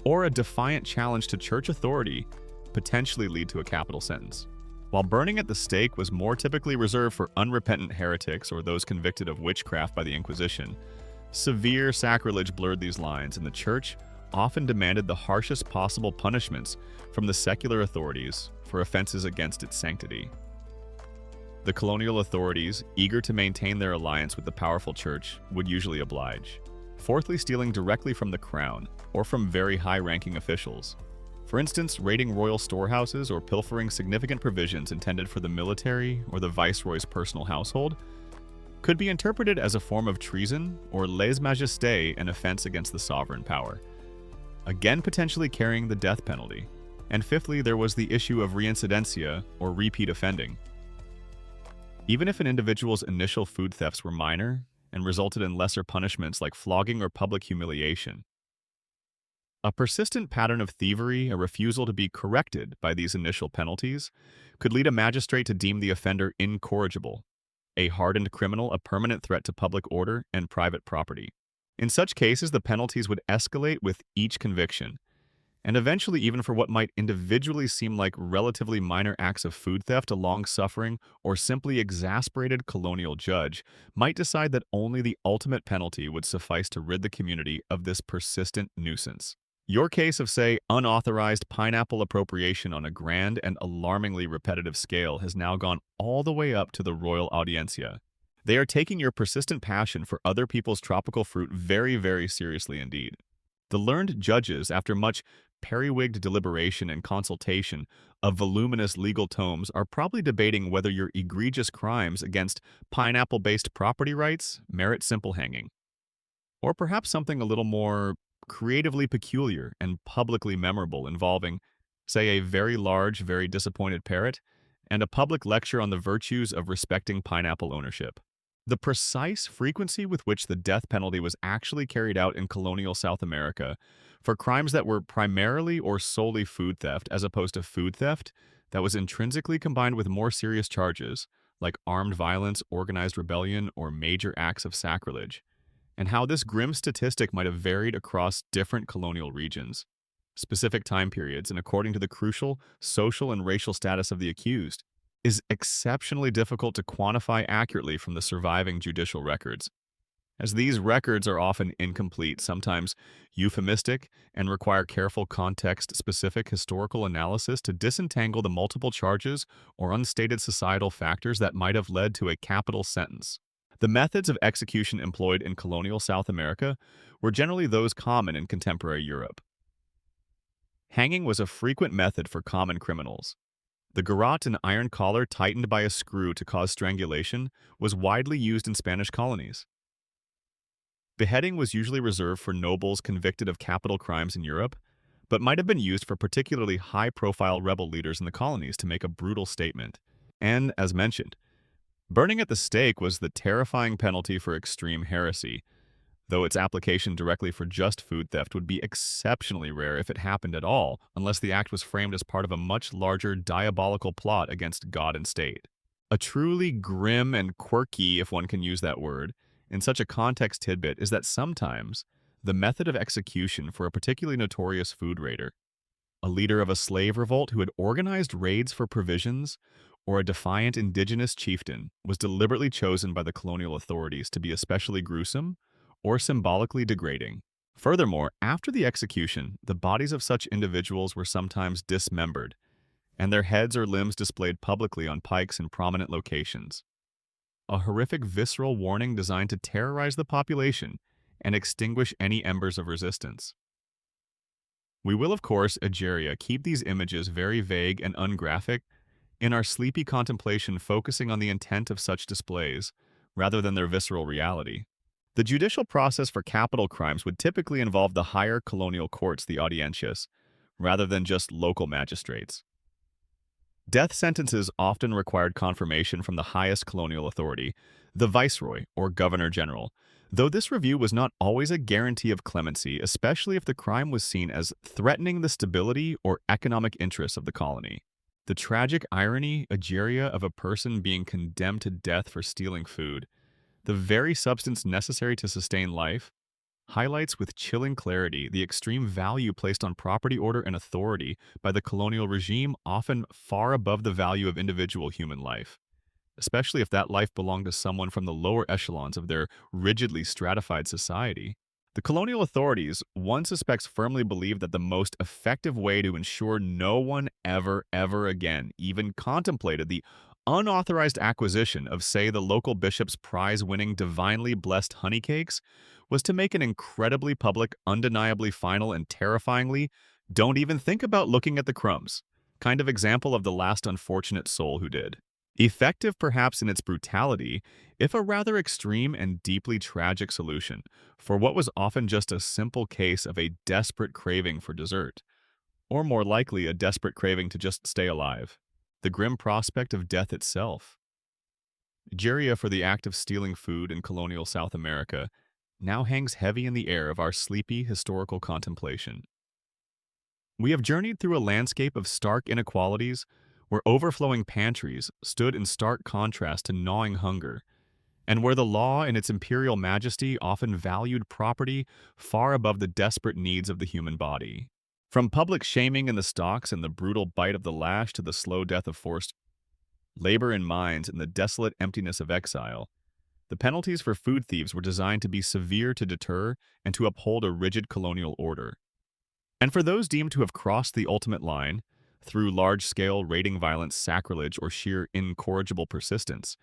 or a defiant challenge to church authority potentially lead to a capital sentence. While burning at the stake was more typically reserved for unrepentant heretics or those convicted of witchcraft by the Inquisition, severe sacrilege blurred these lines, and the Church often demanded the harshest possible punishments from the secular authorities for offenses against its sanctity. The colonial authorities, eager to maintain their alliance with the powerful Church, would usually oblige, fourthly stealing directly from the crown or from very high-ranking officials. For instance, raiding royal storehouses or pilfering significant provisions intended for the military or the viceroy's personal household could be interpreted as a form of treason or lèse-majesté, an offense against the sovereign power, again potentially carrying the death penalty. And fifthly, there was the issue of reincidencia, or repeat offending. Even if an individual's initial food thefts were minor and resulted in lesser punishments like flogging or public humiliation, a persistent pattern of thievery, a refusal to be corrected by these initial penalties, could lead a magistrate to deem the offender incorrigible, a hardened criminal a permanent threat to public order and private property. In such cases, the penalties would escalate with each conviction, and eventually even for what might individually seem like relatively minor acts of food theft, a long-suffering or simply exasperated colonial judge might decide that only the ultimate penalty would suffice to rid the community of this persistent nuisance. Your case of, say, unauthorized pineapple appropriation on a grand and alarmingly repetitive scale has now gone all the way up to the Royal Audiencia. They are taking your persistent passion for other people's tropical fruit very, very seriously indeed. The learned judges, after much periwigged deliberation and consultation of voluminous legal tomes, are probably debating whether your egregious crimes against pineapple-based property rights merit simple hanging, or perhaps something a little more creatively peculiar and publicly memorable involving, say, a very large, very disappointed parrot and a public lecture on the virtues of respecting pineapple ownership. The precise frequency with which the death penalty was actually carried out in colonial South America for crimes that were primarily or solely food theft as opposed to food theft that was intrinsically combined with more serious charges like armed violence, organized rebellion, or major acts of sacrilege, and how this grim statistic might have varied across different colonial regions, specific time periods, and according to the crucial social and racial status of the accused, is exceptionally difficult to quantify accurately from the surviving judicial records, as these records are often incomplete, sometimes euphemistic, and require careful context-specific historical analysis to disentangle the multiple charges or unstated societal factors that might have led to a capital sentence. The methods of execution employed in colonial South America were generally those common in contemporary Europe. Hanging was a frequent method for common criminals. The garrote, an iron collar tightened by a screw to cause strangulation, was widely used in Spanish colonies. Beheading was usually reserved for nobles convicted of capital crimes in Europe, but might have been used for particularly high-profile rebel leaders in the colonies to make a brutal statement. And, as mentioned, burning at the stake was the terrifying penalty for extreme heresy, though its application directly for just food theft would be exceptionally rare if it happened at all, unless the act was framed as part of a much larger diabolical plot against God and state. A truly grim and quirky, if one can use that word, in such a context tidbit is that sometimes the method of execution for a particularly notorious food raider, a leader of a slave revolt who had organized raids for provisions, or a defiant indigenous chieftain, was deliberately chosen by the colonial authorities to be especially gruesome or symbolically degrading. Furthermore, after the execution, the bodies of such individuals were sometimes dismembered, and their heads or limbs displayed publicly on pikes in prominent locations. A horrific visceral warning designed to terrorize the population and extinguish any embers of resistance. We will, of course, Egeria, keep these images very vague and ungraphic in our sleepy contemplation, focusing on the intent of such displays rather than their visceral reality. The judicial process for capital crimes would typically involve the higher colonial courts, the audiencias, rather than just local magistrates. Death sentences often required confirmation from the highest colonial authority, the viceroy or governor-general, though this review was not always a guarantee of clemency, especially if the crime was seen as threatening the stability or economic interests of the colony. The tragic irony, Egeria, of a person being condemned to death for stealing food, the very substance necessary to sustain life, highlights with chilling clarity the extreme value placed on property order and authority by the colonial regime, often far above the value of individual human life, especially if that life belonged to someone from the lower echelons of their rigidly stratified society. The colonial authorities, one suspects, firmly believed that the most effective way to ensure no one ever again even contemplated the unauthorized acquisition of, say, the local bishop's prize-winning, divinely blessed honeycakes was to make an incredibly public, undeniably final, and terrifyingly, don't even think about looking at the crumbs kind of example of the last unfortunate soul who did. Effective perhaps in its brutality, if a rather extreme and deeply tragic solution for what was often just a simple case of a desperate craving for dessert, or more likely a desperate craving to just stay alive. The grim prospect of death itself. Jeria for the act of stealing food in colonial South America now hangs heavy in the air of our sleepy historical contemplation. We have journeyed through a landscape of stark inequalities where overflowing pantries stood in stark contrast to gnawing hunger, and where the law in its imperial majesty often valued property far above the desperate needs of the human body. From public shaming in the stocks and the brutal bite of the lash to the slow death of forced labor in mines and the desolate emptiness of exile, the penalties for food thieves were designed to be severe to deter and to uphold a rigid colonial order. And for those deemed to have crossed the ultimate line, through large-scale raiding violence, sacrilege, or sheer incorrigible persistence,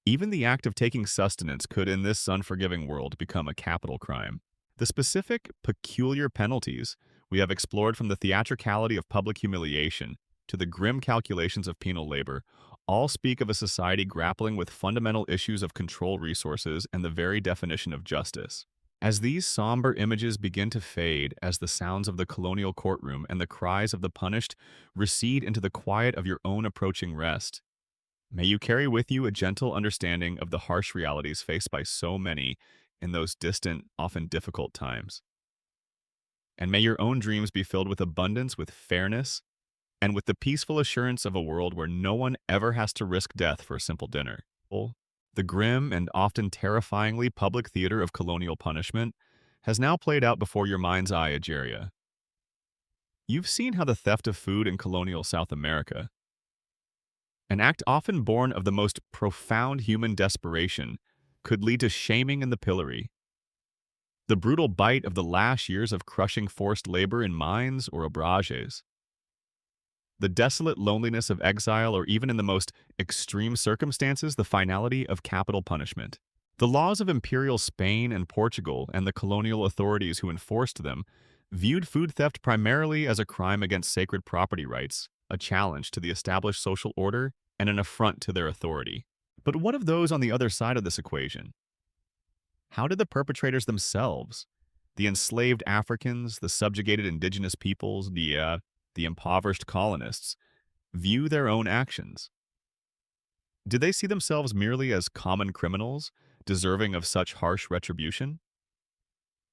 even the act of taking sustenance could, in this unforgiving world, become a capital crime. The specific, peculiar penalties we have explored, from the theatricality of public humiliation to the grim calculations of penal labor, all speak of a society grappling with fundamental issues of control resources and the very definition of justice. As these somber images begin to fade, as the sounds of the colonial courtroom and the cries of the punished recede into the quiet of your own approaching rest, may you carry with you a gentle understanding of the harsh realities faced by so many in those distant, often difficult times. And may your own dreams be filled with abundance, with fairness, and with the peaceful assurance of a world where no one ever has to risk death for a simple dinner. The grim and often terrifyingly public theater of colonial punishment has now played out before your mind's eye, Ageria. You've seen how the theft of food in colonial South America, an act often born of the most profound human desperation, could lead to shaming in the pillory. The brutal bite of the last years of crushing forced labor in mines or obrages. The desolate loneliness of exile, or even in the most extreme circumstances, the finality of capital punishment. The laws of imperial Spain and Portugal and the colonial authorities who enforced them viewed food theft primarily as a crime against sacred property rights, a challenge to the established social order, and an affront to their authority. But what of those on the other side of this equation? How did the perpetrators themselves, the enslaved Africans, the subjugated indigenous peoples, the impoverished colonists, view their own actions? Did they see themselves merely as common criminals, deserving of such harsh retribution?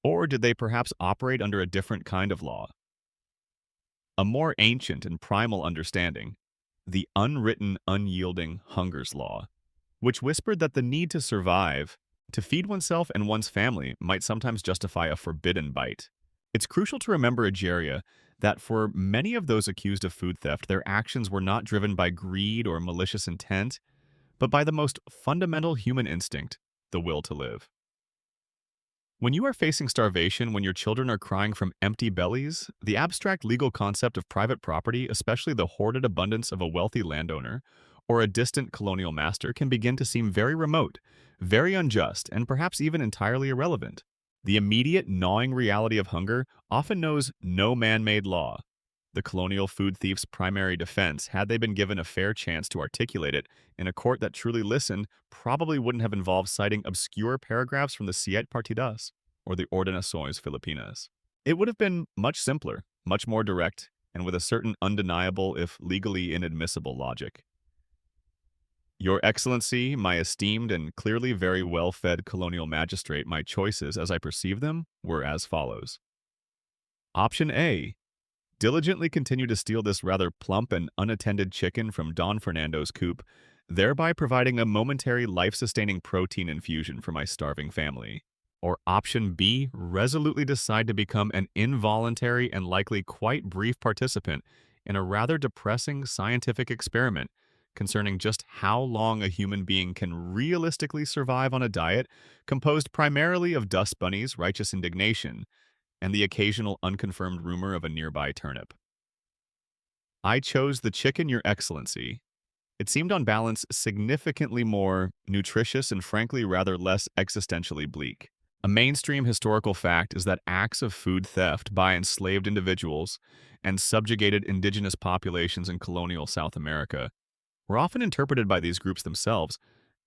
Or did they perhaps operate under a different kind of law? A more ancient and primal understanding, the unwritten, unyielding Hunger's Law, which whispered that the need to survive, to feed oneself and one's family, might sometimes justify a forbidden bite. It's crucial to remember, Ageria, that for many of those accused of food theft, their actions were not driven by greed or malicious intent, but by the most fundamental human instinct, the will to live. When you are facing starvation, when your children are crying from empty bellies, the abstract legal concept of private property, especially the hoarded abundance of a wealthy landowner or a distant colonial master, can begin to seem very remote, very unjust, and perhaps even entirely irrelevant. The immediate, gnawing reality of hunger often knows no man-made law. The colonial food thief's primary defense, had they been given a fair chance to articulate it in a court that truly listened, probably wouldn't have involved citing obscure paragraphs from the Siete Partidas or the Ordenações Filipinas. It would have been much simpler, much more direct, and with a certain undeniable, if legally inadmissible, logic. Your Excellency, my esteemed and clearly very well-fed colonial magistrate, my choices, as I perceive them, were as follows. Option A. Diligently continue to steal this rather plump and unattended chicken from Don Fernando's coop, thereby providing a momentary life-sustaining protein infusion for my starving family. Or option B, resolutely decide to become an involuntary and likely quite brief participant in a rather depressing scientific experiment concerning just how long a human being can realistically survive on a diet composed primarily of dust bunnies, righteous indignation, and the occasional unconfirmed rumor of a nearby turnip. I chose the chicken, Your Excellency. It seemed on balance significantly more nutritious and frankly rather less existentially bleak. A mainstream historical fact is that acts of food theft by enslaved individuals and subjugated indigenous populations in colonial South America were often interpreted by these groups themselves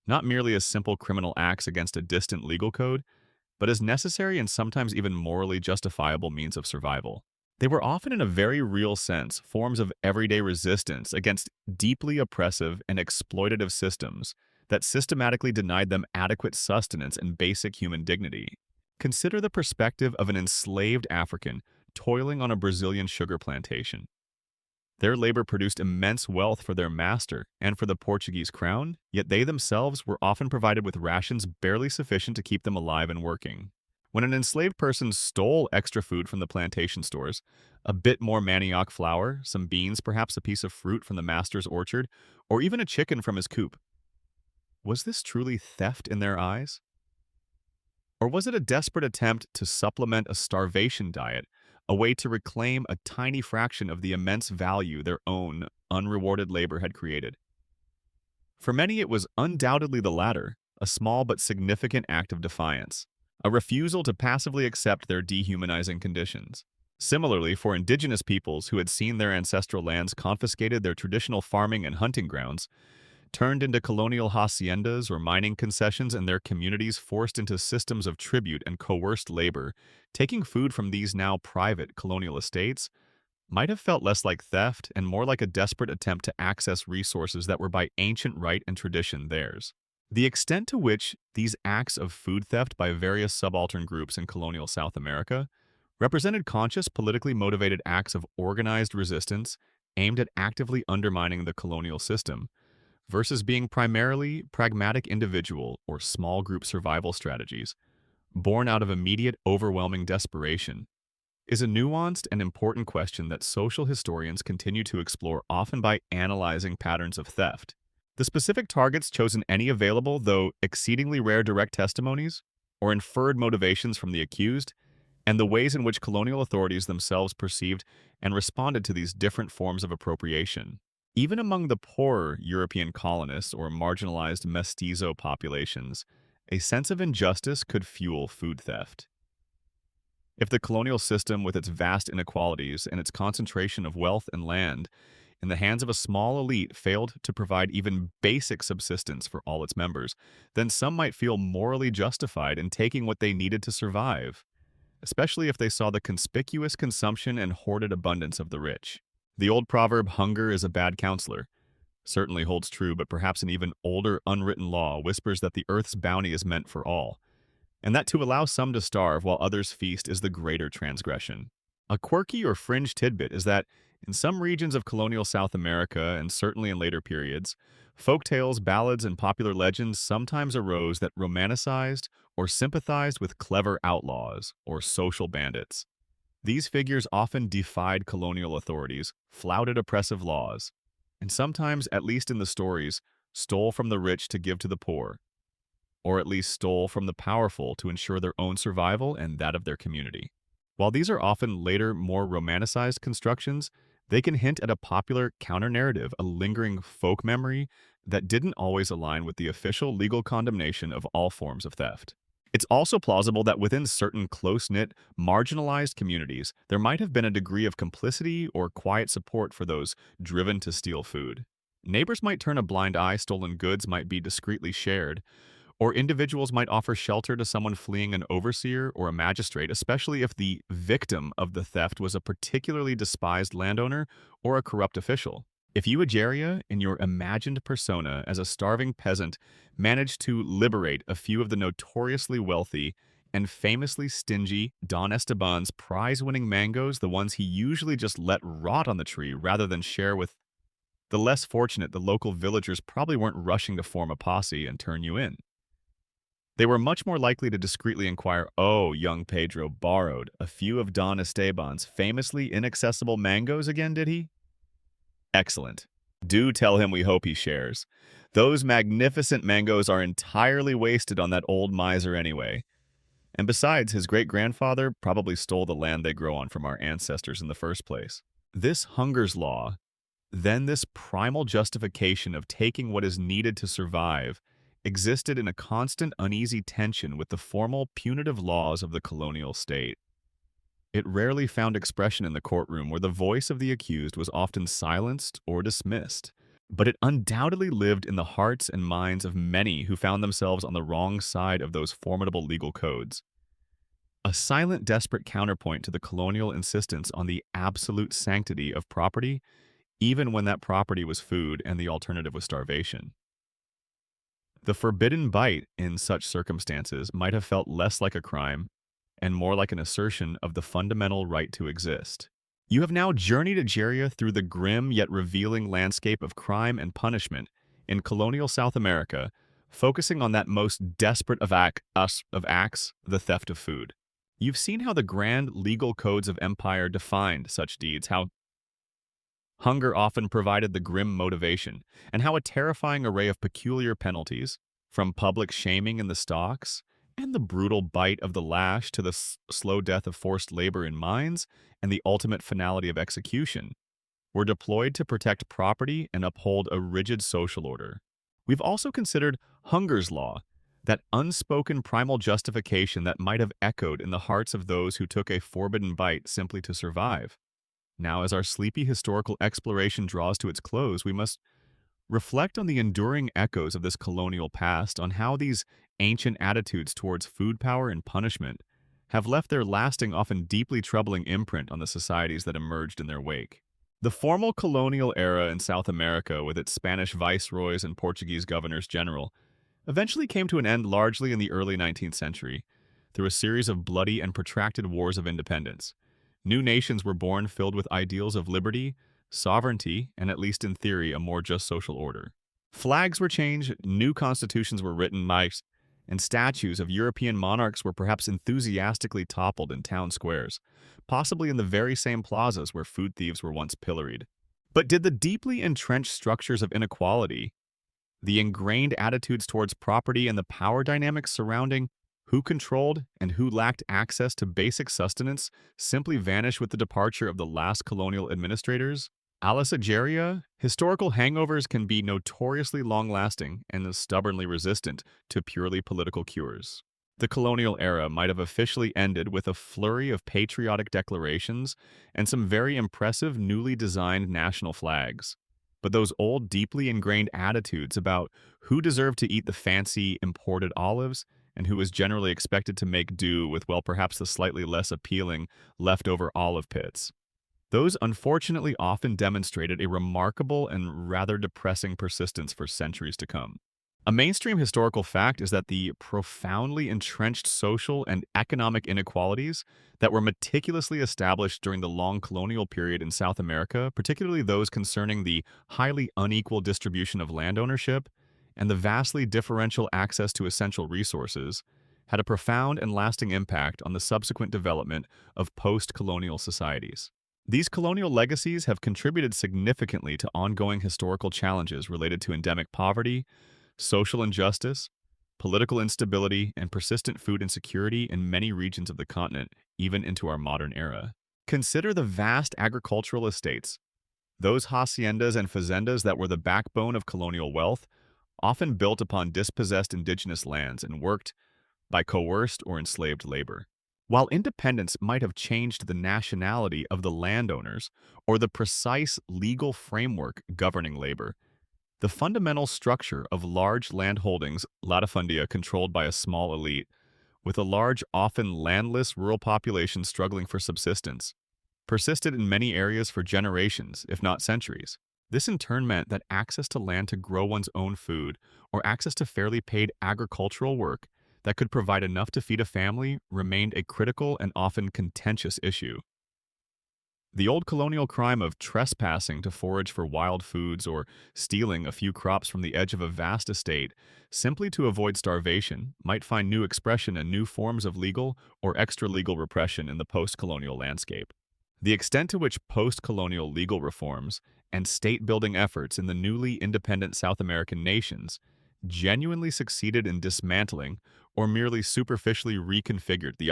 not merely as simple criminal acts against a distant legal code, but as necessary and sometimes even morally justifiable means of survival. They were often, in a very real sense, forms of everyday resistance against deeply oppressive and exploitative systems that systematically denied them adequate sustenance and basic human dignity. Consider the perspective of an enslaved African toiling on a Brazilian sugar plantation. Their labor produced immense wealth for their master and for the Portuguese crown, yet they themselves were often provided with rations barely sufficient to keep them alive and working. When an enslaved person stole extra food from the plantation stores, a bit more manioc flour, some beans, perhaps a piece of fruit from the master's orchard, or even a chicken from his coop, was this truly theft in their eyes? Or was it a desperate attempt to supplement a starvation diet, a way to reclaim a tiny fraction of the immense value their own unrewarded labor had created? For many, it was undoubtedly the latter, a small but significant act of defiance, a refusal to passively accept their dehumanizing conditions. Similarly, for indigenous peoples who had seen their ancestral lands confiscated, their traditional farming and hunting grounds turned into colonial haciendas or mining concessions, and their communities forced into systems of tribute and coerced labor, taking food from these now private colonial estates might have felt less like theft and more like a desperate attempt to access resources that were by ancient right and tradition theirs. The extent to which these acts of food theft by various subaltern groups in colonial South America represented conscious, politically motivated acts of organized resistance aimed at actively undermining the colonial system versus being primarily pragmatic individual or small group survival strategies born out of immediate, overwhelming desperation is a nuanced and important question that social historians continue to explore, often by analyzing patterns of theft. The specific targets chosen, any available, though exceedingly rare, direct testimonies or inferred motivations from the accused, and the ways in which colonial authorities themselves perceived and responded to these different forms of appropriation. Even among the poorer European colonists or marginalized mestizo populations, a sense of injustice could fuel food theft. If the colonial system, with its vast inequalities and its concentration of wealth and land in the hands of a small elite, failed to provide even basic subsistence for all its members, then some might feel morally justified in taking what they needed to survive, especially if they saw the conspicuous consumption and hoarded abundance of the rich. The old proverb, "Hunger is a bad counselor," certainly holds true, but perhaps an even older unwritten law whispers that the earth's bounty is meant for all, and that to allow some to starve while others feast is the greater transgression. A quirky or fringe tidbit is that, in some regions of colonial South America, and certainly in later periods, folktales, ballads, and popular legends sometimes arose that romanticized or sympathized with clever outlaws or social bandits. These figures often defied colonial authorities, flouted oppressive laws, and sometimes, at least in the stories, stole from the rich to give to the poor, or at least stole from the powerful to ensure their own survival and that of their community. While these are often later, more romanticized constructions, they can hint at a popular counter-narrative, a lingering folk memory that didn't always align with the official legal condemnation of all forms of theft. It's also plausible that within certain close-knit, marginalized communities, there might have been a degree of complicity or quiet support for those driven to steal food. Neighbors might turn a blind eye, stolen goods might be discreetly shared, or individuals might offer shelter to someone fleeing an overseer or a magistrate, especially if the victim of the theft was a particularly despised landowner or a corrupt official. If you, Egeria, in your imagined persona as a starving peasant, managed to liberate a few of the notoriously wealthy and famously stingy Don Esteban's prize-winning mangoes, the ones he usually just let rot on the tree rather than share with the less fortunate, the local villagers probably weren't rushing to form a posse and turn you in. They were much more likely to discreetly inquire, "Oh, young Pedro borrowed a few of Don Esteban's famously inaccessible mangoes again, did he? Excellent. Do tell him we hope he shares. Those magnificent mangoes are entirely wasted on that old miser anyway. And besides, his great-grandfather probably stole the land they grow on from our ancestors in the first place." This hunger's law, then this primal justification of taking what is needed to survive, existed in a constant uneasy tension with the formal punitive laws of the colonial state. It rarely found expression in the courtroom where the voice of the accused was often silenced or dismissed, but it undoubtedly lived in the hearts and minds of many who found themselves on the wrong side of those formidable legal codes. A silent, desperate counterpoint to the colonial insistence on the absolute sanctity of property, even when that property was food and the alternative was starvation. The forbidden bite in such circumstances might have felt less like a crime and more like an assertion of the fundamental right to exist. You have now journeyed Egeria through the grim yet revealing landscape of crime and punishment in colonial South America, focusing on that most desperate of acts, the theft of food. You've seen how the grand legal codes of empire defined such deeds, how hunger often provided the grim motivation, and how a terrifying array of peculiar penalties, from public shaming in the stocks and the brutal bite of the lash to the slow death of forced labor in mines and the ultimate finality of execution, were deployed to protect property and uphold a rigid social order. We've also considered hunger's law, that unspoken primal justification that might have echoed in the hearts of those who took a forbidden bite simply to survive. Now, as our sleepy historical exploration draws to its close, we must reflect on the enduring echoes of this colonial past, on how these ancient attitudes towards food power and punishment have left their lasting, often deeply troubling imprint on the societies that emerged in their wake. The formal colonial era in South America, with its Spanish viceroys and Portuguese governors general, eventually came to an end largely in the early 19th century, through a series of bloody and protracted wars of independence. New nations were born filled with ideals of liberty, sovereignty, and at least in theory, a more just social order. Flags were changed, new constitutions were written, and statues of European monarchs were perhaps enthusiastically toppled in town squares, possibly in the very same plazas where food thieves were once pilloried. But did the deeply entrenched structures of inequality, the ingrained attitudes towards property, and the power dynamics surrounding who controlled and who lacked access to basic sustenance simply vanish with the departure of the last colonial administrators? Alice Ageria, historical hangovers can be notoriously long-lasting and stubbornly resistant to purely political cures. The colonial era might have officially ended with a flurry of patriotic declarations and some very impressive newly designed national flags. But those old, deeply ingrained attitudes about who deserved to eat the fancy imported olives and who was generally expected to make do with, well, perhaps the slightly less appealing leftover olive pits, those unfortunately often demonstrated a remarkable and rather depressing persistence for centuries to come. A mainstream historical fact is that the profoundly entrenched social and economic inequalities that were meticulously established during the long colonial period in South America, particularly those concerning the highly unequal distribution of land ownership and the vastly differential access to essential resources, had a profound and lasting impact on the subsequent development of post-colonial societies. These colonial legacies have contributed significantly to ongoing historical challenges related to endemic poverty, social injustice, political instability, and persistent food insecurity in many regions of the continent, even into our modern era. Consider the vast agricultural estates, those haciendas and fazendas that were the backbone of colonial wealth, often built upon dispossessed indigenous lands and worked by coerced or enslaved labor. While independence might have changed the nationality of the landowners or the precise legal framework governing labor, the fundamental structure of large land holdings, latifundia controlled by a small elite, with a large, often landless rural population struggling for subsistence, persisted in many areas for generations, if not centuries. This in turn meant that access to land to grow one's own food, or access to fairly paid agricultural work that could provide enough to feed a family, remained a critical and often contentious issue. The old colonial crime of trespassing to forage for wild foods or stealing a few crops from the edge of a vast estate simply to avoid starvation might find new expression and new forms of legal or extra-legal repression in the post-colonial landscape. The extent to which post-colonial legal reforms and state-building efforts in the newly independent South American nations genuinely succeeded in dismantling or merely superficially reconfigured the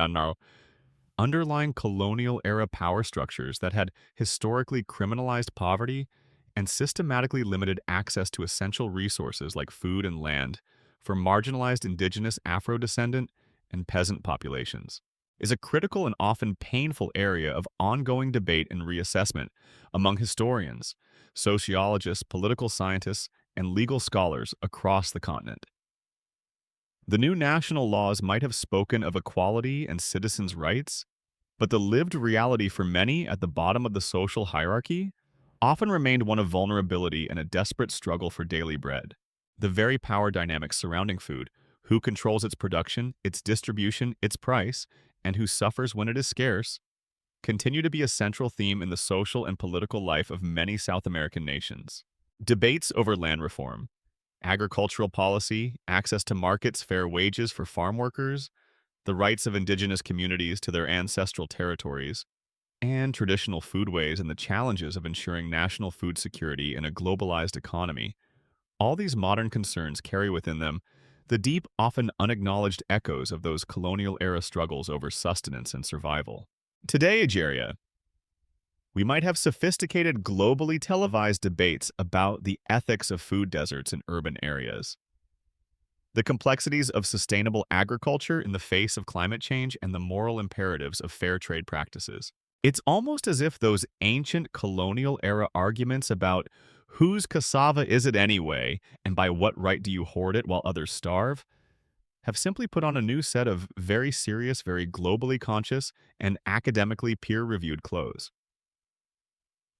underlying colonial-era power structures that had historically criminalized poverty and systematically limited access to essential resources like food and land for marginalized indigenous Afro-descendant and peasant populations, is a critical and often painful area of ongoing debate and reassessment among historians, sociologists, political scientists, and legal scholars across the continent. The new national laws might have spoken of equality and citizens' rights, but the lived reality for many at the bottom of the social hierarchy often remained one of vulnerability and a desperate struggle for daily bread. The very power dynamics surrounding food, who controls its production, its distribution, its price, and who suffers when it is scarce, continue to be a central theme in the social and political life of many South American nations. Debates over land reform, agricultural policy, access to markets, fair wages for farm workers, the rights of indigenous communities to their ancestral territories, and traditional foodways and the challenges of ensuring national food security in a globalized economy. All these modern concerns carry within them the deep, often unacknowledged echoes of those colonial-era struggles over sustenance and survival. Today, Ageria, we might have sophisticated, globally televised debates about the ethics of food deserts in urban areas, the complexities of sustainable agriculture in the face of climate change, and the moral imperatives of fair trade practices. It's almost as if those ancient colonial-era arguments about whose cassava is it anyway, and by what right do you hoard it while others starve, have simply put on a new set of very serious, very globally conscious, and academically peer-reviewed clothes.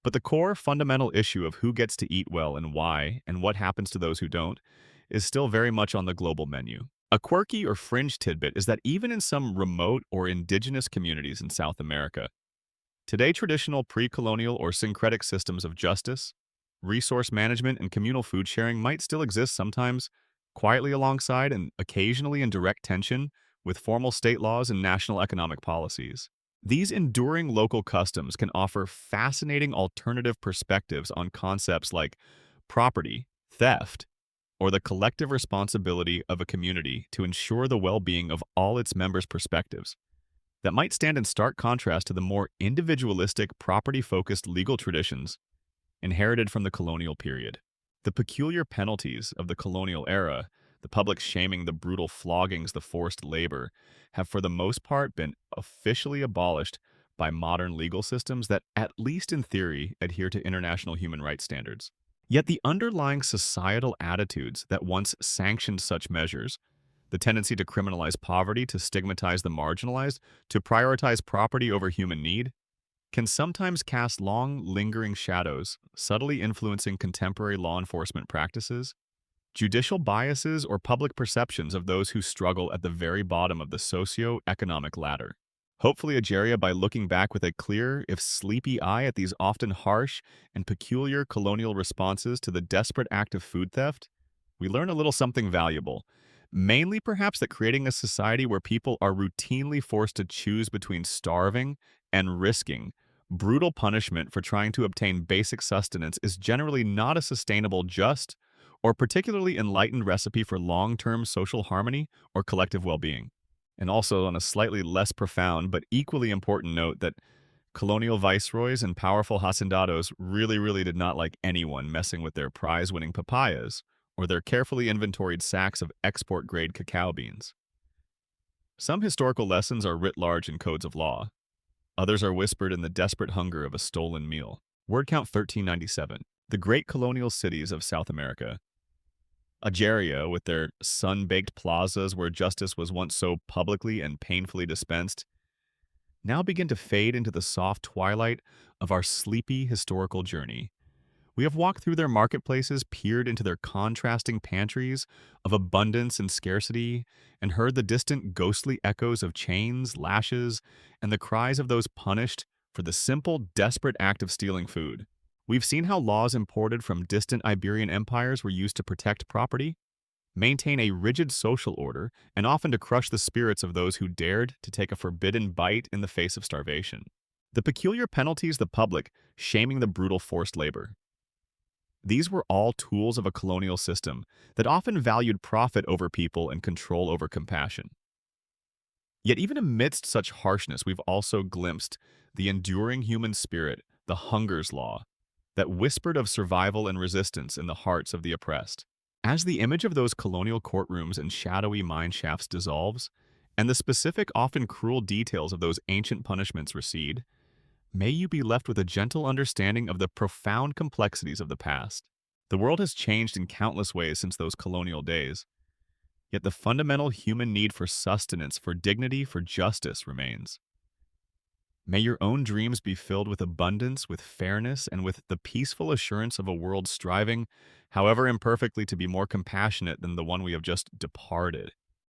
But the core fundamental issue of who gets to eat well and why, and what happens to those who don't, is still very much on the global menu. A quirky or fringe tidbit is that even in some remote or indigenous communities in South America, today traditional pre-colonial or syncretic systems of justice, resource management, and communal food sharing might still exist, sometimes quietly alongside and occasionally in direct tension with formal state laws and national economic policies. These enduring local customs can offer fascinating alternative perspectives on concepts like property, theft, or the collective responsibility of a community to ensure the well-being of all its members' perspectives that might stand in stark contrast to the more individualistic, property-focused legal traditions inherited from the colonial period. The peculiar penalties of the colonial era, the public shaming, the brutal floggings, the forced labor, have for the most part been officially abolished by modern legal systems that, at least in theory, adhere to international human rights standards. Yet the underlying societal attitudes that once sanctioned such measures, the tendency to criminalize poverty, to stigmatize the marginalized, to prioritize property over human need, can sometimes cast long, lingering shadows, subtly influencing contemporary law enforcement practices, judicial biases, or public perceptions of those who struggle at the very bottom of the socio-economic ladder. Hopefully, Ageria, by looking back with a clear, if sleepy eye at these often harsh and peculiar colonial responses to the desperate act of food theft, we learn a little something valuable. Mainly, perhaps, that creating a society where people are routinely forced to choose between starving and risking brutal punishment for trying to obtain basic sustenance is generally not a sustainable, just, or particularly enlightened recipe for long-term social harmony or collective well-being. And also, on a slightly less profound but equally important note, that colonial viceroys and powerful hacendados really did not like anyone messing with their prize-winning papayas or their carefully inventoried sacks of export-grade cacao beans. Some historical lessons are writ large in codes of law. Others are whispered in the desperate hunger of a stolen meal. Word count 1397. The great colonial cities of South America. Ageria, with their sun-baked plazas where justice was once so publicly and painfully dispensed, now begin to fade into the soft twilight of our sleepy historical journey. We have walked through their marketplaces, peered into their contrasting pantries of abundance and scarcity, and heard the distant ghostly echoes of chains, lashes, and the cries of those punished for the simple, desperate act of stealing food. We've seen how laws imported from distant Iberian empires were used to protect property, maintain a rigid social order, and often to crush the spirits of those who dared to take a forbidden bite in the face of starvation. The peculiar penalties the public, shaming the brutal forced labor. These were all tools of a colonial system that often valued profit over people and control over compassion. Yet even amidst such harshness, we've also glimpsed the enduring human spirit, the hunger's law, that whispered of survival and resistance in the hearts of the oppressed. As the image of those colonial courtrooms and shadowy mine shafts dissolves, and the specific, often cruel details of those ancient punishments recede, may you be left with a gentle understanding of the profound complexities of the past. The world has changed in countless ways since those colonial days, yet the fundamental human need for sustenance, for dignity, for justice remains. May your own dreams be filled with abundance, with fairness, and with the peaceful assurance of a world striving, however imperfectly, to be more compassionate than the one we have just departed.